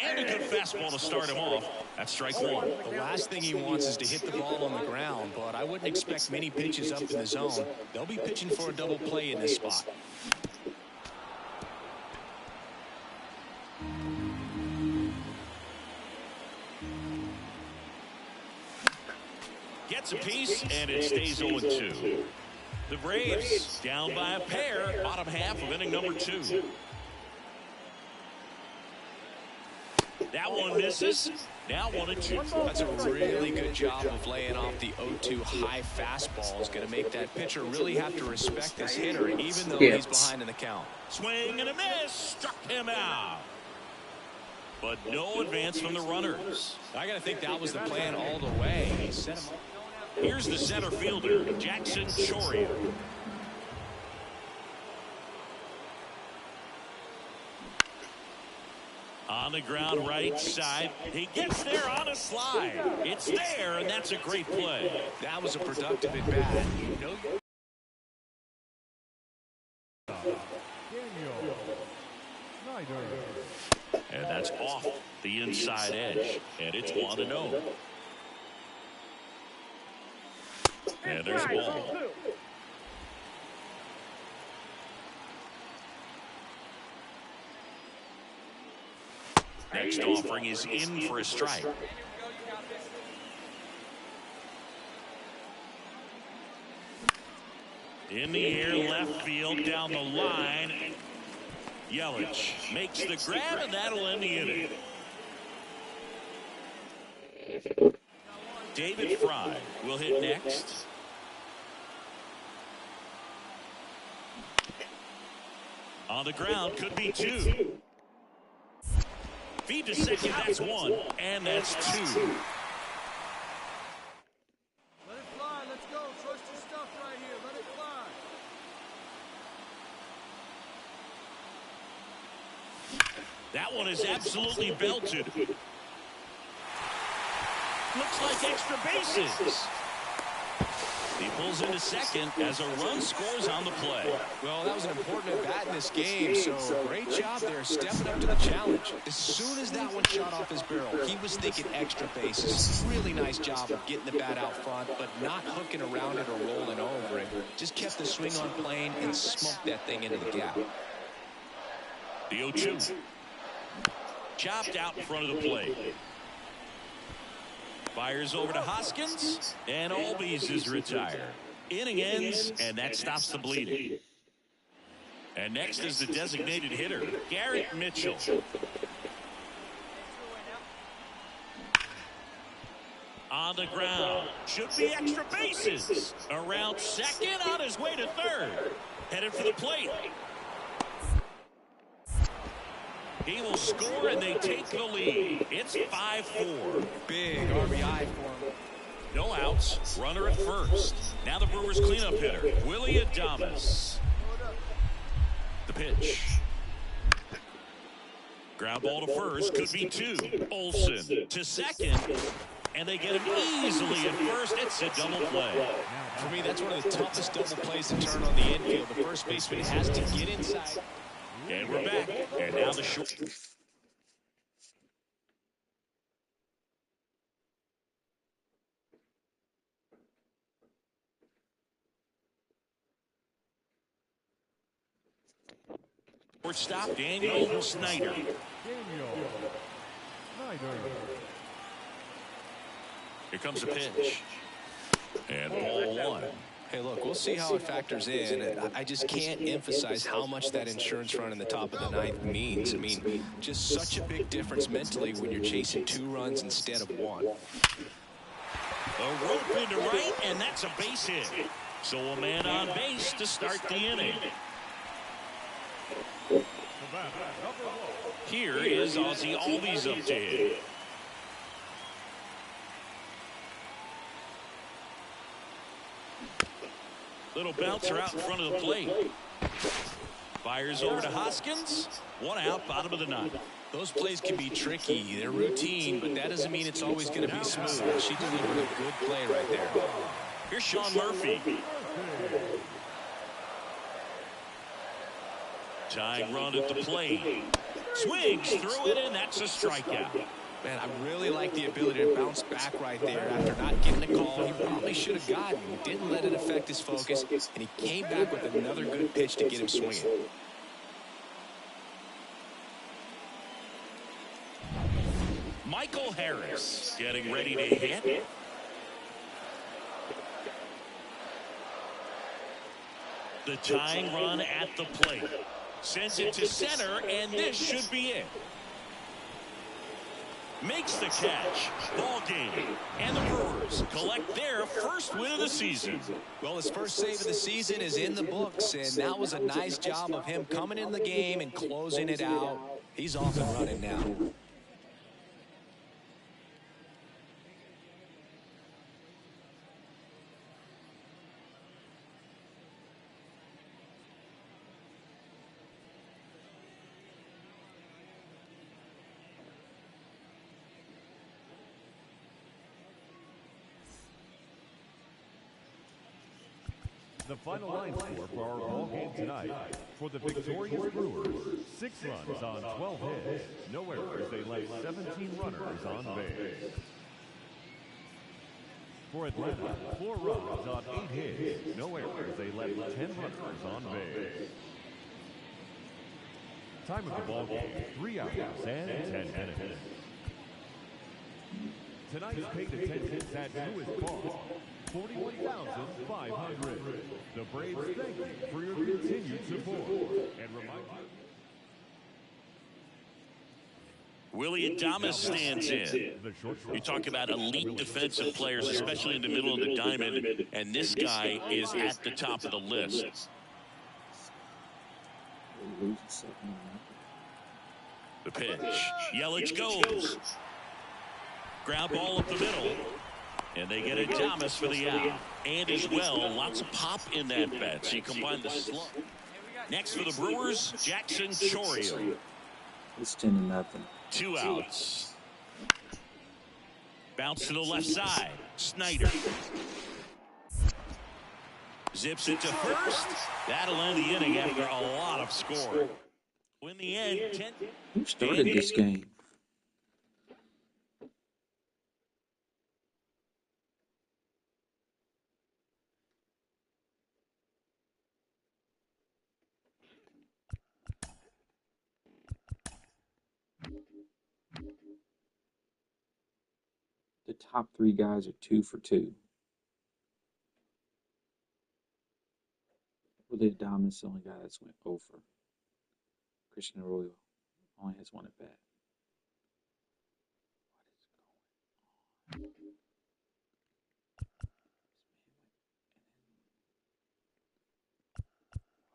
And a good fastball to start him off. That's strike 1. The last thing he wants is to hit the ball on the ground, but I wouldn't expect many pitches up in the zone. They'll be pitching for a double play in this spot. Gets a piece, and it stays 0-2. The Braves down by a pair, bottom half of inning number 2. That one misses. Now 1-2. That's a really good job of laying off the 0-2 high fastball. Is going to make that pitcher really have to respect this hitter, even though he's behind in the count. Swing and a miss. Struck him out. But no advance from the runners. I got to think that was the plan all the way. He set him up. Here's the center fielder, Jackson Choria. On the ground right side. He gets there on a slide. It's there, and that's a great play. That was a productive at bat. And that's off the inside edge. And it's 1-0. And there's ball. Next offering is in for a strike. In the air, left field, down the line. Yelich makes the grab, and that'll end the inning. David Fry will hit next. On the ground, could be 2. Feed to second, that's 1, and that's 2. Let it fly, let's go. Trust your stuff right here. Let it fly. That one is absolutely belted. Looks like extra bases. He pulls into second as a run scores on the play. Well, that was an important at-bat in this game, so great job there stepping up to the challenge. As soon as that one shot off his barrel, he was thinking extra bases. Really nice job of getting the bat out front, but not hooking around it or rolling over it. Just kept the swing on plane and smoked that thing into the gap. The 0-2. Chopped out in front of the plate. Fires over to Hoskins, and Albies is retired. Inning ends, and that stops the bleeding. And next is the designated hitter, Garrett Mitchell. On the ground, should be extra bases. Around second, on his way to third. Headed for the plate. He will score, and they take the lead. It's 5-4. Big RBI for him. No outs. Runner at first. Now the Brewers cleanup hitter, Willie Adames. The pitch. Ground ball to first. Could be 2. Olsen to second. And they get him easily at first. It's a double play. For me, that's one of the toughest double plays to turn on the infield. The first baseman has to get inside. And we're back. And now the short. Shortstop Daniel Snyder. Here comes the pitch. And ball one. Hey, look, we'll see how it factors in. I just can't emphasize how much that insurance run in the top of the ninth means. I mean, just such a big difference mentally when you're chasing 2 runs instead of 1. A rope into right, and that's a base hit. So a man on base to start the inning. Here is Ozzie Albies up to hit. Little bouncer out in front of the plate. Fires over to Hoskins. 1 out, bottom of the 9th. Those plays can be tricky. They're routine, but that doesn't mean it's always going to be smooth. She delivered a good play right there. Here's Sean Murphy. Tying run at the plate. Swings through it, and that's a strikeout. Man, I really like the ability to bounce back right there after not getting the call he probably should have gotten. He didn't let it affect his focus, and he came back with another good pitch to get him swinging. Michael Harris getting ready to hit. The tying run at the plate. Sends it to center, and this should be it. Makes the catch. Ball game. And the Brewers collect their first win of the season. Well, his first save of the season is in the books, and that was a nice job of him coming in the game and closing it out. He's off and running now. The final line score for our ball game tonight. For the victorious Brewers, 6 runs on 12 hits, no errors. They left 17 runners on base. For Atlanta, 4 runs on 8 hits, no errors. They left 10 runners on base. Time of the ball game, 3 hours and 10 minutes. Tonight's paid attendance at Lewis Park, 41,500. The Braves thank you for your continued support and remind you. Willie Adames stands in. You talk about elite defensive players, especially in the middle of the diamond, and this guy is at the top of the list. The pitch. Yelich goes. Ground ball up the middle. And they get Adames for the out. And as well, lots of pop in that bat. So you combine the slump. Next for the Brewers, Jackson Chourio. It's 10-0. 2 outs. Bounce to the left side. Snyder. Zips it to first. That'll end the inning after a lot of score. In the end, 10. Who started this game? The top 3 guys are 2 for 2. Willie Adames, the only guy that's went over. Christian Arroyo only has 1 at bat. What is going on?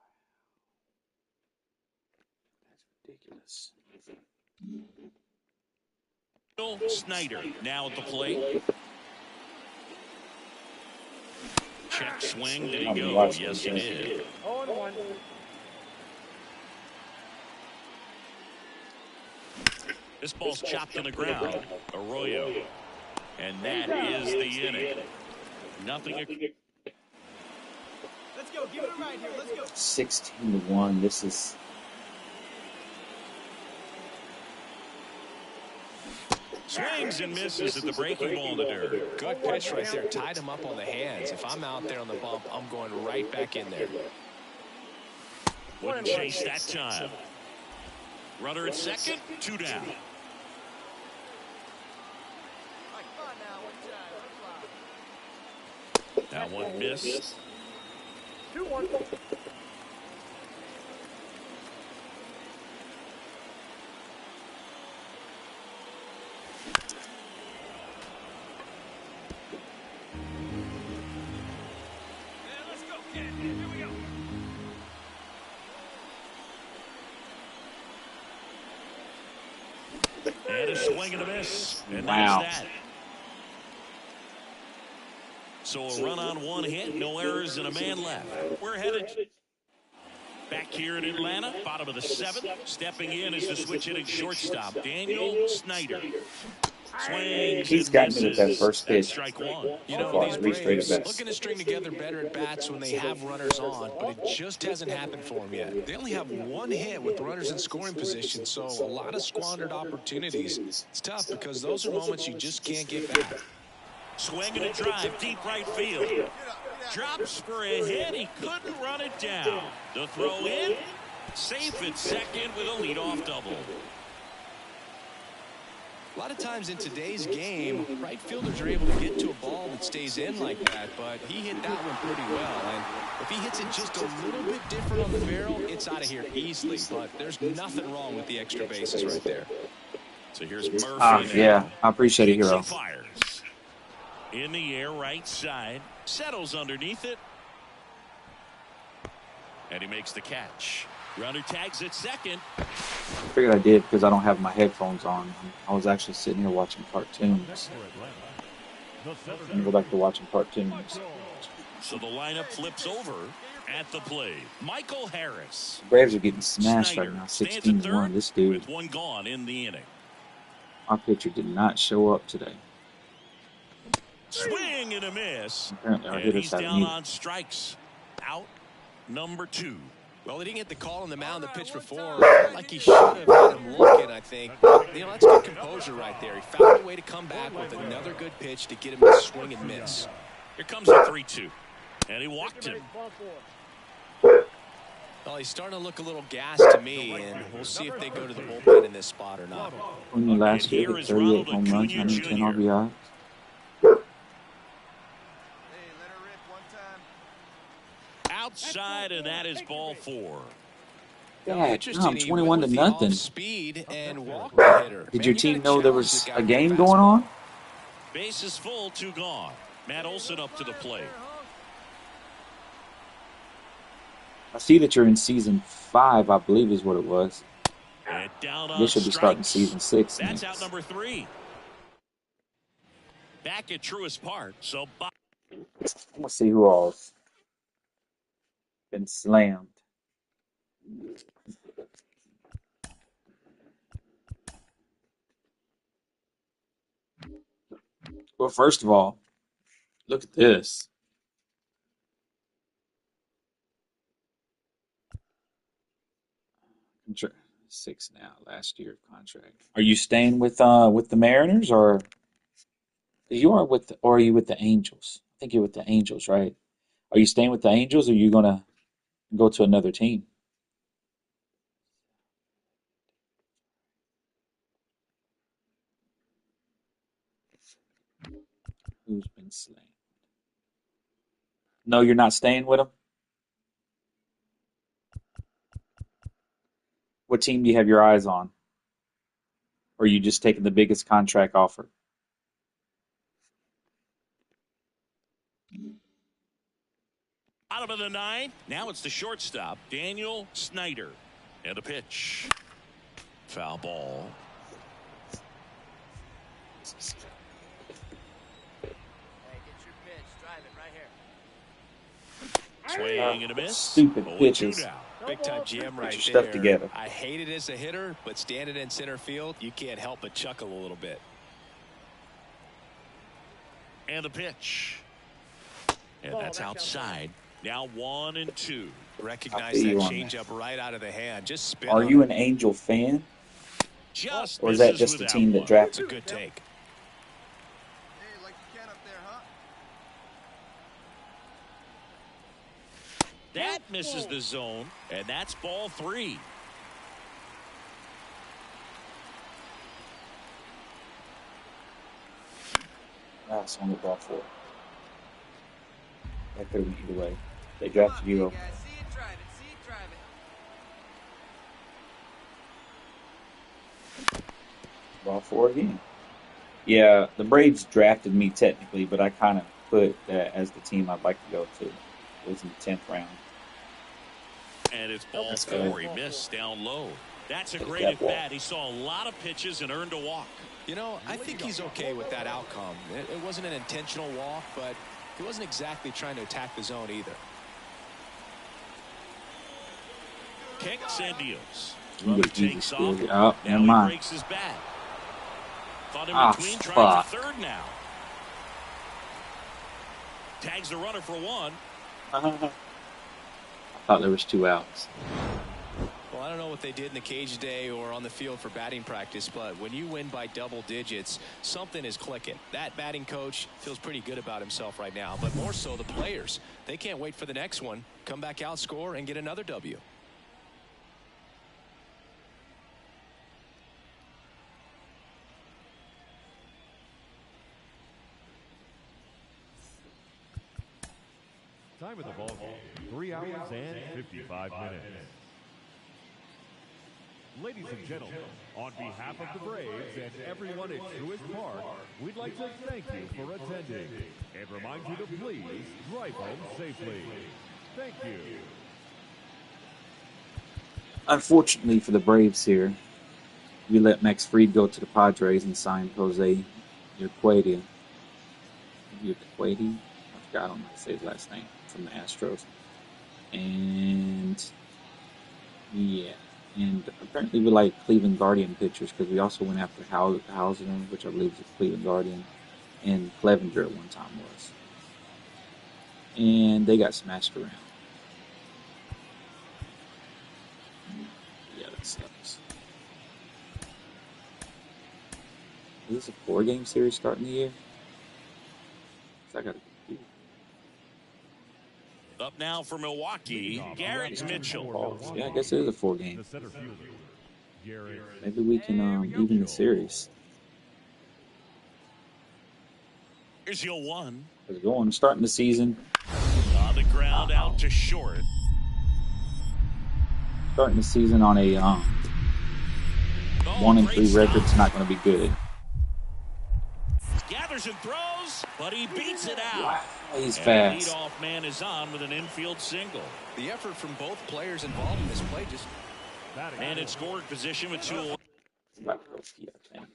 Wow. That's ridiculous. Snyder now at the plate. Check swing. Did he go? Yes, he did. 0-1. This ball's chopped on the ground. Arroyo. And that is the inning. Nothing. Let's go. Give it a ride here. Let's go. 16-1. This is. Swings and misses at the breaking ball in the dirt. Good pitch right there. Tied him up on the hands. If I'm out there on the bump, I'm going right back in there. Wouldn't chase that time. Runner at second, 2 down. That one missed. 2-1. And a swing and a miss. And wow. that's that. So a run on 1 hit, no errors, and a man left. We're headed back here in Atlanta, bottom of the 7th. Stepping in is the switch hitting shortstop, Daniel Snyder. Swings He's and gotten me with that misses. first That's pitch. strike 1. You know, these Braves looking to string together better at bats when they have runners on, but it just hasn't happened for them yet. They only have 1 hit with runners in scoring position, so a lot of squandered opportunities. It's tough because those are moments you just can't get back. Swing and a drive, deep right field. Drops for a hit. He couldn't run it down. The throw in. Safe at second with a leadoff double. A lot of times in today's game, right fielders are able to get to a ball that stays in like that, but he hit that one pretty well. And if he hits it just a little bit different on the barrel, it's out of here easily. But there's nothing wrong with the extra bases right there. So here's Murphy. Yeah, I appreciate it, Hero. Fires. In the air, right side. Settles underneath it. And he makes the catch. Runner tags at second. I figured I did because I don't have my headphones on. I was actually sitting here watching cartoons. I'm going to go back to watching cartoons. So the lineup flips over at the plate. Michael Harris. The Braves are getting smashed Snyder right now, 16-1. This dude. With 1 gone in the inning. Our pitcher did not show up today. Swing and a miss. Apparently our and hitters he's have down neither. on strikes. Out number 2. Well, they didn't get the call on the mound the pitch before. Like he should have had him looking, I think. You know, that's good composure right there. He found a way to come back with another good pitch to get him to swing and miss. Here comes the 3-2. And he walked him. Well, he's starting to look a little gassed to me, and we'll see if they go to the bullpen in this spot or not. When last year, hit 38 home runs, 110 RBIs. Outside, and that is ball 4. Yeah, 21-0. Speed and walk the hitter. Did your team know there was a game going on? Bases full, 2 gone. Matt Olson up to the plate. I see that you're in season 5, I believe is what it was. And down on This should be starting season 6. That's out number 3. Back at Truist Park. So Let's see who all's been slammed. Well, first of all, look at this. Contract 6 now, last year of contract. Are you staying with the Mariners, or you are with, or are you with the Angels? I think you're with the Angels, right? Are you staying with the Angels, or are you gonna go to another team? Who's been slain? No, you're not staying with them? What team do you have your eyes on? Or are you just taking the biggest contract offer? Bottom of the 9. Now it's the shortstop, Daniel Snyder. And a pitch. Foul ball. Swing and a miss. Stupid pitches. Big time GM right Get your stuff there. together. I hate it as a hitter, but standing in center field, you can't help but chuckle a little bit. And a pitch. And that's outside. Now 1-2. Recognize that changeup right out of the hand. Just spin. Are you an Angel fan? Just or is that just the team that drafted? It's a good take. That misses the zone, and that's ball 3. swung at ball 4. That could have been either way. They drafted you. See it, drive it. See it, drive it. Ball 4 again. Yeah, the Braves drafted me technically, but I kind of put that as the team I'd like to go to. It was in the 10th round. And it's ball 4. He missed down low. That's a great at bat. He saw a lot of pitches and earned a walk. You know, I think he's okay with that outcome. It wasn't an intentional walk, but he wasn't exactly trying to attack the zone either. Kicks and deals. Runner takes off. Oh, never Now mind. he breaks his bat. Thought in between, trying fuck. for third now. Tags the runner for 1. I thought there was 2 outs. Well, I don't know what they did in the cage today or on the field for batting practice, but when you win by double digits, something is clicking. That batting coach feels pretty good about himself right now, but more so the players. They can't wait for the next one. Come back out, score, and get another W. Time of the ball game, 3 hours and 55 minutes. Ladies and gentlemen, on behalf of the Braves and everyone at Truist Park, we'd like to thank you for attending and remind you to please drive home safely. Thank you. Unfortunately for the Braves here, we let Max Fried go to the Padres and signed Jose Urquidy. Urquidy? I forgot, I don't know how to say his last name, from the Astros. And yeah, and apparently we like Cleveland Guardian pitchers because we also went after Hauser, which I believe is a Cleveland Guardian, and Clevenger at one time was. And they got smashed around. Yeah, that sucks. Is this a 4-game series starting the year? I got Up now for Milwaukee, Garrett Mitchell. Yeah, I guess it is a 4-game. Maybe we can even the series. Here's your 1. Let's go on, starting the season. On the ground, out to short. Starting the season on a 1-3 record's not going to be good. Gathers and throws, but he beats it out. Wow, he's and fast. The leadoff man is on with an infield single. The effort from both players involved in this play just... And it's scored position with 2. About to go pee, I think.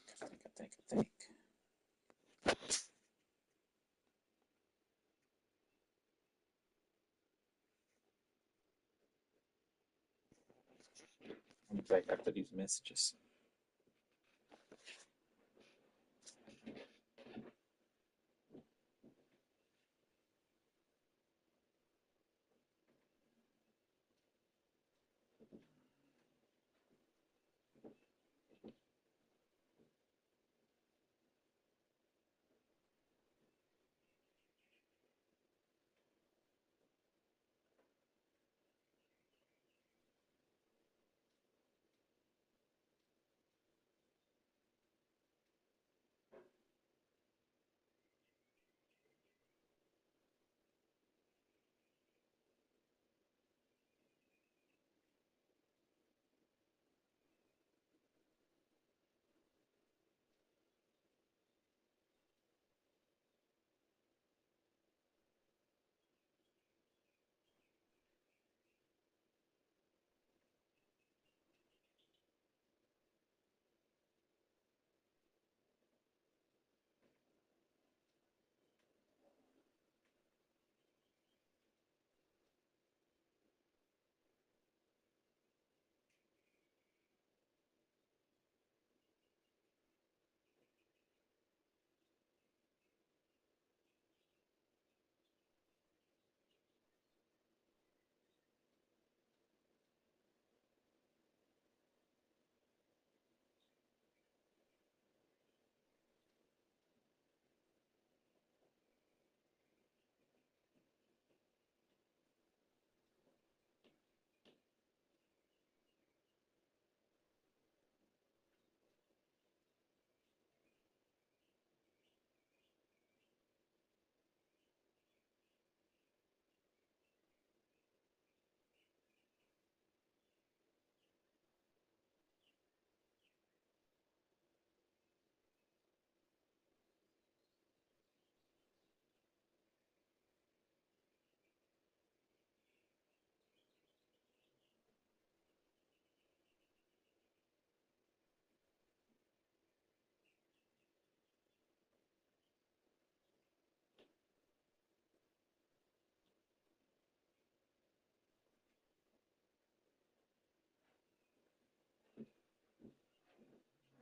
I'll be back after these messages.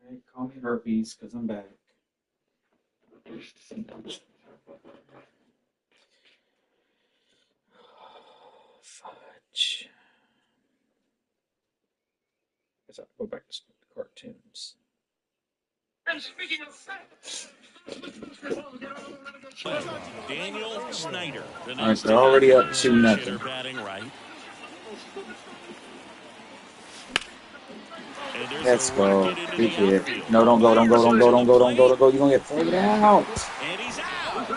Right, call me herpes because I'm back. Fudge. Guess I'll go back to cartoons. And speaking of facts, Daniel Snyder. All right, they're already up 2-0. Batting right. Let's go. Big hit. No, don't go. You're going to get thrown out. And he's out.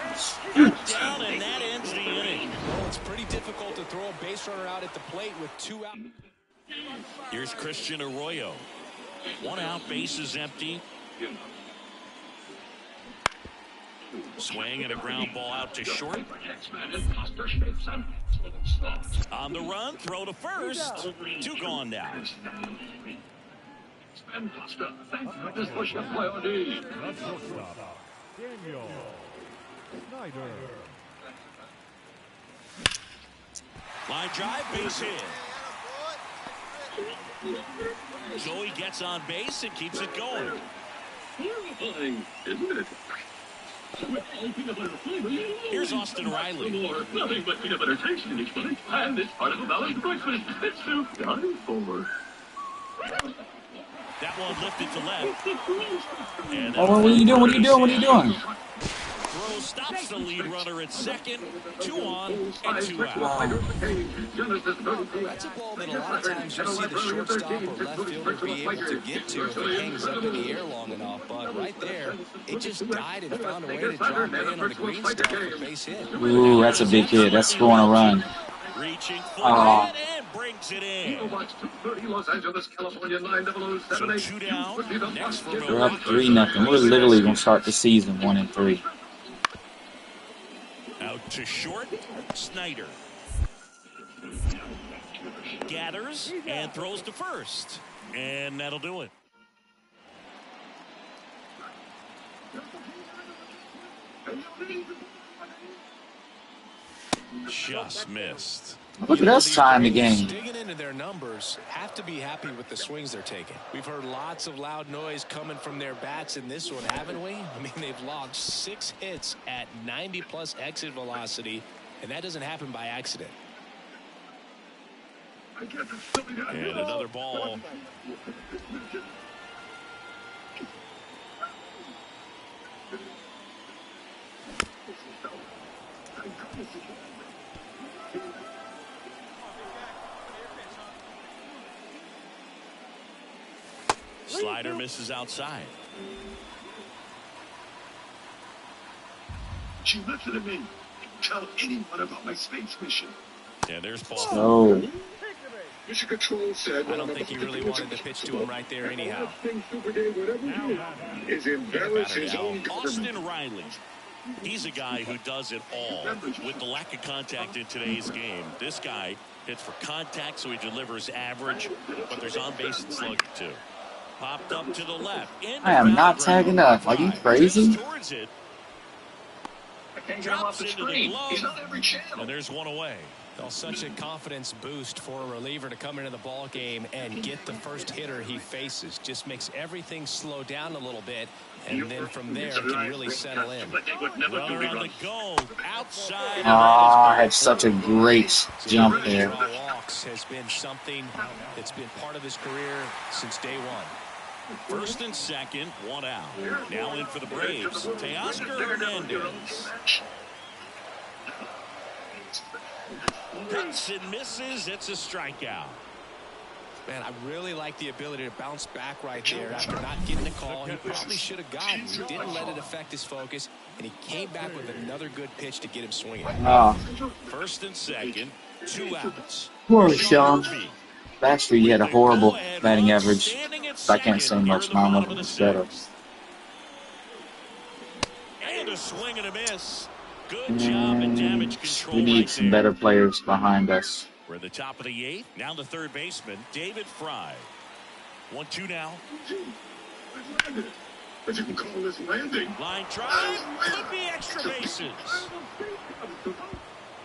Down, and that ends the inning. Well, it's pretty difficult to throw a base runner out at the plate with 2 out. Here's Christian Arroyo. 1 out, bases empty. Swing and a ground ball out to short. On the run, throw to first. 2 gone now. Line drive, base hit. Joey gets on base and keeps it going. Isn't it? Here's Austin Riley. Nothing but peanut butter taste in each bite, and it's part of a balanced breakfast. It's to die for. That one lifted to left. And what are you doing? Throw stops the lead runner at second. 2 on and 2 out. That's a ball that a lot of times you see the shortstop or left fielder be able to get to if it hangs up in the air long enough. But right there, it just died and found a way to drop in on the green stuff for base hit. Ooh, that's a big hit. That's scoring a run. Reaching forward and brings it in. So 2 down. Next for We're up 3-0. We're literally going to start the season 1-3. Out to short, Snyder. Gathers and throws to first. And that'll do it. Just missed. Look at us tying the game. Digging into their numbers, have to be happy with the swings they're taking. We've heard lots of loud noise coming from their bats in this one, haven't we? I mean, they've logged 6 hits at 90+ exit velocity, and that doesn't happen by accident. And another ball. Slider misses outside. You listen to me. Tell anyone about my space mission. Yeah, there's ball. Oh. Mission Control said I don't think he really wanted to pitch to him right there anyhow. Is embarrass his own Austin Riley. He's a guy who does it all. With the lack of contact in today's game, this guy hits for contact, so he delivers average, but there's on-base and slugging too. Popped up to the left. I am not tagging up. Are you crazy? Towards it. I can't get him off the screen. He's on every channel. And there's one away. Well, such a confidence boost for a reliever to come into the ball game and get the first hitter he faces. Just makes everything slow down a little bit, and then from there can really settle in. Runner on the go. Outside. I had such a great jump there. Walks has been something that's been part of his career since day one. First and second, 1 out. Now in for the Braves, Teoscar Hernandez. Hits and misses. It's a strikeout. Man, I really like the ability to bounce back right there after not getting a call. He probably should have gotten. He didn't let it affect his focus, and he came back with another good pitch to get him swinging. First and second, 2 outs. Poor Sean. Last year, he had a horrible batting average. So I can't say much. Mine was better. And a swing and a miss. Good job at damage control. We need some better players behind us. We're at the top of the 8th. Now the third baseman, David Fry. 1-2 now. But you can call this landing. Line drive. Could be extra bases.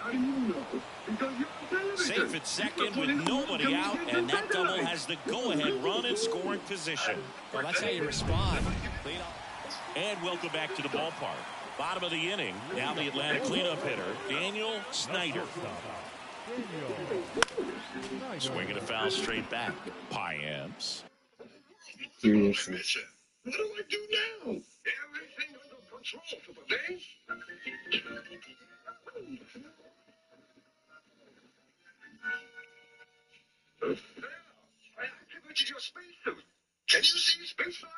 How do you know? Because you're intelligent. Safe at second with nobody out, and that double has the go-ahead run in scoring position. Well, that's how you respond. And welcome back to the ballpark. Bottom of the inning. Now the Atlanta cleanup hitter, Daniel Snyder. Swinging a foul straight back. Piamps. What do I do now? Everything under control for the day. Look at your spacesuit. Can you see space now?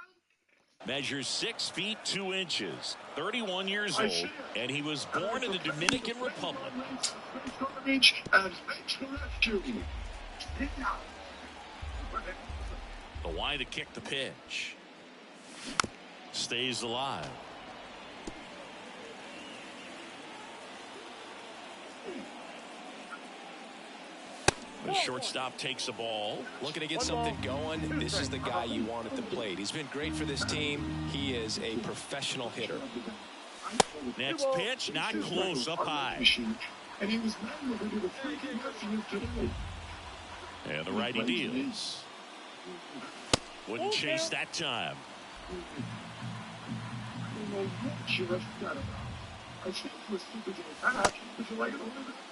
Measures 6 feet 2 inches, 31 years old, and he was born in the Dominican Republic. The wide to kick the pitch. Stays alive. The shortstop takes the ball. Looking to get something going. This is the guy you want at the plate. He's been great for this team. He is a professional hitter. Next pitch, not close, up high. And the righty deals. Wouldn't chase that time.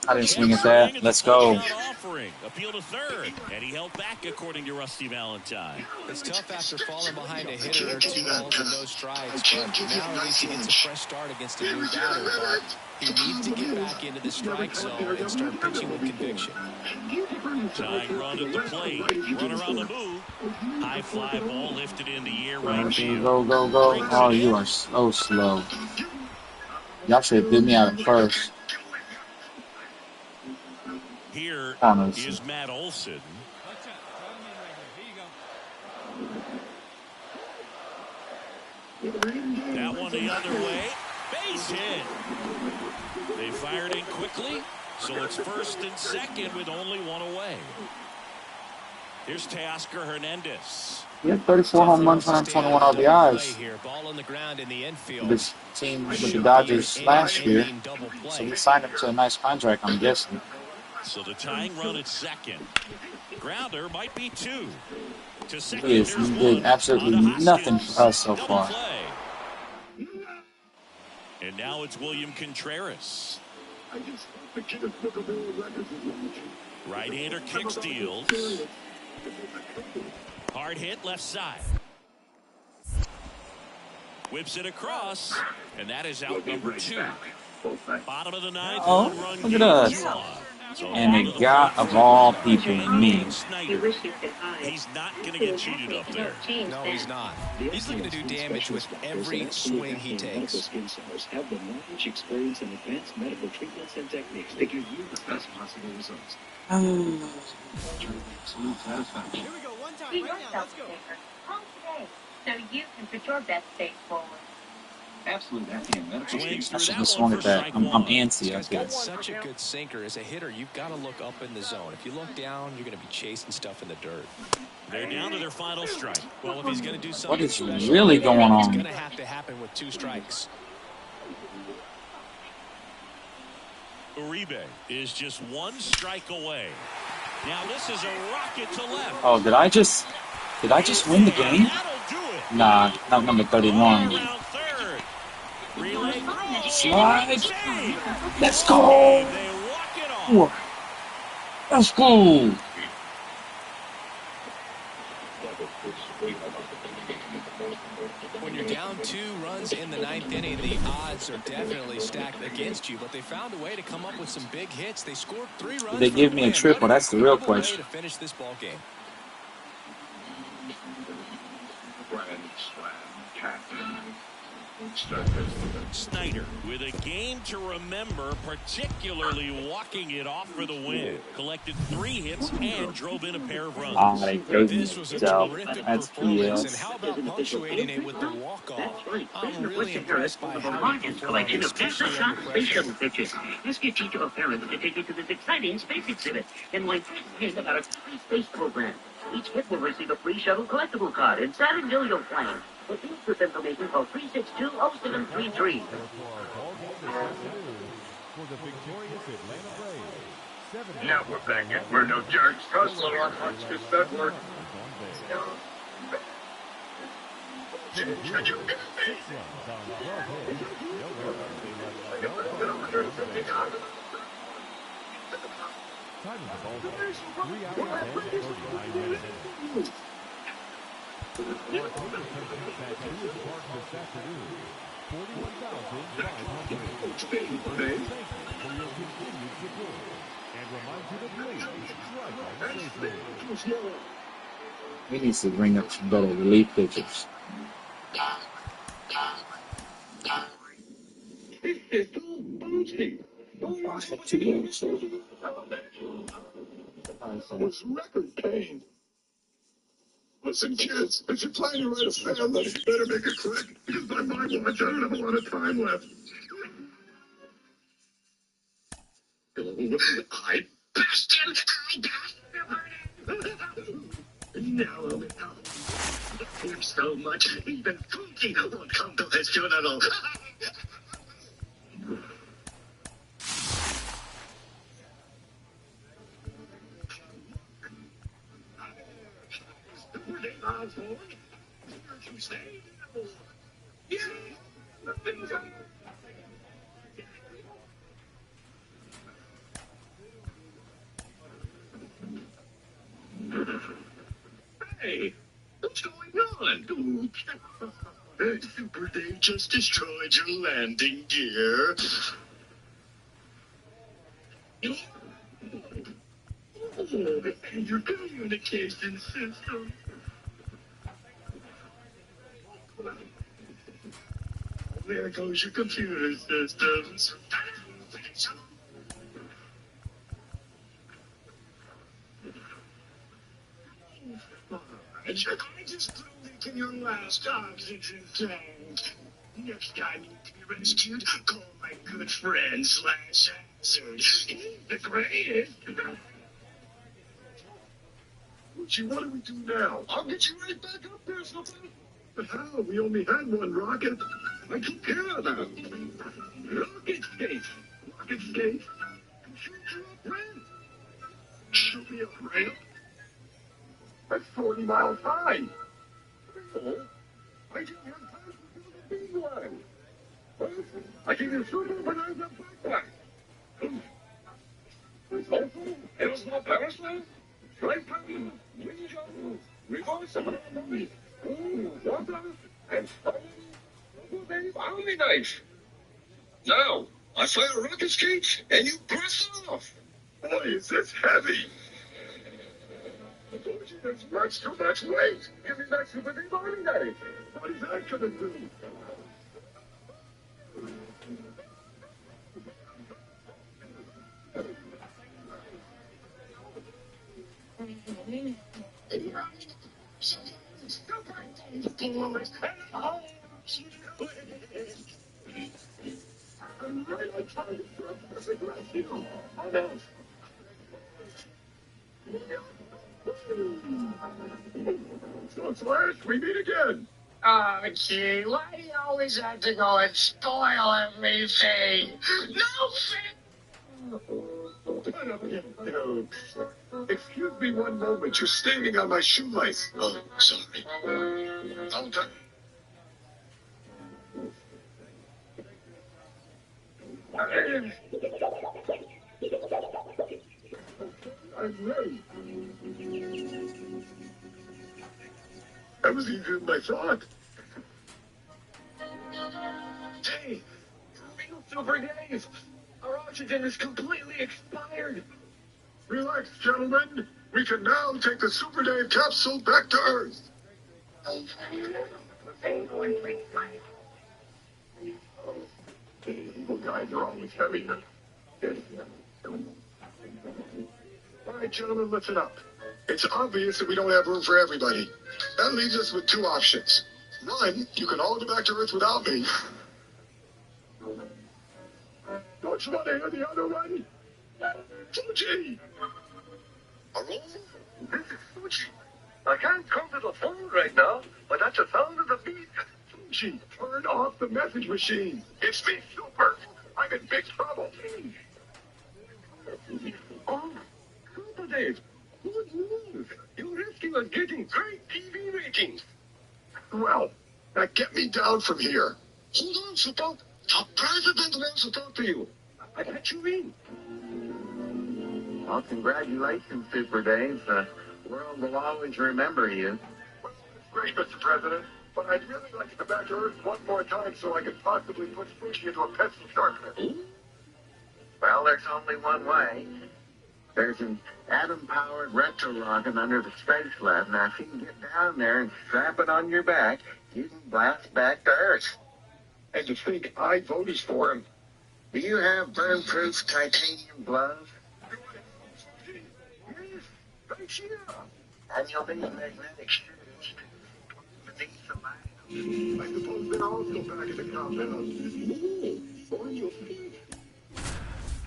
I didn't swing at that. Let's go. Appeal to third, and he held back according to Rusty Valentine. It's tough after falling behind a hitter or 2 balls and no strikes, but now at least he gets a fresh start against a new batter. But he needs to get back into the strike zone and start pitching with conviction. Tying run at the plate, run around the move. High fly ball lifted in the air right field. Go, go, go. Oh, you are so slow. Y'all should have bid me out at first. Here is Matt Olson. That one the other way. Base hit. They fired in quickly, so it's first and second with only one away. Here's Teoscar Hernandez. He had 34 home runs, 121 RBIs. Ball on the ground in the infield. This team with the Dodgers last year, so we signed him to a nice contract, I'm guessing. So the tying run at second. Grounder might be 2. To second, He did absolutely nothing for us so far. And now it's William Contreras. Right-hander kicks, deals. Hard hit left side. Whips it across, and that is out number 2. Bottom of the 9th. Oh, look at us. And the guy of all people in me. He's not going to get cheated up there. No, he's not. He's looking to do damage with every swing he takes. Have the knowledge, experience, and advanced medical treatments and techniques to give you the best possible results. Here we go, one time, right now, let's go. Call today, so you can put your best face forward. Absolute acting medical I should have swung at that. I'm antsy up He's here. got such a good sinker. As a hitter, you've got to look up in the zone. If you look down, you're going to be chasing stuff in the dirt. They're down to their final strike. Well, if he's going to do something What is special, really going on? It's going to have to happen with 2 strikes. Uribe is just 1 strike away. Now this is a rocket to left. Oh, did I just win the game? Nah, not number 31. Slide. Let's go. Let's go. When you're down 2 runs in the 9th inning, the odds are definitely stacked against you, but they found a way to come up with some big hits. They scored 3 runs. They give me a triple. That's the real question. To finish this ball game. Snyder with a game to remember, particularly walking it off for the win. Collected 3 hits and drove in a pair of runs. This was a terrific performance, and how about punctuating it with the walk-off? I'm really impressed by how largest collection of NASA-shot space shuttle pictures. Ask your teacher or parents to take you to this exciting space exhibit and learn first about our space program. Each kid will receive a free shuttle collectible card and Saturn Yo-Yo plane. For this information, call 362-0733. for the victorious Atlanta Braves. Now we're back at We're No Jerks. Hustler on Hotchkiss Network. Time of the ball game, 3 hours and 39 minutes. Our total attendance at Lewis Park this afternoon, 41,500. Thank you for your continued support. And remind you to please drive home safely. He needs to bring up some better relief pitchers. Was record pain. Listen, kids, if you're planning to write a fan letter, you better make it quick, because by my watch, I don't have a lot of time left. I bashed him! I bashed him! Now I'll him so much, even Cookie won't come to his funeral. Hey, what's going on? Super Dave just destroyed your landing gear. And your communication system. There goes your computer systems. I just threw leak in your last oxygen tank. Next time you need to be rescued, call my good friend Slash Hazard. He's the greatest. Gee, what do we do now? I'll get you right back up there, something. But how? We only had one rocket. I took care of that. Rocket skates. Rocket skates. Shoot you up ramp. Shoot me up ramp. That's 40 miles high. Oh, I didn't have time to build a big one. I can just shoot up and I have a backpack. It was no power slide. Right time. Wind jump. Reverse. Water. And finally, Army knife. Now, I fire rocket skates and you press off. Boy, is this heavy. That's much too much weight. Give me that Super Dave Army knife. What is that gonna do? So, Slash, we meet again. Oh, gee, why do you always have to go and spoil everything? No Excuse me one moment. You're standing on my shoelace. Oh, sorry. Don't I'm ready. That was easier than I thought. Hey, real Super Dave. Our oxygen is completely expired. Relax, gentlemen. We can now take the Super Dave capsule back to Earth. Evil guys are always heavy. All right, gentlemen, listen up. It's obvious that we don't have room for everybody. That leaves us with two options. One, you can all go back to Earth without me. Don't you want to hear the other one? Fuji! Hello? This is Fuji. I can't come to the phone right now, but that's the sound of the beat. Fuji, turn off the message machine. It's me, Super. I'm in big trouble. Oh, Super Dave. Good news. Your rescue is getting great TV ratings. Well, now get me down from here. Hold on, Super. The president wants to talk to you. I bet you in. Well, congratulations, Super Dave. The world will always remember you. Well, it's great, Mr. President, but I'd really like to come back to Earth one more time so I could possibly put sushi into a pencil sharpener. Well, there's only one way. There's an atom-powered retro rocket under the space lab. Now, if you can get down there and strap it on your back, you can blast back to Earth. And to think I voted for him. Do you have burn-proof titanium gloves? Yes, thanks, yeah. And you'll need magnetic shoes beneath the mind. I suppose they're also back in the compound. On your feet.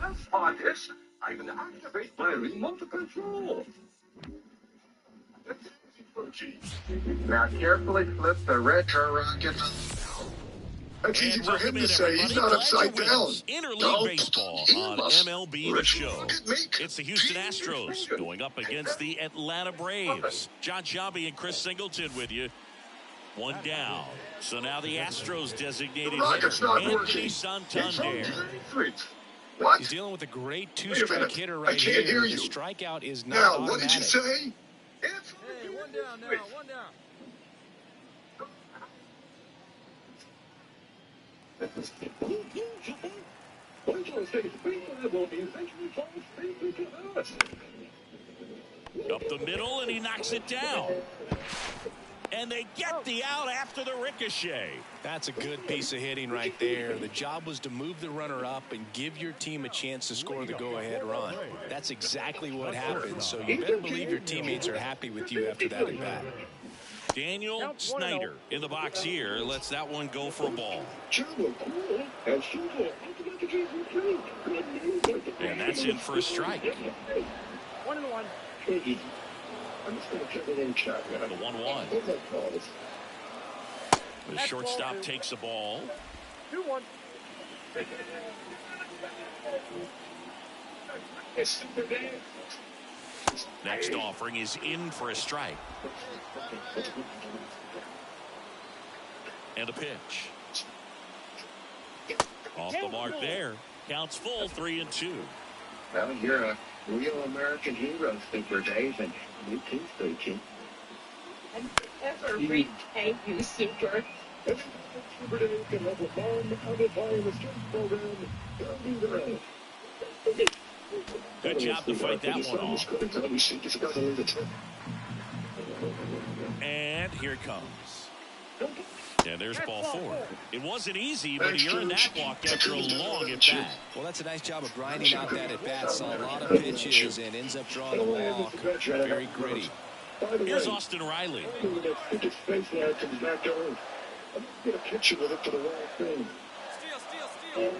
That's obvious. I can activate my remote control. That's easy, Fauci. Now carefully flip the retro rocket. That's easy for him to say. He's not upside down. Interleague baseball on MLB The Show. It's the Houston Astros going up against the Atlanta Braves. John Shelby and Chris Singleton with you. One down. So now the Astros designated hitter, Anthony Santander. What? He's dealing with a great two-strike hitter right here. I can't hear you. The strikeout is not Now, automatic. what did you say? Hey, one down now, one down. Up the middle, and he knocks it down. And they get the out after the ricochet. That's a good piece of hitting right there. The job was to move the runner up and give your team a chance to score the go-ahead run. That's exactly what happened, so you better believe your teammates are happy with you after that at bat. Daniel Snyder in the box here lets that one go for a ball. And that's in for a strike. 1-1. I'm just going to put it in chat, man. The 1-1. The shortstop takes the ball. 2-1. Next offering is in for a strike. And a pitch. Off the mark there. Counts full, 3-2. Well, you're a real American hero, Super Dave, and you too, Spooky. I've never repay you, Super. Super Dave can have a bomb out of fire in the street program. Don't do that. Good job to fight that one off. And here it comes. And there's ball 4. It wasn't easy, but he earned that walk after a long at bat. Well, that's a nice job of grinding out that at bat. Saw a lot of pitches and ends up drawing the walk. Very gritty. Here's Austin Riley. I'm get a picture with it for the wrong thing. Steal.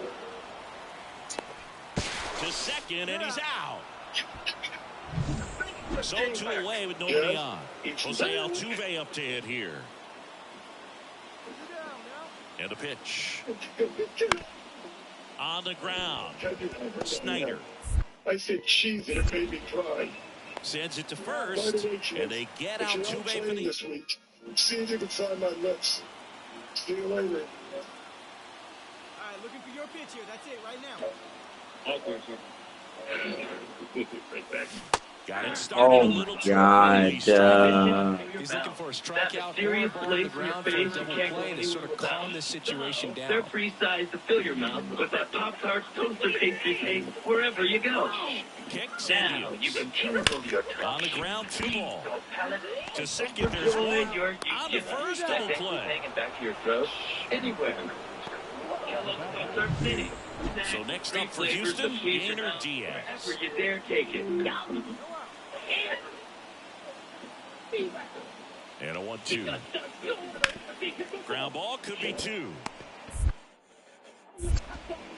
To second, and he's out. So 2 away with nobody on. Jose Altuve up to hit here. And a pitch. On the ground. Snyder. I said cheese and it made me cry. Sends it to first, and they get Altuve for the... this week. See if you can sign my lips. See you later. All right, looking for your pitch here. That's it, right now. Got it started a little too early. He's looking for a strikeout or a ball on the ground for a double play to sort of calm this situation down. They're free-sized to fill your mouth with that Pop-Tarts toaster pastry cake wherever you go. Kicks now you can kindle your on the ground, 2 ball. To second, there's one. On the first double play. Hanging back to your throat. Anywhere. So next up for Houston, Gainer Diaz. Wherever you dare take it. And a 1-2. Ground ball could be 2.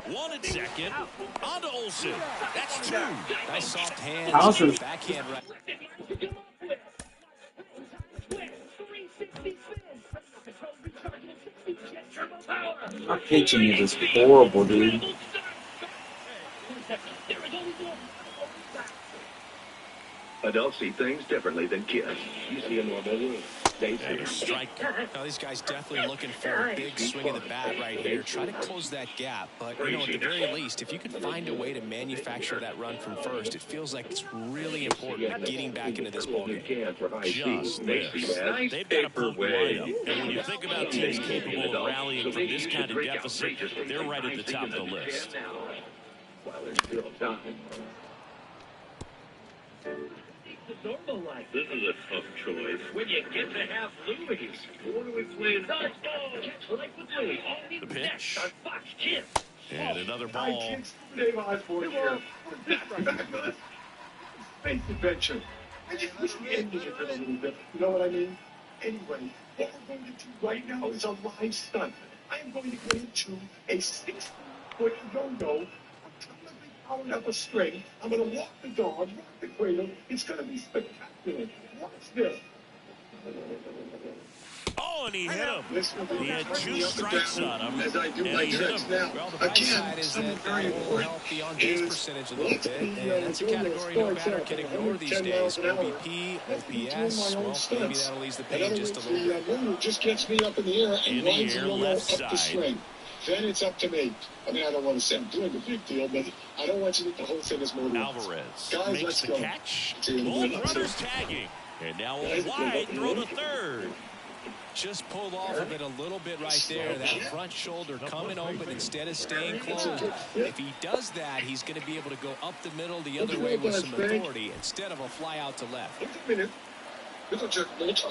1 at second. On to Olsen. That's 2. Nice soft hand. Awesome. Backhand right. Our pitching is just horrible, dude. Adults see things differently than kids. You see a normal room. They see And a strike. Now, these guys definitely looking for a big swing of the bat right here. Try to close that gap. But, you know, at the very least, if you can find a way to manufacture that run from first, it feels like it's really important getting back into this ballgame. Just this. They've got a potent lineup. And when you think about teams capable of rallying from this kind of deficit, they're right at the top of the list. While there's still time. Normal life. This is a tough choice. When you get to have Louis. What are we playing? Dodgeball. Catch like with Louis. All new The pitch. on Fox Kids. And another ball. Dave Osborne here. Space adventure. I just wish we ended it a little bit. You know what I mean? Anyway, what we're going to do right now is a live stunt. I am going to get into a 6-foot yo-yo. Powered up a string. I'm going to walk the dog, rock the cradle. It's going to be spectacular. Watch this. Oh, and he hit him. He had 2 strikes on him. As I do and my he hit tricks him. now. Well, the bright side is that will help the on-base percentage a little bit. And that's a category no batter can ignore these days. OBP, OPS, well, maybe that'll ease the pain just a little bit. The moon just gets me up in the air and lines the yo-yo up the string. Then it's up to me. I mean, I don't want to say I'm doing a big deal, but I don't want you to think the whole thing is motorized. Alvarez Guys, makes let's the go. catch. Both runners tagging. And now a wide throw to third. Just pulled off of it a little bit right there. That front shoulder coming open instead of staying closed. If he does that, he's going to be able to go up the middle the other way with some authority instead of a fly out to left. Wait a minute. This is just motor.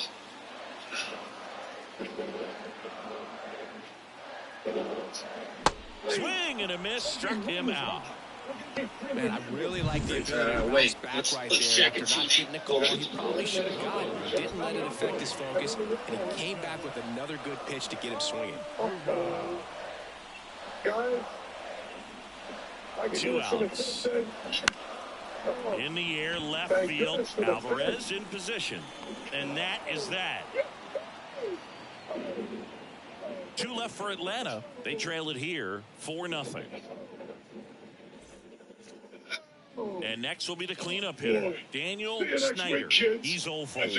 Swing and a miss, struck him out. Man, I really like the ability to bounce back right there. After not getting a call, he probably should have gotten it. He didn't let it affect his focus, and he came back with another good pitch to get him swinging. Guys, 2 outs. In the air, left field, Alvarez in position. And that is that. 2 left for Atlanta. They trail it here 4-0. And next will be the cleanup hitter, Daniel Snyder. He's 0 for 1. He's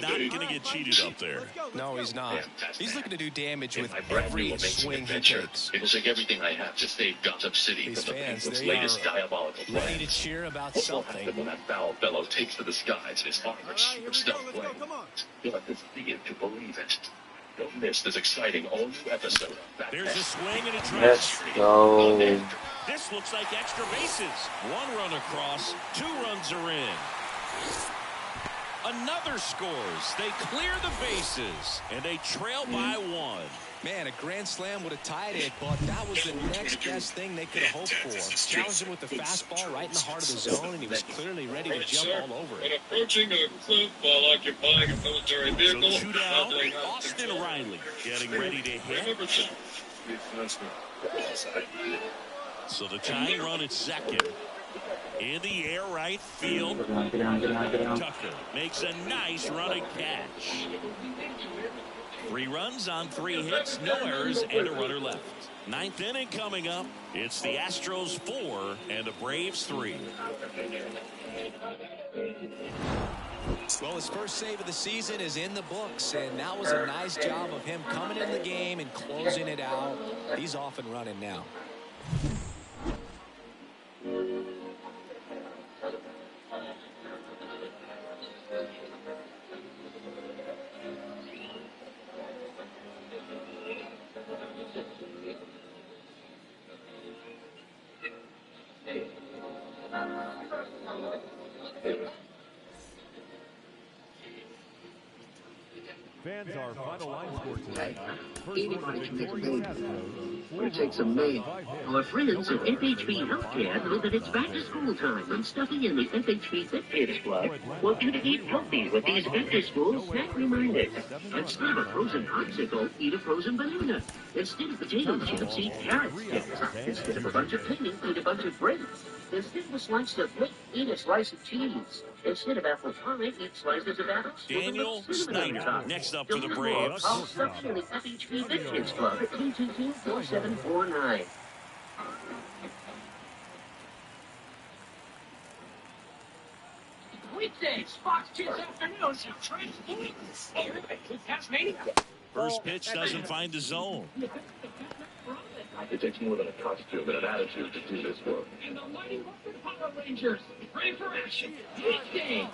not going to get cheated up there. No, he's not. He's looking to do damage with every swing he takes. It'll take everything I have to save Gotham City These from the fans, Penguins' they latest are diabolical plan. ready to cheer about What will happen something. when that foul fellow takes to the skies and his armor shoots down flame? You'll have to see it to believe it. Don't miss this exciting all-new episode of Batman. There's a swing and a drive. Let's go. This looks like extra bases. 1 run across, 2 runs are in. Another scores. They clear the bases, and they trail by 1. Man, a grand slam would have tied it, but that was the next best thing they could have hoped for. Challenged him with the fastball right in the heart of the zone, and he was clearly ready to jump all over it. And approaching a cliff while occupying a military vehicle. So 2 down, Austin Riley getting ready to hit. So the tying run at second. In the air, right field. Tucker makes a nice running catch. 3 runs on 3 hits, no errors, and a runner left. 9th inning coming up. It's the Astros 4 and the Braves 3. Well, his first save of the season is in the books, and that was a nice job of him coming in the game and closing it out. He's off and running now. Fans, our final line score tonight. Anybody can make a baby, but it takes a man. Our friends at FHB Healthcare know that it's back to school time, and stuffing in the FHB Fit Kids Club want you to eat healthy with these after-school snack reminders. Instead of a frozen popsicle, eat a frozen banana. Instead of potato chips, eat carrot sticks. Instead of a bunch of pennies, eat a bunch of grapes. Instead of a slice of meat, eat a slice of cheese. Instead of apple pie, eat slices of apples. Daniel Snyder next up for the Braves. Call stuffing in the FHB Fit Kids Club at 222-4749. Weekdays, Fox Kids Afternoons have transformed with Tasmania. First pitch doesn't find the zone. It takes more than a costume and an attitude to do this work. And the Mighty Morphin Power Rangers, ready for action. Weekdays.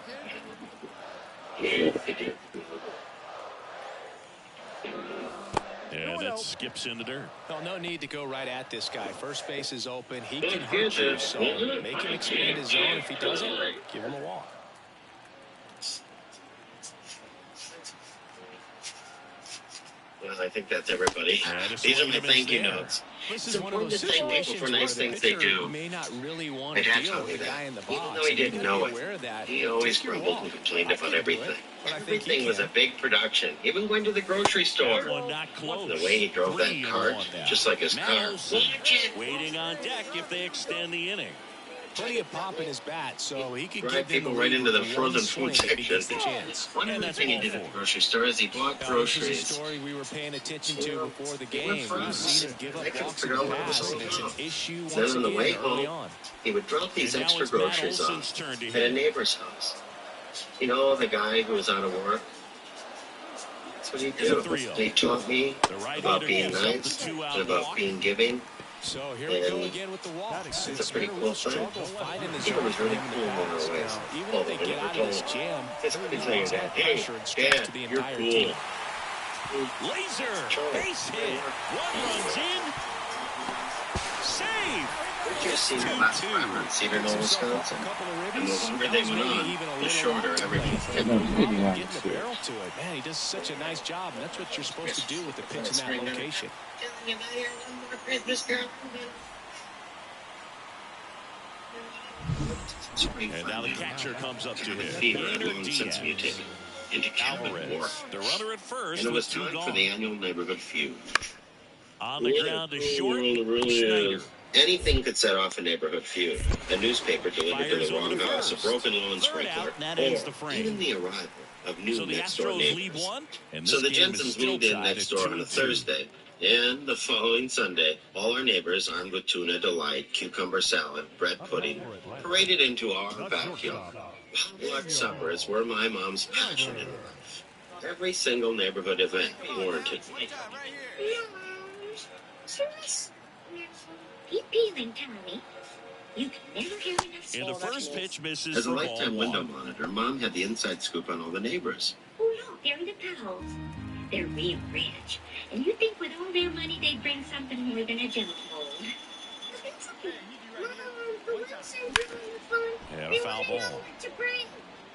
And that skips in the dirt. Well, no need to go right at this guy. First base is open. He can hurt you, so make him expand his zone. If he doesn't, give him a walk. Well, I think that's everybody. These are my thank you notes. This It's is one of important those to thank people situations for where nice the things they pitcher do. may not really want I to have deal told with you the guy in the that. box. Even though he didn't know it, aware of that. he always Take your grumbled walk. and complained I about couldn't do everything. it, but I think he Everything was can. a big production, even going to the grocery store. That one not close. The way he drove that 3-1 cart, now. just like his Matt car. Olson waiting on deck if they extend the inning. Plenty of pop in his bat, so he could Drive give them people the right lead into the with one frozen swing food if he section. gets the chance. One And other that's thing he ball did at four. the grocery store is he bought Now, this is a groceries. story we were paying attention to before the He went game. for We've us. seen him give I up couldn't walks in figure the out what was past, all and it's an about. issue Then once on the again way early home, on. he would drop these And now extra it's Matt groceries Olson's off turn to at hit. a neighbor's house. You know, the guy who was out of work? That's what he'd Here's a do. 3-0. He taught me The right-hander about being gives up the nice two-out and about walk. being giving. So here we go again with the walks. It's It's a pretty been a cool real thing. struggle finding the It zone was for really him in cool the in other past. ways. Now, even Well, if they they get never out of told this him. jam, It's it pretty really clear means that, more hey, pressure and stress Dad, to the you're entire cool. team. Laser, base hit. One runs in. Save. We've just seen the last forever in Cedar, Wisconsin. And the longer they went on, the shorter everything's getting. Getting the barrel to it. Man, he does such a nice job, and that's what you're supposed to do with the pitch in that location. And now the catcher comes up to hit. Fever had Gainer long since Diaz. mutated into cabin war. Alvarez, the runner at first, And it was with two time for gone. the annual neighborhood feud. On the ground is short. Really Snyder. is. Anything could set off a neighborhood feud. A newspaper delivered to Fires the over wrong to house, a first. broken lawn Third sprinkler, out, and that ends the or frame. even the arrival of new So the next-door Astros lead neighbors. one, and So this the game is Jensens still moved in tied next at door on a 2-2. Thursday. And the following Sunday, all our neighbors, armed with tuna delight, cucumber salad, bread pudding, paraded into our backyard. Potluck suppers were my mom's passion in life. Every single neighborhood event warranted me. Keep peeling, Tommy. You can never have enough And the salt. first pitch misses As a for lifetime ball window one. monitor, Mom had the inside scoop on all the neighbors. Oh, look, they're in the tunnels. They're real rich. And you think with all their money they'd bring something more than a junk mold. And a foul ball.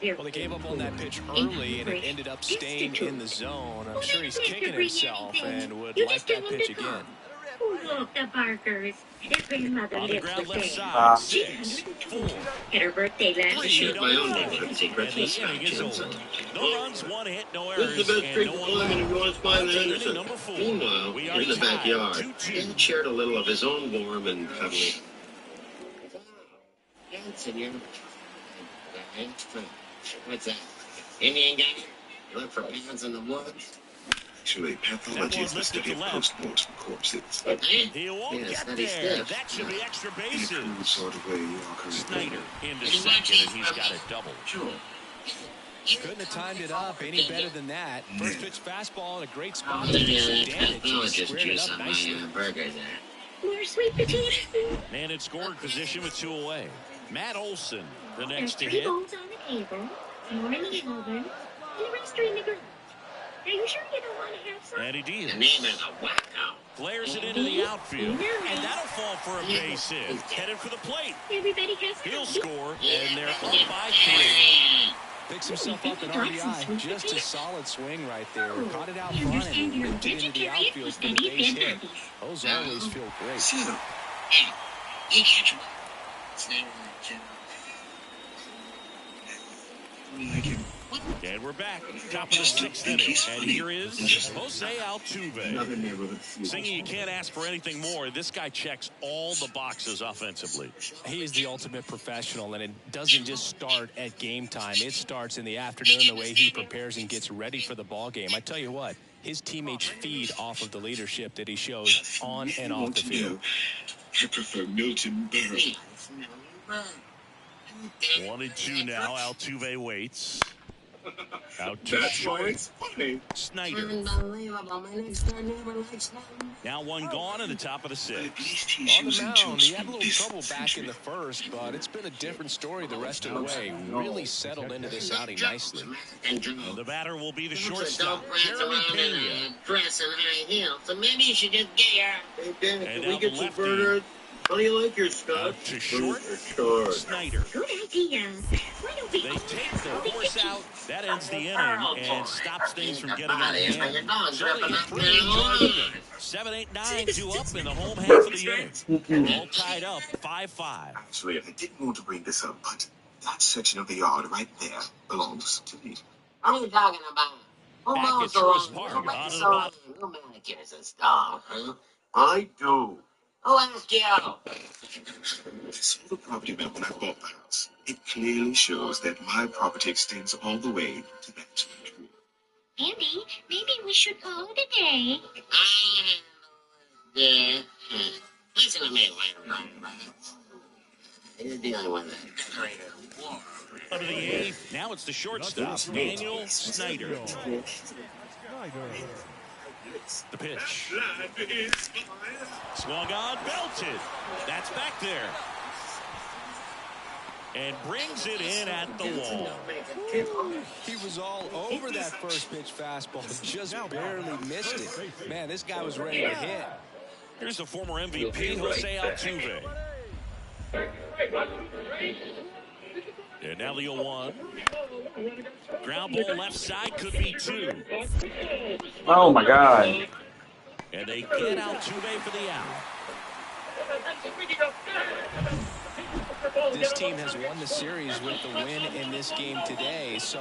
Well, they gave up on that pitch early, and it ended up staying in the zone. I'm sure he's kicking himself and would like that pitch again. Oh, look, the Barkers. Their grandmother On the lives ground with left them. side, She's 6, 102. 4. Had her birthday last I year. shared my own neighborhood secret And with the Scott inning is Jensen. over. No runs, one hit, no This errors, is the best and streak no of one climbing if you want to find the On to inning Henderson. number 4. Meanwhile, We are in the tied, backyard, 2-2. Dan shared a little of his own warm and cuddly. Jensen, you're... What's that? Indian guy? You look for pounds in the woods? Actually, pathology is the study of post-mortem corpses. He won't Yeah, get steady there. stiff. That should be extra In a bases. crude sort of way, you are correct. Snyder into second, and he's got a double. Sure. Couldn't have timed it up any better than that. First pitch fastball in a great spot. There's Damage, pathologist squared it juice up on nicely. my burger there. More sweet potatoes. Man in scoring position with 2 away. Matt Olson, the There's next to 3 hit. bowls on the table, more in the oven, and the rest are in the garage. Are you sure you don't want to have some? And he The deals. name is a wacko. Flares it into the outfield, and that'll fall for a base hit. Headed for the plate. Everybody has He'll something. score, and they're up by 3. Picks himself up an RBI. Just a solid swing right there. Caught it out I front understand and you're a ripped it into the vegetarian outfield for and the eat base dead hit. puppies. Those always feel great. Sit up. You catch one. It's not Like him. And we're back. Top of the 6th inning. And here is Jose Altuve. Another neighborhood feud. Singing, you can't ask for anything more. This guy checks all the boxes offensively. He is the ultimate professional, and it doesn't just start at game time. It starts in the afternoon, the way he prepares and gets ready for the ball game. I tell you what, his teammates feed off of the leadership that he shows on and off the field. I prefer Milton Berle. 1-2 now. Altuve waits. Out to That's why short. it's funny. Snyder. Unbelievable. My next door neighbor likes them. Now one gone in the top of the sixth. On the mound, he had a little trouble back in the first, but it's been a different story the rest of the way. Really settled into this outing nicely. And the batter will be the shortstop, Jeremy Pena. Dress in high heels, so maybe you should just get your... Hey, Dan, And can we out get the some lefty. burgers? How do you like your stuff? Out to short. Snyder. Good idea. Why don't we They take the force out. That ends the inning and stops things from getting out of hand. So they pretty enjoyable. 7, 8, 9, 2 up in the home half of the inning. All tied up 5-5. Actually, I didn't want to bring this up, but that section of the yard right there belongs to me. What are you talking about? Who Back mows at the lawn? Truist Park, Who out makes of the the lawn? bottom. Who manicures this dog, huh? I do. Who asked you? I saw the property map when I bought the house. It clearly shows that my property extends all the way to that tree. Andy, maybe we should call it a day. Yeah. Listen to me, Larry. You're dealing with a decorated war. Out of the eighth. Now it's the shortstop, Daniel Snyder. The pitch. Swung on, belted. That's back there. And brings it in at the wall. He was all over that first pitch fastball, just barely missed it. Man, this guy was ready to hit. Here's the former MVP, Jose Altuve. And now the 0-1. Ground ball left side, could be 2. Oh, my God. And they get Altuve for the out. This team has won the series with the win in this game today, so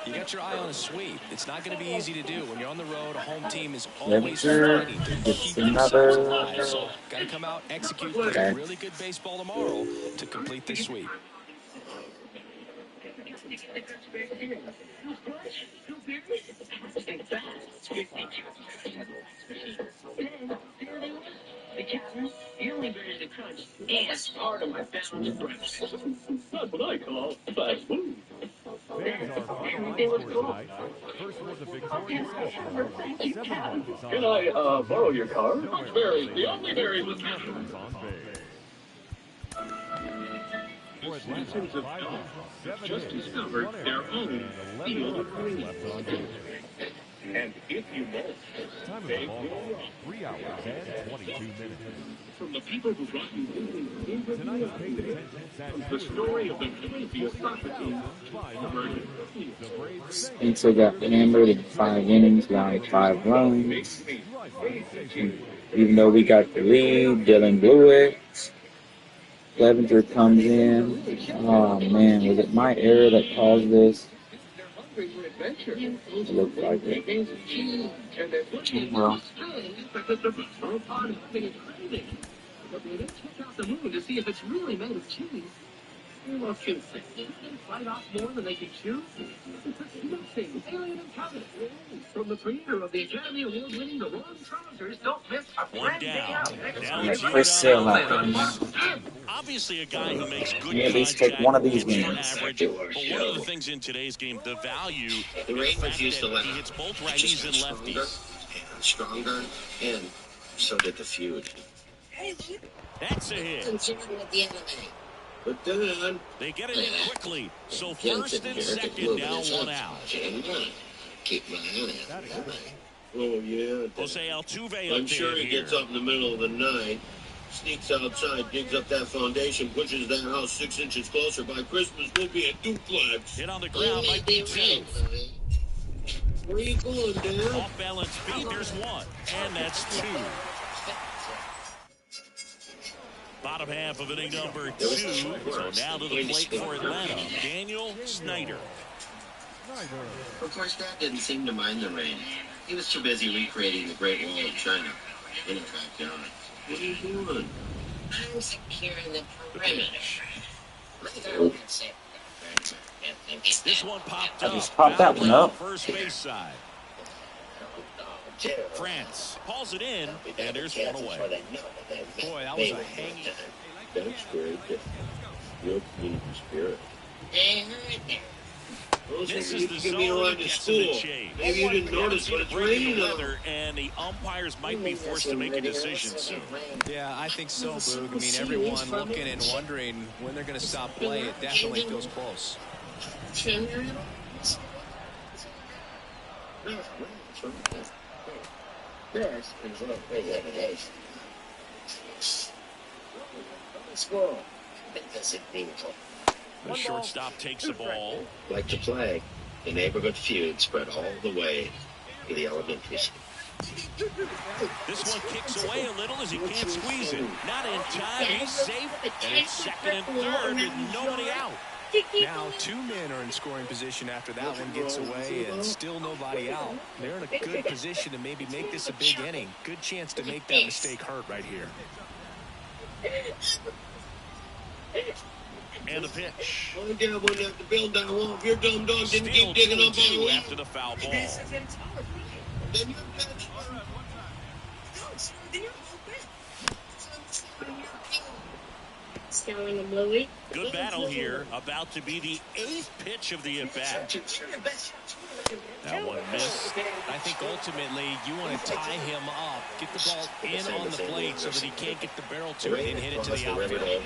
you got your eye on a sweep. It's not going to be easy to do. When you're on the road, a home team is always fighting to keep themselves alive. So got to come out, execute really good baseball tomorrow to complete this sweep. It's part of my family breakfast. That's what I call fast food. Can I borrow your car? Berry, the only berry with citizens of Dallas just discovered their own field of dreams. And if you molt, they will rock. 3 hours and 22 minutes. From the people who brought you the story of the craziest soccer team. Saints got hammered in 5 innings, allowing 5 runs. Even though we got the lead, Dylan blew it. Clevenger comes in. Oh man, was it my error that caused this? It looked like it. Well. But they didn't check out the moon to see if it's really made of cheese. Well, can they bite off more than they can chew? It's nothing. Alien Incabinet. From the creator of the Academy Award-winning The Wrong Trousers, don't miss a One down. Down Chris Sale out there. Obviously a guy who makes good at least take one of these games. Average, but one of the things in today's game, the value, The Ravens used to let he hits both righties and lefties. Stronger, and so did the feud. That's a hit. At the enemy. But then they get it in quickly. So first and second, now 1 out. Keep my eye on it. Oh yeah. Jose Altuve. I'm sure he gets up in the middle of the night, sneaks outside, digs up that foundation, pushes that house 6 inches closer. By Christmas, we'll be a duplex. Hit on the ground, might be 2. Where are you going, Dad? Off balance feet. There's 1, and that's 2. Bottom half of inning number 2. So now to the plate for Atlanta, Daniel Snyder. Of course, Dad didn't seem to mind the rain. He was too busy recreating the Great Wall of China in his backyard. What are you doing? I'm securing the perimeter. This one popped I up. just popped that one up. First base side. France hauls it in, and there's 1 away. Boy, that was a hanging. That's great. Your team spirit. They heard that. This is the zone that gets in the shade. Maybe you didn't notice, but it's raining the weather, and the umpires might be forced to make a decision soon. Yeah, I think so, Boog. I mean, everyone looking and wondering when they're going to stop play. It definitely feels close. This is a big evidence. Score. I think that's beautiful. The shortstop takes the ball. Like to play, the neighborhood feud spread all the way to the elementary school. This one kicks away a little as he can't squeeze it. Not in time. He's safe. And it's second and third with nobody out. Now 2 men are in scoring position after that one gets away and still nobody out. They're in a good position to maybe make this a big inning. Good chance to make that mistake hurt right here. And the pitch. Only guy wouldn't have to build that wall if your dumb dog didn't keep digging up on the wall. After the foul ball. Then you catch. Selling them, Louie. Good battle here. About to be the 8th pitch of the at-bat. That one missed. I think ultimately you want to tie him up, get the ball in on the plate so that he can't get the barrel to it and hit it to the outfield.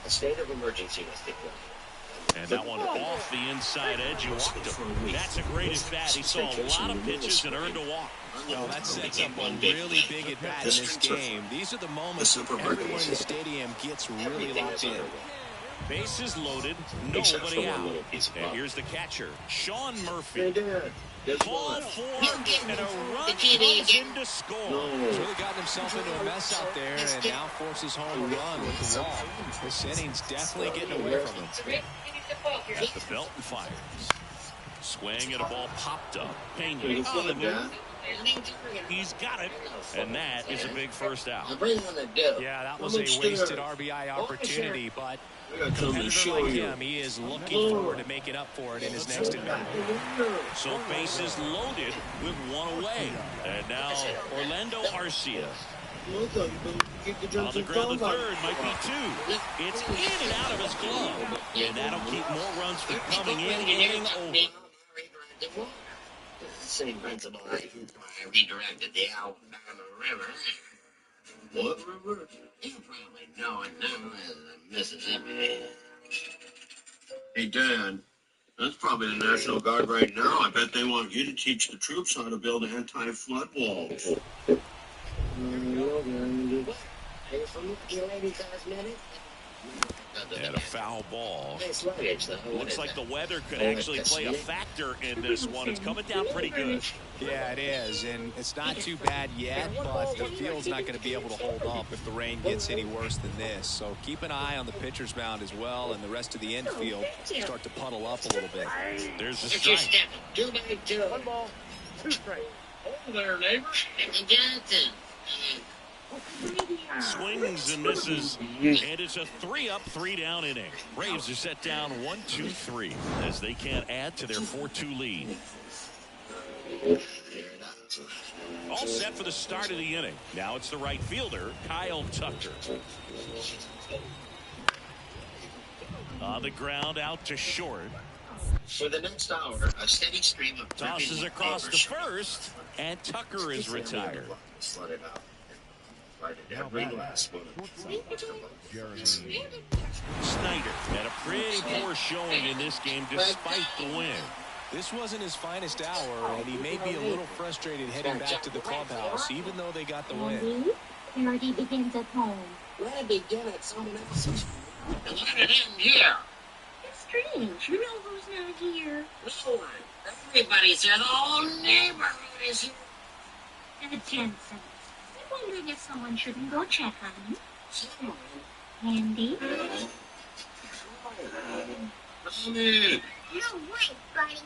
A state of emergency was declared. And that one off the inside edge. You walked him. That's a great at-bat. He saw a lot of pitches and earned a walk. Well, that sets up a really big at-bat in this game. These are the moments that everyone in the stadium gets really locked in. Bases loaded, nobody out. And here's the catcher, Sean Murphy. Ball 4, and a run comes in to score. He's really gotten himself into a mess out there and now forces home a run with the wall. This inning's definitely getting away from him. At the belt and fires. Swing and a ball popped up. Pena on the move. He's got it, and that is a big first out. Yeah, that was a wasted RBI opportunity, but a competitor like him, he is looking forward to making up for it in his next at-bat. So bases loaded with one away. And now Orlando Arcia. On the ground, the third might be 2. It's in and out of his glove. And that'll keep more runs from coming in, inning over. Same principle. I redirected the Alabama River. What river? You probably know it now as the Mississippi. Hey, Dad, that's probably the National Guard right now. I bet they want you to teach the troops how to build anti-flood walls. And a foul ball. Looks like the weather could actually play a factor in this one. It's coming down pretty good. Yeah, it is, and it's not too bad yet, but the field's not going to be able to hold up if the rain gets any worse than this. So keep an eye on the pitcher's mound as well, and the rest of the infield start to puddle up a little bit. There's the strike. 2-2. 1 ball, 2 strikes. Over there, neighbor. Johnson. Swings and misses, and it's a 3-up, 3-down inning. Braves are set down 1-2-3 as they can't add to their 4-2 lead. All set for the start of the inning. Now it's the right fielder, Kyle Tucker. On the ground, out to short. For the next hour, a steady stream of tosses across the first, and Tucker is retired. Snyder had a pretty poor showing in this game despite the win. This wasn't his finest hour, and he may be a little frustrated heading back to the clubhouse, even though they got the win. Party begins at home. Let it begin at someone else's. And let it end here. It's strange. You know who's not here? No one. Everybody's here. The whole neighborhood is here. The Jensens. I'm wondering if someone shouldn't go check on him. Someone? Andy? Mommy! No, wait, buddy.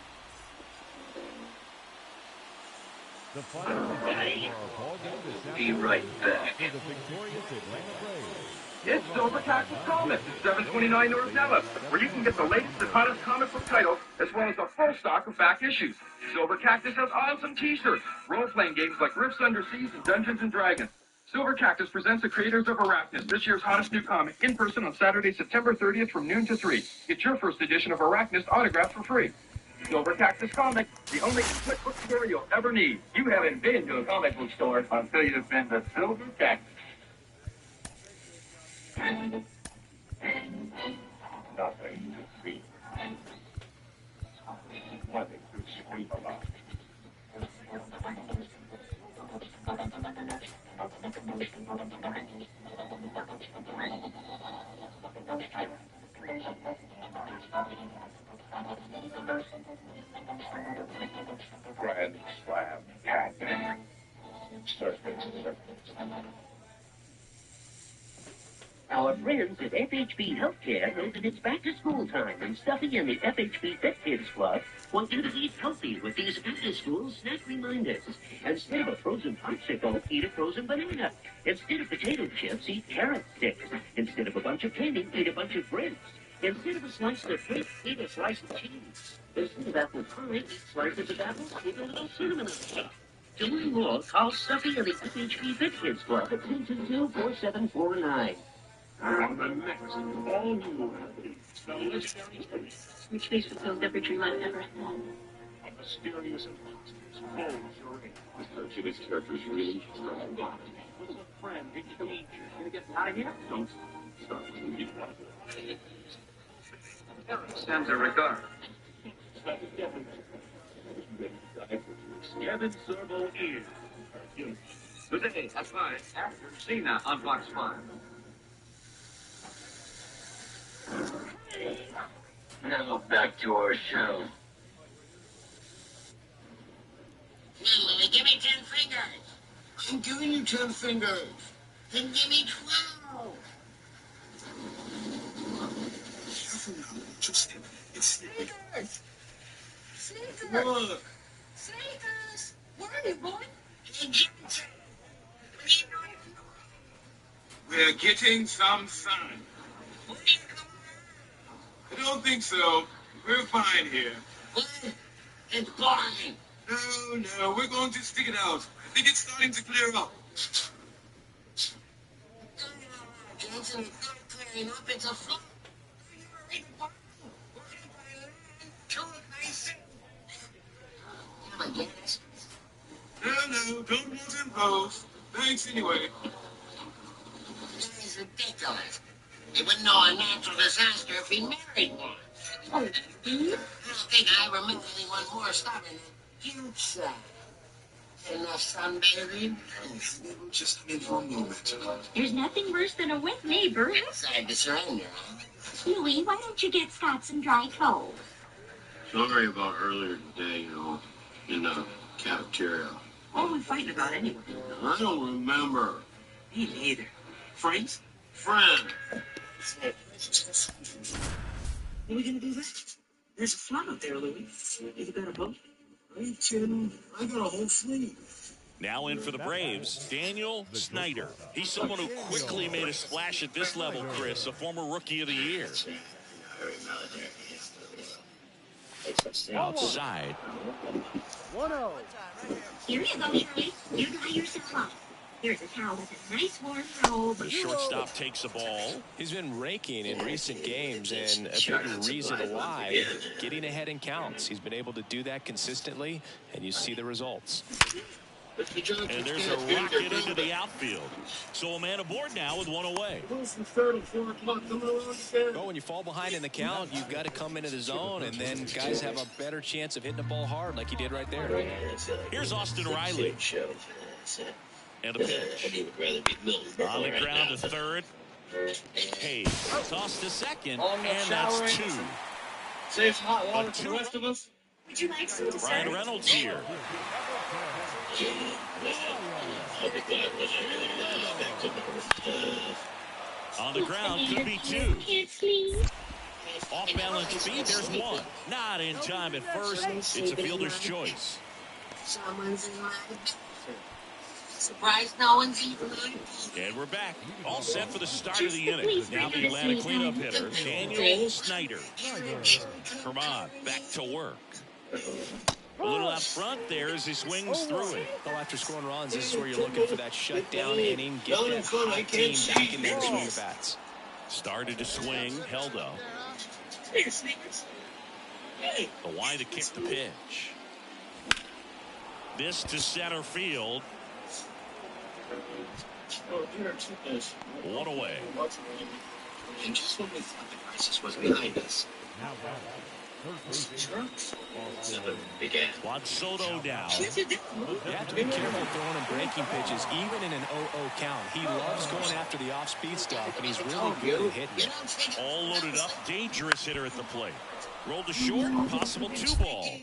The final Buddy. ball game this Be right back. for the victorious Atlanta Braves. It's Silver Cactus Comics at 729 North Dallas, where you can get the latest and hottest comic book titles, as well as a full stock of back issues. Silver Cactus has awesome t-shirts, role-playing games like Rifts Under Seas and Dungeons & Dragons. Silver Cactus presents the creators of Arachnus, this year's hottest new comic, in person on Saturday, September 30th from noon to 3. Get your first edition of Arachnus autographed for free. Silver Cactus Comic, the only comic book store you'll ever need. You haven't been to a comic book store until you've been to Silver Cactus. Nothing to see. Nothing to sleep about. Grand Slam cat. Surface. Our friends at FHB Healthcare know that it's back to school time, and Stuffy and the FHB Fit Kids Club want you to eat healthy with these after-school snack reminders. Instead of a frozen popsicle, eat a frozen banana. Instead of potato chips, eat carrot sticks. Instead of a bunch of candy, eat a bunch of grapes. Instead of a slice of fruit, eat a slice of cheese. Instead of apple pie, eat slices of apples with a little cinnamon on top. To learn more, call Stuffy and the FHB Fit Kids Club at 222-4749. On the next all-new the legendary Which face fulfills every dream I've ever had. a mysterious and monstrous bold This Hercules character is really with a friend in danger. Gonna get out of here? Don't start with you. Sends a regard. Kevin Servo is. Today at 5 after Cena on Fox 5. Now back to our show. Lily, give me 10 fingers. I'm giving you 10 fingers. Then give me 12. Careful now. Just, it's Sneakers. Sneakers. Look. Sneakers. Where are you, boy? Hey, Johnson. What are you doing? We're getting some sun. What are you doing? I don't think so. We're fine here. What? It's fine. No, we're going to stick it out. I think it's starting to clear up. Johnson, it's not clearing up. It's a flood. No, don't want to impose. Thanks anyway. This is ridiculous. He wouldn't know a natural disaster if he married one. I don't think I ever met anyone more stubborn than pizza. Enough sunbathing? Just come in for a moment. There's nothing worse than a wet neighbor. Decided to surrender, huh? Louie, why don't you get Scott some dry clothes? Sorry about earlier today, in the cafeteria. What were we fighting about anyway? I don't remember. Me neither. Friends? Friend. What are we gonna do that? There's a flood up there, Louie. You got a boat? Are you kidding? I got a whole fleet. Now in for the Braves, Daniel Snyder. He's someone who quickly made a splash at this level, Chris, a former Rookie of the Year. Outside. 1-0. Here you go, Shirley. You dry yourself off. Here's a towel with a nice warm robe. The shortstop takes the ball. He's been raking in recent games, and a big reason why getting ahead in counts. He's been able to do that consistently, and you see the results. And there's a rocket into the outfield. So a man aboard now with one away. Well, when you fall behind in the count, you've got to come into the zone, and then guys have a better chance of hitting the ball hard like he did right there. Here's Austin Riley. And a pitch. On the ground to third. Hayes tossed to second, and that's 2. Saves hot water for the rest of us. Would you like some dessert? Ryan Reynolds here. On the ground, could be 2. Off balance speed, there's 1. Not in time at first. It's a fielder's choice. Someone's in my picture. Surprised no one's even on. And we're back. All set for the start of the inning. Now the Atlanta cleanup hitter, Daniel Snyder. Come on, back to work. A little out front there as he swings through it. Well, after scoring runs, this is where you're looking for that shutdown inning. Get that hot team back in there to swing the bats. Started to swing, held up. The wide to kick the pitch. This to center field. One away. And just when we thought the crisis was behind us, began. Juan Soto down. You have to be careful throwing and breaking pitches, even in an 0-0 count. He loves going after the off-speed stuff, and he's really good at hitting it. All loaded up, dangerous hitter at the plate. Rolled to short, possible 2-ball.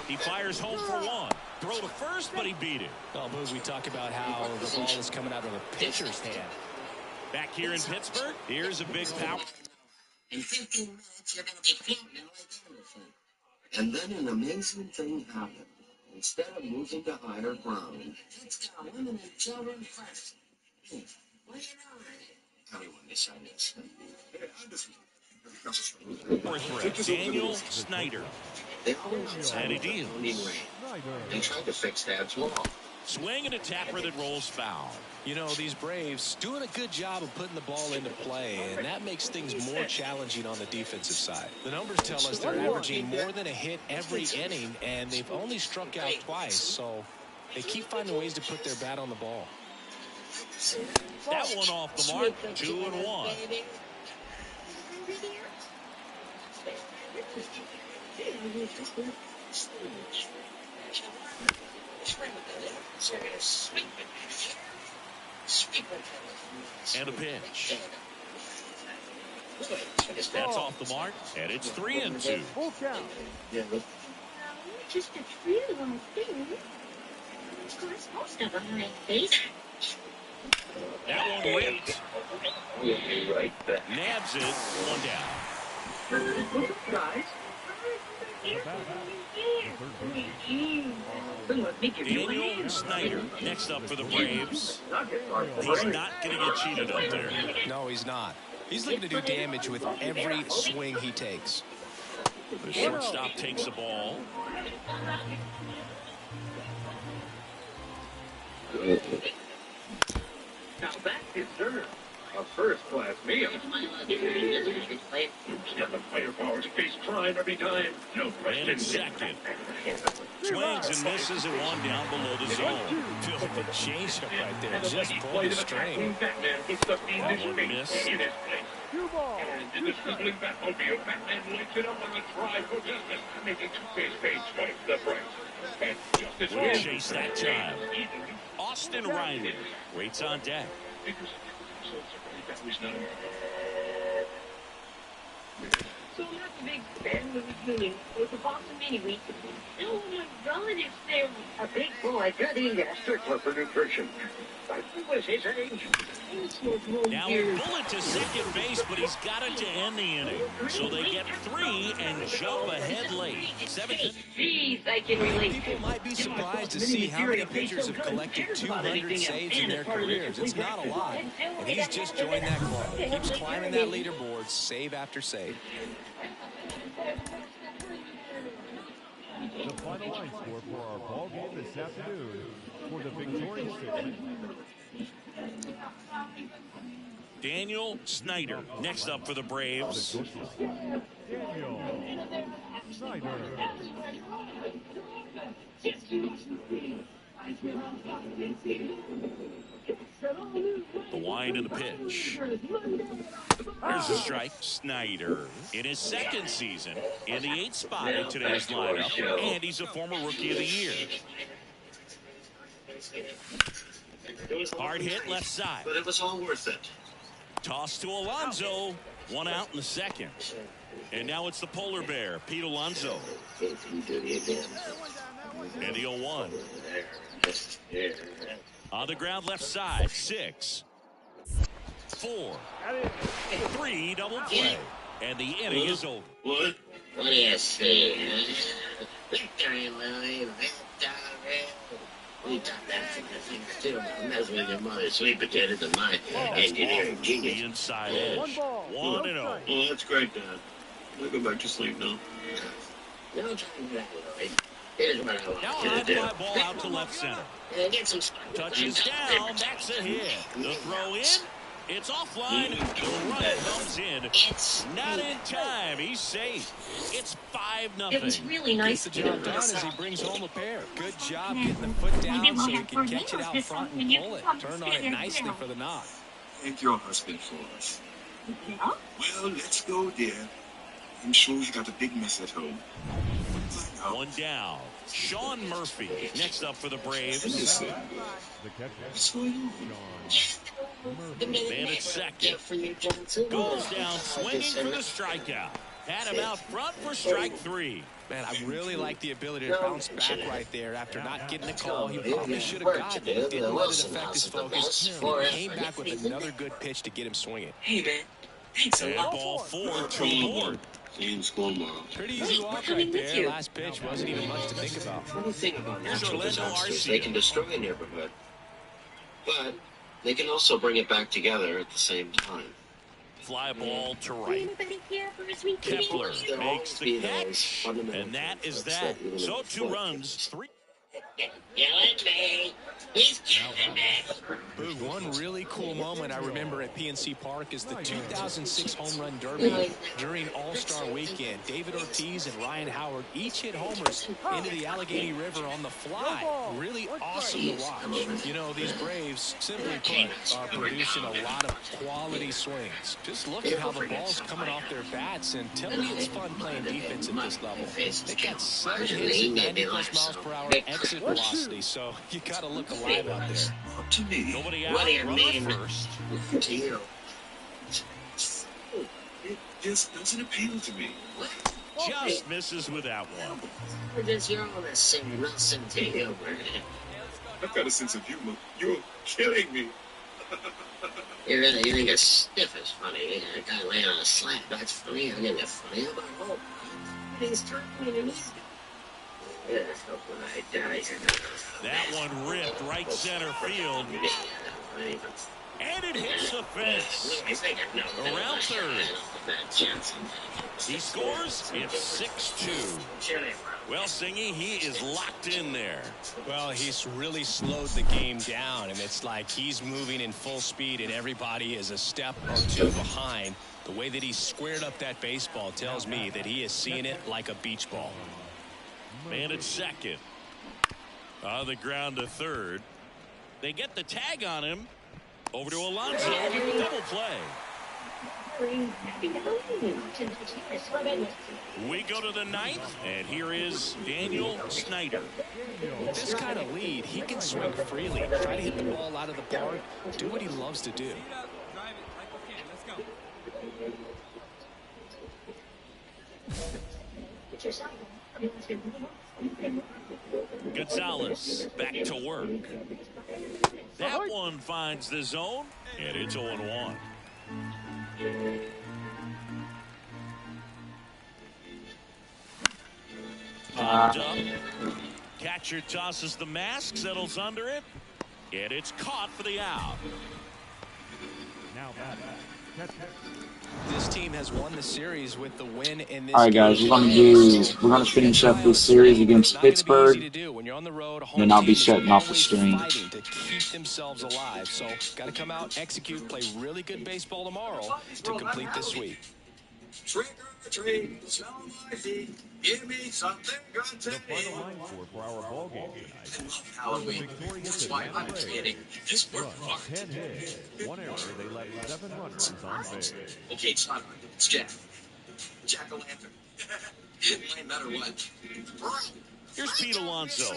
He fires home for one. Throw to first, but he beat it. Oh, Boog, we talk about how the ball is coming out of a pitcher's hand. Back here in Pittsburgh, here's a big power. In 15 minutes, you're going to be floating like anything. And then an amazing thing happened. Instead of moving to higher ground, it's got women each other first. What do you know? Everyone decided Daniel Snyder. They always and he deals. They tried to fix Dad's wall. Swing and a tapper that rolls foul. You know, these Braves doing a good job of putting the ball into play, and that makes things more challenging on the defensive side. The numbers tell us they're averaging more than a hit every inning, and they've only struck out twice, so they keep finding ways to put their bat on the ball. That one off the mark, 2-1. And a pitch. That's off the mark, and it's 3-2. Full count. Just a thrill on thing. Of course, most of them like this. That one ripped. Nabs it, one down. Daniel Snyder next up for the Braves. He's not going to get cheated up there. No, he's not. He's looking to do damage with every swing he takes. The shortstop takes the ball. Now that is served. A first-class meal. Get the firepower to face crime every time. No question. And second. Swings and misses and one down below the zone. Feel like the changeup right there. Just pulled the string. Batman puts the fiendish One face miss. in his place. And in the scuttling Batmobile, Batman lights it up on the drive for justice, making Two-Face face twice the price. And justice We'll wins. chase that time. Austin Riley waits on deck. So that's a big fan with the meeting with the box of mini wheat. Oh my God, it's there. A big boy good eater. Stickler for nutrition. He was his age. Now a bullet to second base, but he's got it to end the inning. So they get 3 and jump ahead late. 17. Jeez, I can relate. People might be surprised to see how many pitchers have collected 200 saves in their careers. It's not a lot, and he's just joined that club. Keeps climbing that leaderboard, save after save. The final line score for our ball game this afternoon for the victorious Daniel Snyder next up for the Braves. Daniel Snyder. The wind and the pitch. There's a strike. Snyder in his second season in the 8th spot in today's lineup, and he's a former Rookie of the Year. Hard hit left side. But it was all worth it. Toss to Alonso. One out in the second. And now it's the polar bear, Pete Alonso. And the 0-1. On the ground left side. 6, 4, 3, double play. And the inning is over. What? What do you see? Victory, Louie. Victory. We got that from the things too. Mess with your mother's sweet potatoes and my engineering genius. The inside edge. 1-0. Oh, that's great, Dad. I'll go back to sleep now. No time for that, Lloyd. Here's what I want Now you a to do. high fly ball out to left center. Get some Touches down. That's a hit. The throw in. It's offline. The run comes in. It's not in time. He's safe. It's 5-0. It was really nice. Gets the job done as he brings home a pair. Good job getting the foot down so he can catch it out front and pull it. Turned on it nicely for the knock. Thank your husband for us. Yeah. Well, let's go, dear. I'm sure you got a big mess at home. One down. Sean Murphy next up for the Braves. What's going on? Man at second. Goes down swinging for the strikeout. Had him out front for strike 3. Man, I really like the ability to bounce back right there after not getting a call. He probably should have gotten it. Didn't let it affect his focus. He came back with another good pitch to get him swinging. Hey, man. Thanks a lot. Ball 4 to board. Pretty easy walk right there. Last pitch wasn't even much to think about. Funny thing about natural disasters, they can destroy a neighborhood, but they can also bring it back together at the same time. Fly ball to right. Kepler makes the catch, and that is that. So 2 runs, 3. Killing me. He's killing me. Boog, one really cool moment I remember at PNC Park is the 2006 Home Run Derby during All-Star Weekend. David Ortiz and Ryan Howard each hit homers into the Allegheny River on the fly. Really awesome to watch. You know, these Braves, simply put, are producing a lot of quality swings. Just look at how the ball's coming off their bats, and tell me it's fun playing defense at this level. They got 7 hits at 90+ miles per hour exit velocity, so you got to look alive out there. To me. Nobody out, What do you runner mean? first. To you. It just doesn't appeal to me. Just misses with that one. Because you're all the same, nothing to humor. I've got a sense of humor. You're killing me. You think it's stiff is funny. A guy laying on a slab, that's funny. I think it's funny. How about hope? He's turning and he's... That one ripped right center field. And it hits the fence. Around third. He scores. It's 6-2. Well, Singy, he is locked in there. Well, he's really slowed the game down, and it's like he's moving in full speed, and everybody is a step or 2 behind. The way that he squared up that baseball tells me that he is seeing it like a beach ball. Man at second. On the ground to third. They get the tag on him. Over to Alonso. Double play. We go to the 9th, and here is Daniel Snyder. With this kind of lead, he can swing freely, try to hit the ball out of the park, do what he loves to do. Gonzalez back to work. That one finds the zone, and it's 0-1. Popped up. Catcher tosses the mask, settles under it, and it's caught for the out. Now This team has won the series with the win in this All right, guys, we're gonna finish up this series against Pittsburgh, then I'll be shutting off the stream. To keep themselves alive, so got to come out, execute, play really good baseball tomorrow to complete this sweep. Trick or treat, smell my feet, give me something good to the eat. final line score for our ball game tonight. I love Halloween. That's why I'm kidding. This work hard. 10 hits, 1 error. They left 7 runners on base. Okay, it's not hard. It's Jack. Jack-o'-lantern. No matter what. Here's Pete Alonso.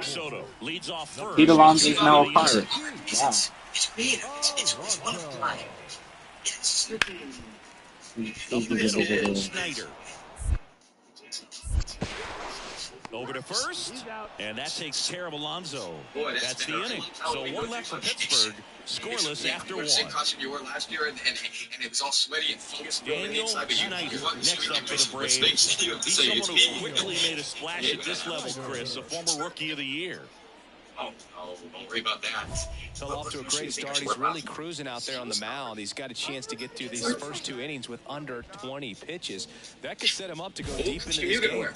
Soto leads off first. Pete Alonso's now a Pirate. Wow. It's weird. It's one of mine. It's... Snyder. Over to first, and that takes care of Alonso. Boy, that's the inning. So 1 left for Pittsburgh, scoreless after 1. Same costume you wore last year, and it was all sweaty and fungus. Daniel Snyder next up for the Braves. He's someone who quickly made a splash at this level, Chris, a former Rookie of the Year. Oh, no, don't worry about that. Fell off to a great start. He's really cruising out there on the mound. He's got a chance to get through these first 2 innings with under 20 pitches. That could set him up to go deep into this game.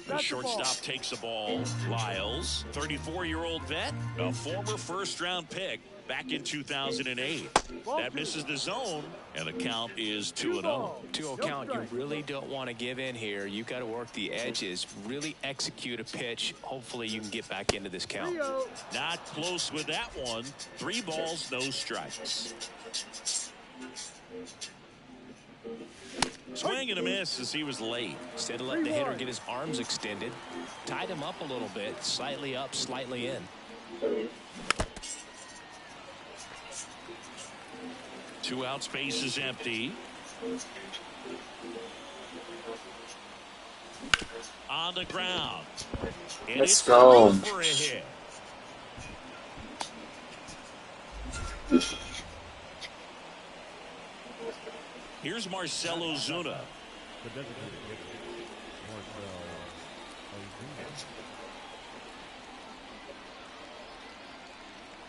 The shortstop takes the ball. Lyles, 34-year-old vet, a former first-round pick back in 2008. That misses the zone, and the count is 2-0. 2-0 count. You really don't want to give in here. You got to work the edges, really execute a pitch. Hopefully you can get back into this count. Not close with that one. 3 balls, no strikes. Swing and a miss as he was late. Instead of letting the hitter get his arms extended, tied him up a little bit, slightly up, slightly in. 2 out, space is empty. On the ground. And Let's go. For a hit. Here's Marcelo Zuna.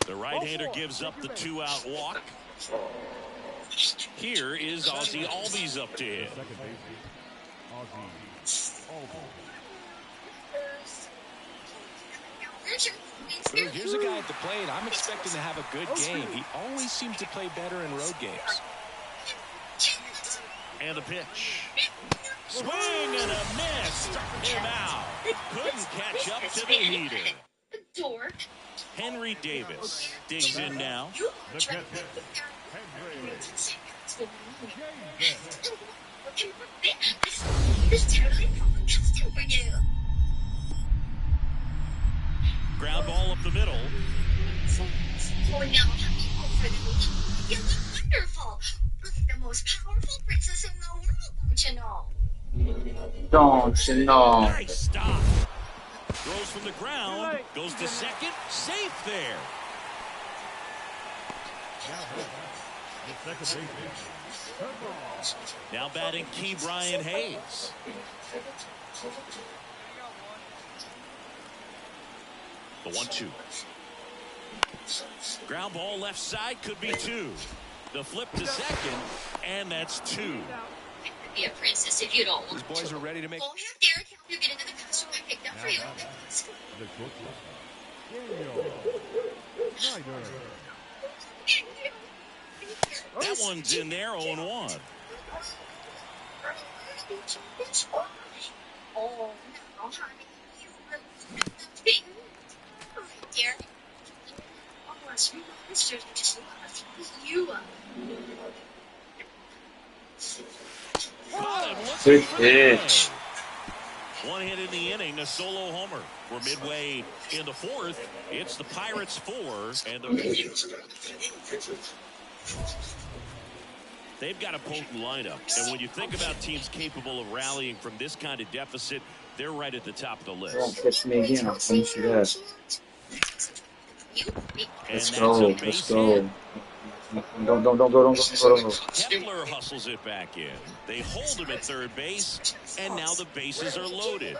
The right-hander gives up the 2-out walk. Here is Ozzie Albies up to hit. Here's a guy at the plate. I'm expecting to have a good game. He always seems to play better in road games. And the pitch. Swing and a miss. Struck him out. Couldn't catch up to the heater. Henry Davis digs in now. Ground ball up the middle. Oh no, you look wonderful. Like the most powerful princess in the world, don't you know? Don't you know? Nice stop. Throws from the ground. Goes to second. Safe there. Now batting Key Brian Hayes. The 1-2. Ground ball left side, could be 2. The flip to second, and that's 2. Be a princess if you don't. These boys are ready to make. We'll have Derek help you get into the costume I picked up for you. That one's in there, 0-1. Oh, no, honey. You were nothing. Derek. All us monsters are just lost. You are. Good pitch. 1 hit in the inning, a solo homer. We're midway in the 4th. It's the Pirates 4, and they've got a potent lineup. And when you think about teams capable of rallying from this kind of deficit, they're right at the top of the list. Don't catch me again. I'll finish you up. Let's go. Let's go. Don't go. Kepler hustles it back in. They hold him at third base, and now the bases are loaded.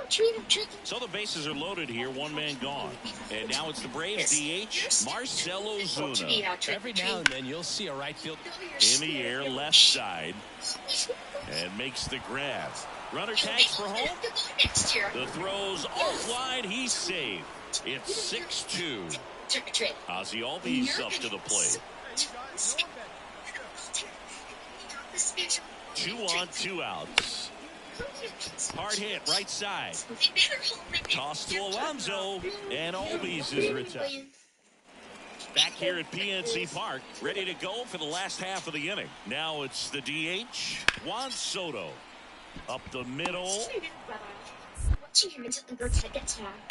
So the bases are loaded here, 1 man gone. And now it's the Braves DH, Marcelo Zuna. Every now and then you'll see a right field In the air, left side, and makes the grab. Runner tags for home. The throw's offline, he's saved. It's 6-2. Ozzie Albies up to the plate. 2 on, 2 outs. Hard hit, right side. Toss to Alonso, and Albies is retired. Back here at PNC Park, ready to go for the last half of the inning. Now it's the DH, Juan Soto. Up the middle.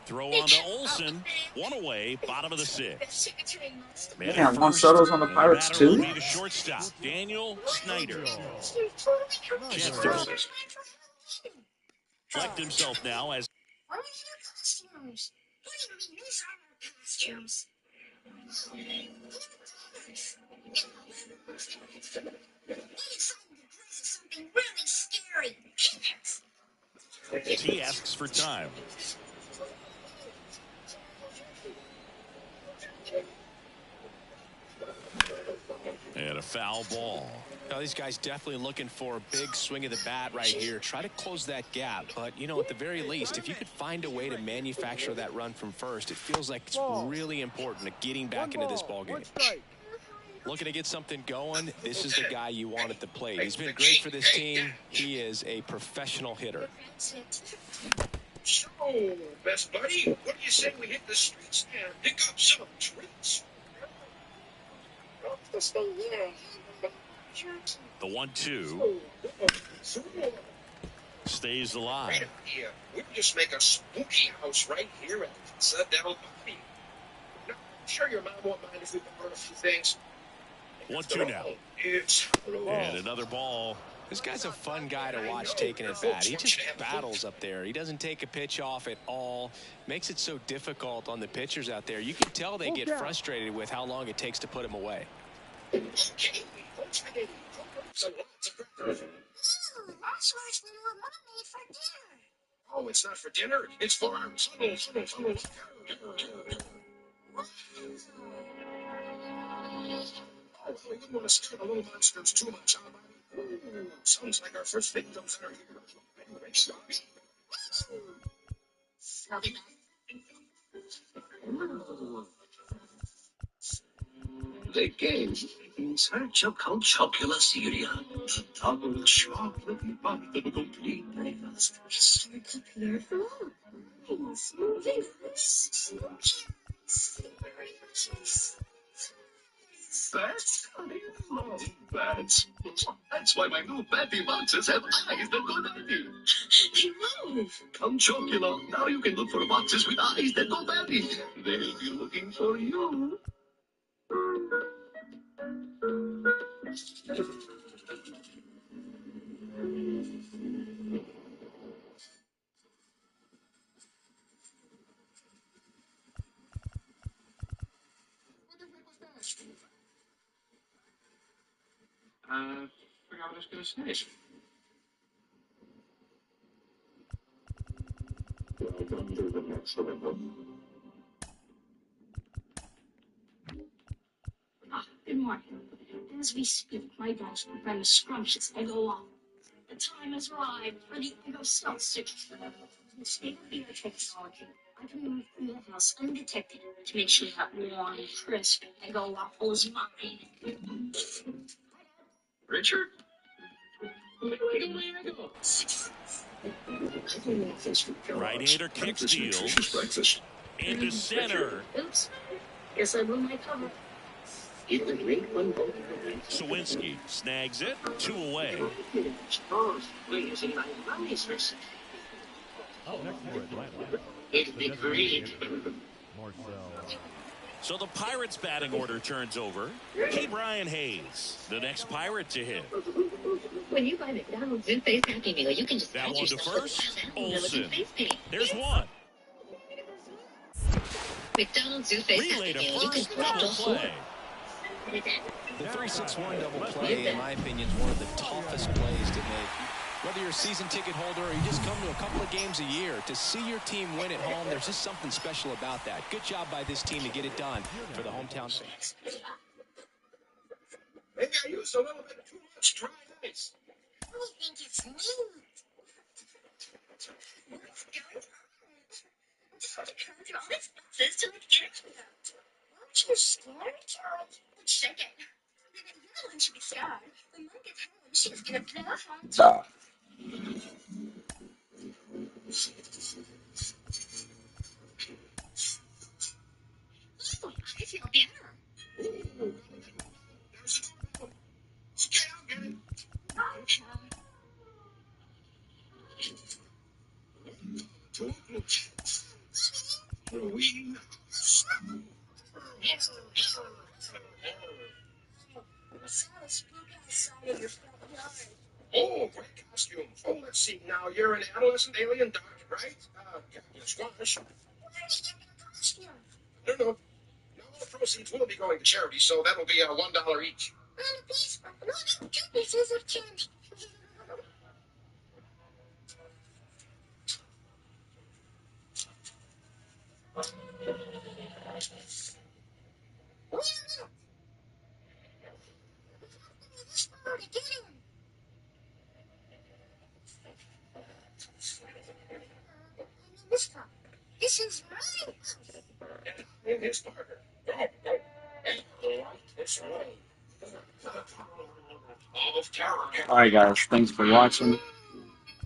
Throw on to Olsen. 1 away, bottom of the 6th. Yeah, Juan Soto's on the Pirates too. Be the shortstop, Daniel Snyder. Chance to collect himself now as Something really scary. as he asks for time. And a foul ball. Now, these guys definitely looking for a big swing of the bat right here. Try to close that gap. But, you know, at the very least, if you could find a way to manufacture that run from first, it feels like it's really important to getting back into this ballgame. Looking to get something going, this is the guy you want at the plate. He's been great for this team. He is a professional hitter. So, best buddy, what do you say we hit the streets and pick up some treats? Stay here. The 1-2 stays alive. Great idea. We can just make a spooky house right here at the Devil Bobby. No, I'm sure your mom won't mind if we borrow a few things. 1-2 now. And another ball. This guy's a fun guy to watch taking at bat. He just battles up there. He doesn't take a pitch off at all. Makes it so difficult on the pitchers out there. You can tell they get frustrated with how long it takes to put him away. That's what Mom made for dinner. Oh, it's not for dinner. It's for our tunnel. We wouldn't want to scare the little monsters too much, huh, Bobby? Sounds like our first victims are here. Anyway, sorry. The game in search of Calchoculosyria, the double chocolate bar of a complete breakfast. Bats? I love bats. That's why my new Batty boxes have eyes that go batty. They move. Calchocula. Now you can look for boxes with eyes that go batty. They'll be looking for you. I forgot what I was going to say. Welcome to the next level. Good morning. As we speak, my dog's preparing a scrumptious egg off. The time has arrived for the Eggo Seltzer. With state-of-the-art technology, I can move through the house undetected to make sure that warm, crisp Eggo waffle is mine. Richard? Where do I get my Eggo? Right-hander kick steals into center. Oops. Guess I blew my cover. Sawinski snags it, 2 away. It'd be great. So the Pirates' batting order turns over. Key Brian Hayes, the next Pirate to hit. When you buy McDonald's Zoo Face Happy Meal, you can just that add one to yourself first. a Olsen. face paint. There's one. McDonald's Zoo Face Relay Happy to Meal, you can first. put Double it play. The 3-6-1 double play, in my opinion, is one of the toughest plays to make. Whether you're a season ticket holder or you just come to a couple of games a year, to see your team win at home, there's just something special about that. Good job by this team to get it done for the hometown fans. Maybe I used a little bit too much dry ice. I think it's neat. All these boxes to make it. Aren't you scared, George? Check it. You're the one should be scared. When Mom gets home, she's gonna blow home. I feel better. There's a doorbell. Okay, I'll get it. Halloween. Oh, great costume. Oh, let's see. Now, you're an adolescent alien doctor, right? Captain Squash. No. All the proceeds will be going to charity, so that'll be $1 each. And a piece, no, 2 pieces of candy. This is mine. It's Parker. All right, guys. Thanks for watching.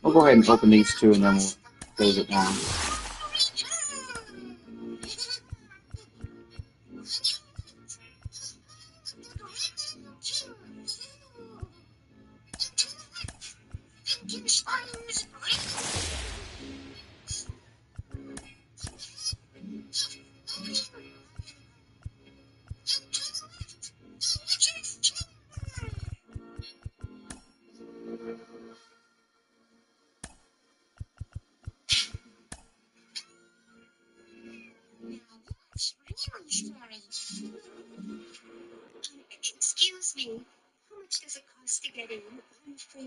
We'll go ahead and open these two, and then we'll close it down.